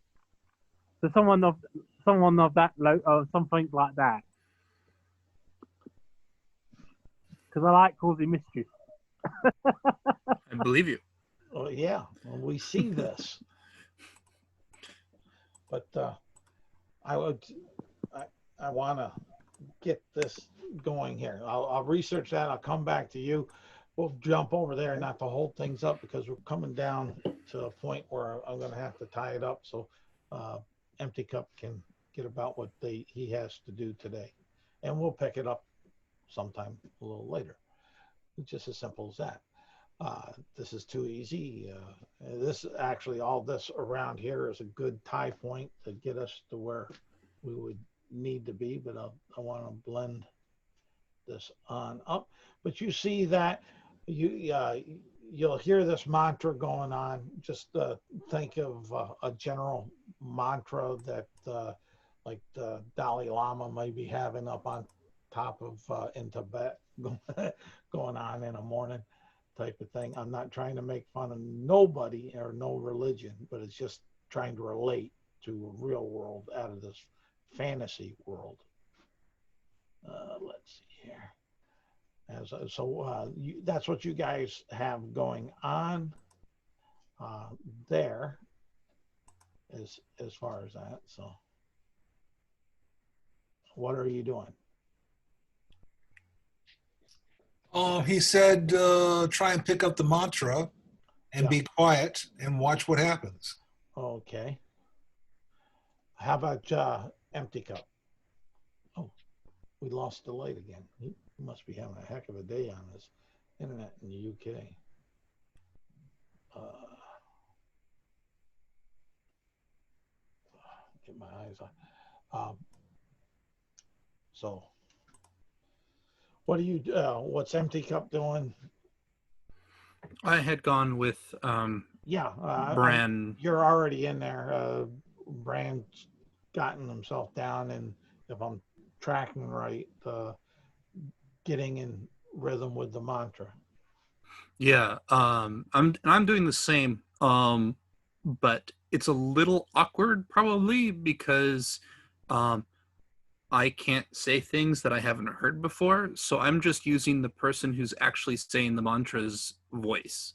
So someone of that or something like that. Because I like causing mischief. I believe you. Well, yeah, well, we see this, but I want to get this going here. I'll research that. I'll come back to you. We'll jump over there and not to hold things up because we're coming down to a point where I'm going to have to tie it up so Empty Cup can get about what he has to do today, and we'll pick it up sometime a little later. It's just as simple as that. This is too easy. This actually, all this around here is a good tie point to get us to where we would need to be, but I want to blend this on up. But you see that you'll hear this mantra going on. Just think of a general mantra that like the Dalai Lama may be having up on top of in Tibet going on in the morning type of thing. I'm not trying to make fun of nobody or no religion, but it's just trying to relate to a real world out of this fantasy world. Let's see here. That's what you guys have going on there as far as that. So what are you doing? He said, try and pick up the mantra and be quiet and watch what happens. Okay. How about Empty Cup? Oh, we lost the light again. He must be having a heck of a day on his internet in the UK. Get my eyes on. So, what do you? What's Empty Cup doing? I had gone with Bran. You're already in there. Bran's gotten himself down, and if I'm tracking right, getting in rhythm with the mantra. Yeah, I'm doing the same, but it's a little awkward probably because I can't say things that I haven't heard before, so I'm just using the person who's actually saying the mantra's voice.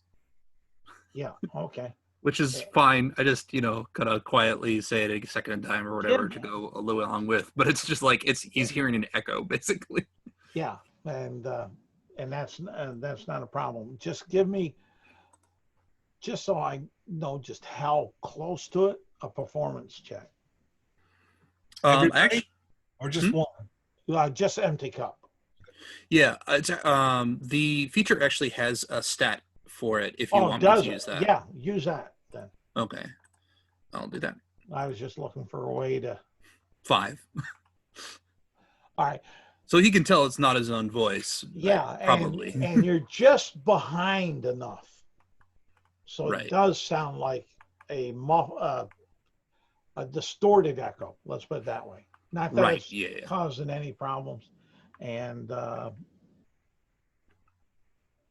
Yeah, okay. Which is fine. I just, gotta quietly say it a second time or whatever to go a little along with. But it's just like he's hearing an echo, basically. Yeah, and that's not a problem. Just give me, just so I know just how close to it, a performance check. Everybody, or just one? Just Empty Cup. Yeah, it's, the feature actually has a stat for it if you want me to use that. Yeah, use that then. Okay, I'll do that. I was just looking for a way to. 5. All right. So he can tell it's not his own voice. Yeah, probably. And you're just behind enough, so Right. It does sound like a distorted echo. Let's put it that way. Not that it's causing any problems, and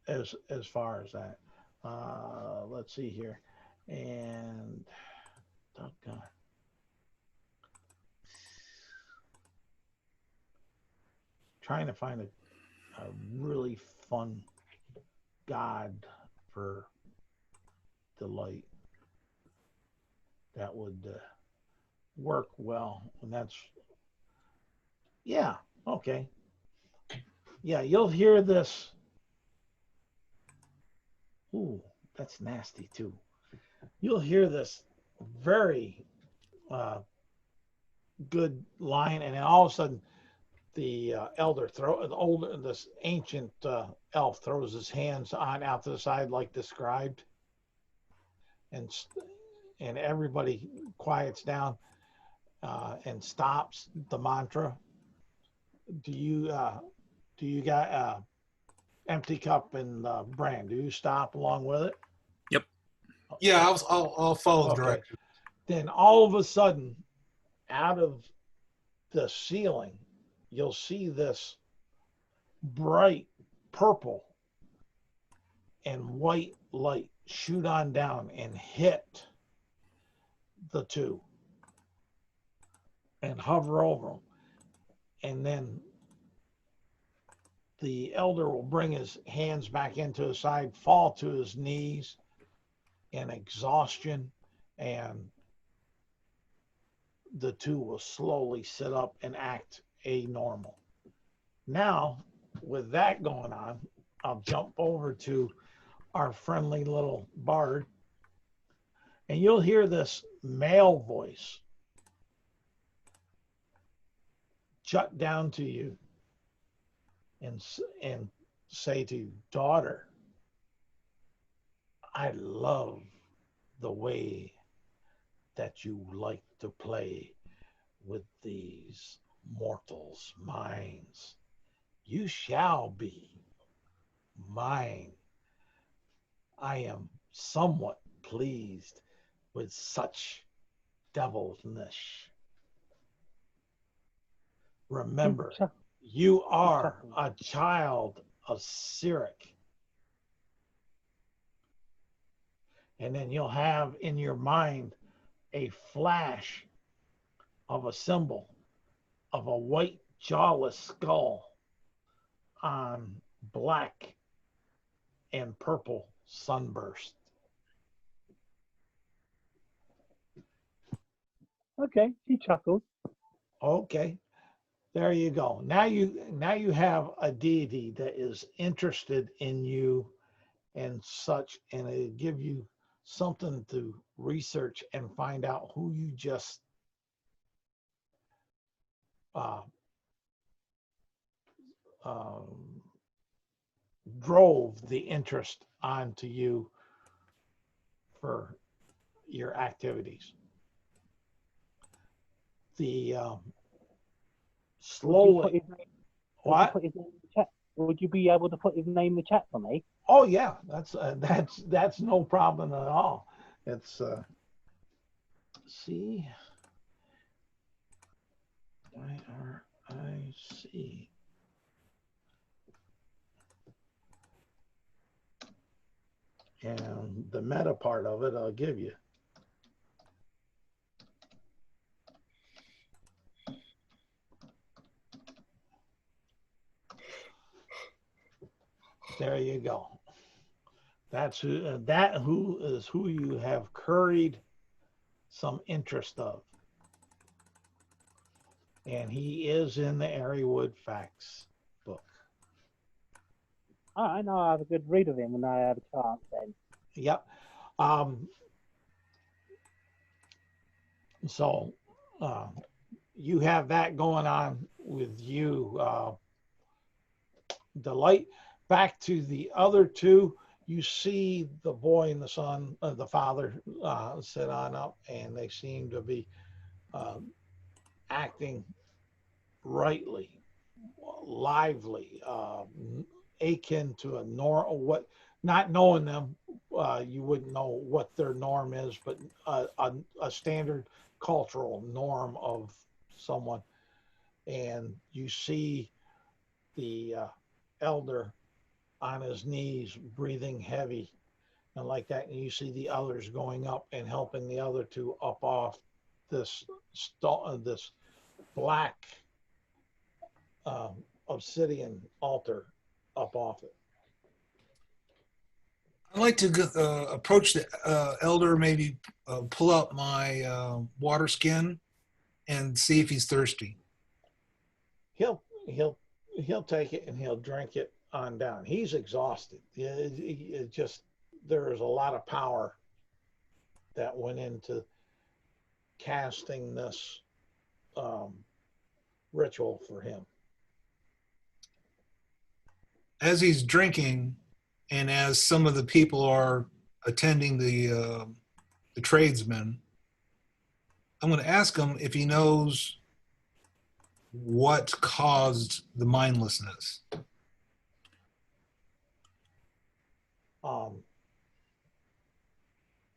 as far as that, let's see here, and doggone. Trying to find a really fun god for delight that would work well, and that's okay. Yeah, you'll hear this Ooh, that's nasty too. You'll hear this very good line, and then all of a sudden, the this ancient elf throws his hands on out to the side like described, and everybody quiets down and stops the mantra. Do you got empty cup and brand? Do you stop along with it? Yep. Yeah, I'll follow the Okay. direction. Then all of a sudden, out of the ceiling, you'll see this bright purple and white light shoot on down and hit the two and hover over them. And then the elder will bring his hands back into his side, fall to his knees in exhaustion, and the two will slowly sit up and act normal. Now, with that going on, I'll jump over to our friendly little bard, and you'll hear this male voice jut down to you and say to you, daughter, I love the way that you like to play with these mortals' minds. You shall be mine. I am somewhat pleased with such devilness. Remember, you are a child of Sirik. And then you'll have in your mind a flash of a symbol of a white jawless skull on black and purple sunburst. Okay, she chuckles. Okay, there you go. Now you have a deity that is interested in you and such, and it give you something to research and find out who you just drove the interest onto you for your activities. The slowly. What? Would you be able to put his name in the chat for me? Oh yeah, that's no problem at all. It's C IRIC. And the meta part of it, I'll give you. There you go. That's who you have curried some interest of. And he is in the Airywood Facts book. I know I have a good read of him when I have a chance then. Yep. So you have that going on with you. Delight. Back to the other two, you see the boy and the son, the father sit on up, and they seem to be acting rightly, lively, akin to a norm. What, not knowing them, you wouldn't know what their norm is, but a standard cultural norm of someone. And you see the elder on his knees, breathing heavy and like that. And you see the others going up and helping the other two up off this this black obsidian altar up off it. I'd like to approach the elder, maybe pull out my water skin and see if he's thirsty. He'll take it and he'll drink it on down. He's exhausted. It just there is a lot of power that went into casting this ritual for him. As he's drinking, and as some of the people are attending the tradesmen, I'm going to ask him if he knows what caused the mindlessness.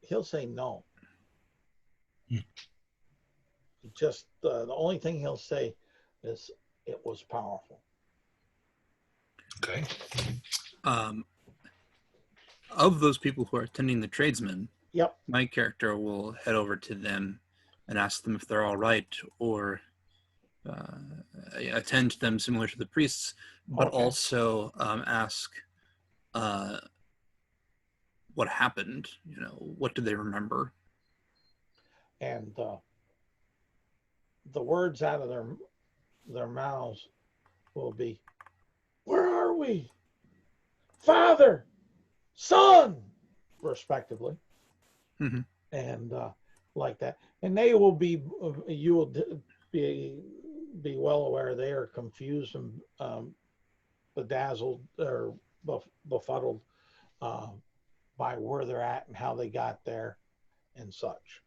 He'll say no. Hmm. Just the only thing he'll say is it was powerful. Okay. Of those people who are attending the tradesmen, Yep. my character will head over to them and ask them if they're all right, or attend to them similar to the priests, but Okay. also ask what happened. You know, what do they remember? And the words out of their mouths will be, "Where are we? Father, Son," respectively. Mm-hmm. And like that. And they will be, you will be well aware they are confused and bedazzled or befuddled by where they're at and how they got there and such.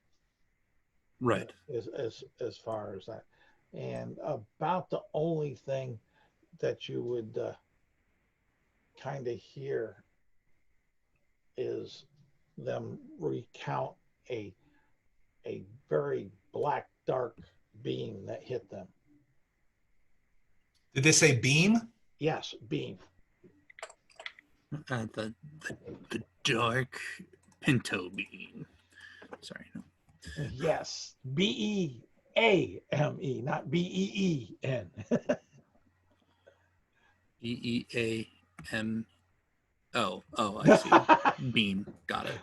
Right. As far as that. And about the only thing that you would kind of hear is them recount a very black, dark beam that hit them. Did they say beam? Yes, beam. The dark pinto bean. Sorry. No. Yes, BEAME, not BEEN. BEAM. Oh, I see. Beam. Got it.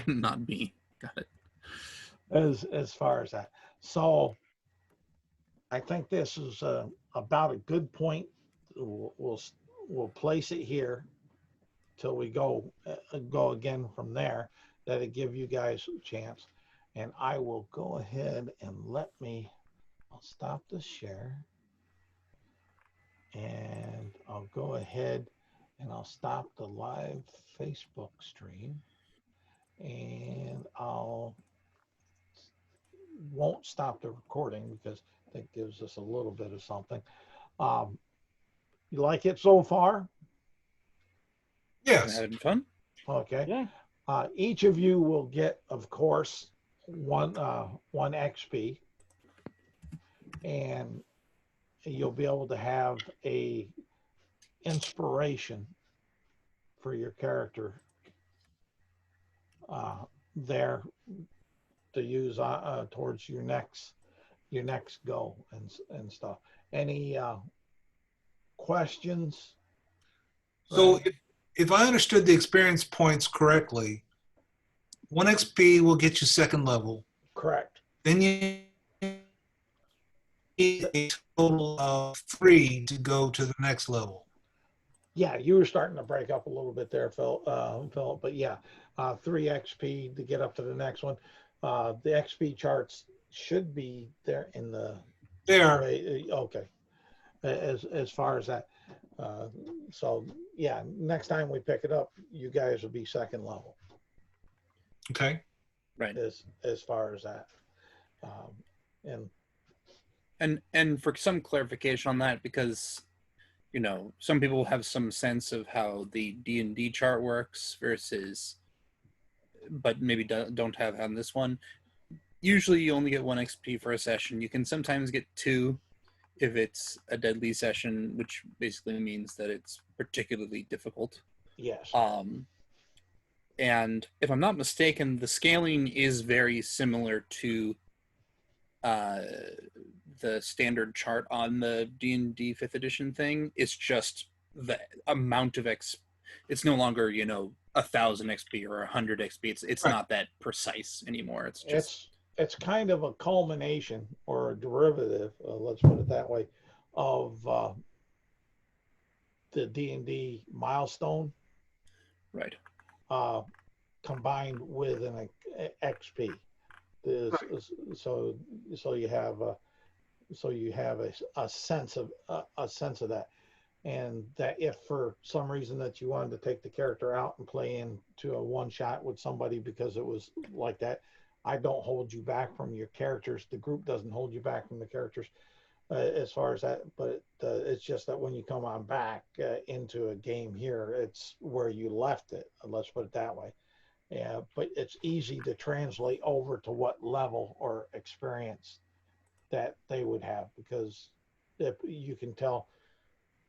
Not bean. Got it. As far as that. So I think this is about a good point. We'll place it here till we go again from there. That'll give you guys a chance. And I will go ahead and I'll stop the share. And I'll go ahead and I'll stop the live Facebook stream. And won't stop the recording because that gives us a little bit of something. You like it so far? Yes. Having fun? Okay. Yeah. Each of you will get, of course, one XP, and you'll be able to have a inspiration for your character there to use towards your next go and stuff. Any questions? So if I understood the experience points correctly, 1 XP will get you second level. Correct. Then you need a total of 3 to go to the next level. Yeah, you were starting to break up a little bit there, Phil. But yeah, 3 XP to get up to the next one. The XP charts should be there in the. There. Okay. As far as that, so yeah, next time we pick it up, you guys will be second level. Okay. Right. As far as that, And for some clarification on that, because you know some people have some sense of how the D&D chart works versus, but maybe don't have on this one. Usually you only get 1 XP for a session. You can sometimes get 2 if it's a deadly session, which basically means that it's particularly difficult. yes. And if I'm not mistaken, the scaling is very similar to the standard chart on the D&D 5th edition thing. It's just the amount of it's no longer, 1,000 XP or 100 XP. It's Right. not that precise anymore. It's just It's kind of a culmination or a derivative, let's put it that way, of the D&D milestone. right. combined with an XP. So you have a sense of that, and that if for some reason that you wanted to take the character out and play into a one shot with somebody because it was like that, I don't hold you back from your characters. The group doesn't hold you back from the characters as far as that. But it's just that when you come on back into a game here, it's where you left it. Let's put it that way. Yeah, but it's easy to translate over to what level or experience that they would have, because if you can tell,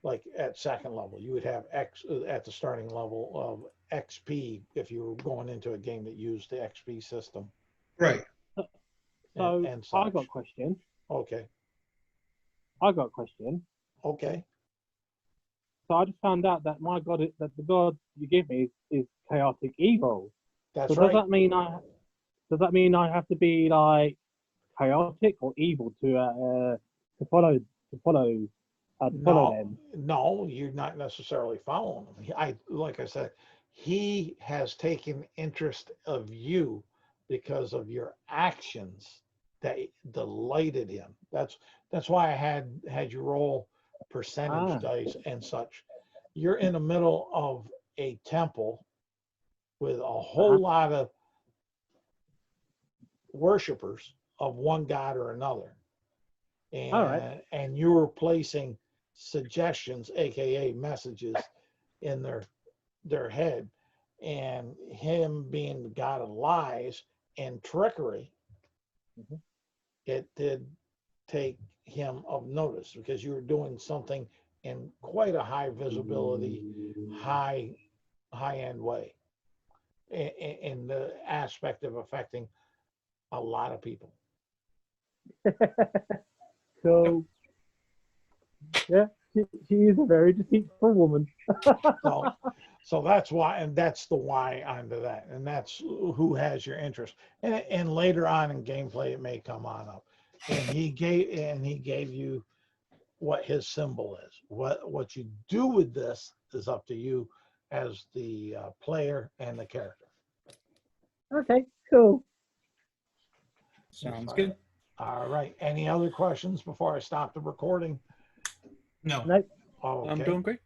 like at second level, you would have X at the starting level of XP if you were going into a game that used the XP system. Right. So and I got a such. question. Okay. So I just found out that my god, that the god you give me is chaotic evil. That's So right. does that mean I have to be like chaotic or evil to follow them? No, you're not necessarily following him. Like I said, he has taken interest of you because of your actions that delighted him. That's why I had you roll percentage dice and such. You're in the middle of a temple with a whole lot of worshipers of one god or another, and you're placing suggestions, aka messages, in their head, and him being the god of lies and trickery, it did take him of notice because you were doing something in quite a high visibility, high end way, in the aspect of affecting a lot of people. So yeah, she is a very deceitful woman. So that's why, and that's the why onto that, and that's who has your interest. And later on in gameplay, it may come on up. And he gave you what his symbol is. What you do with this is up to you as the player and the character. Okay, cool. Sounds good. All right. Any other questions before I stop the recording? No. Nope. Okay. I'm doing great.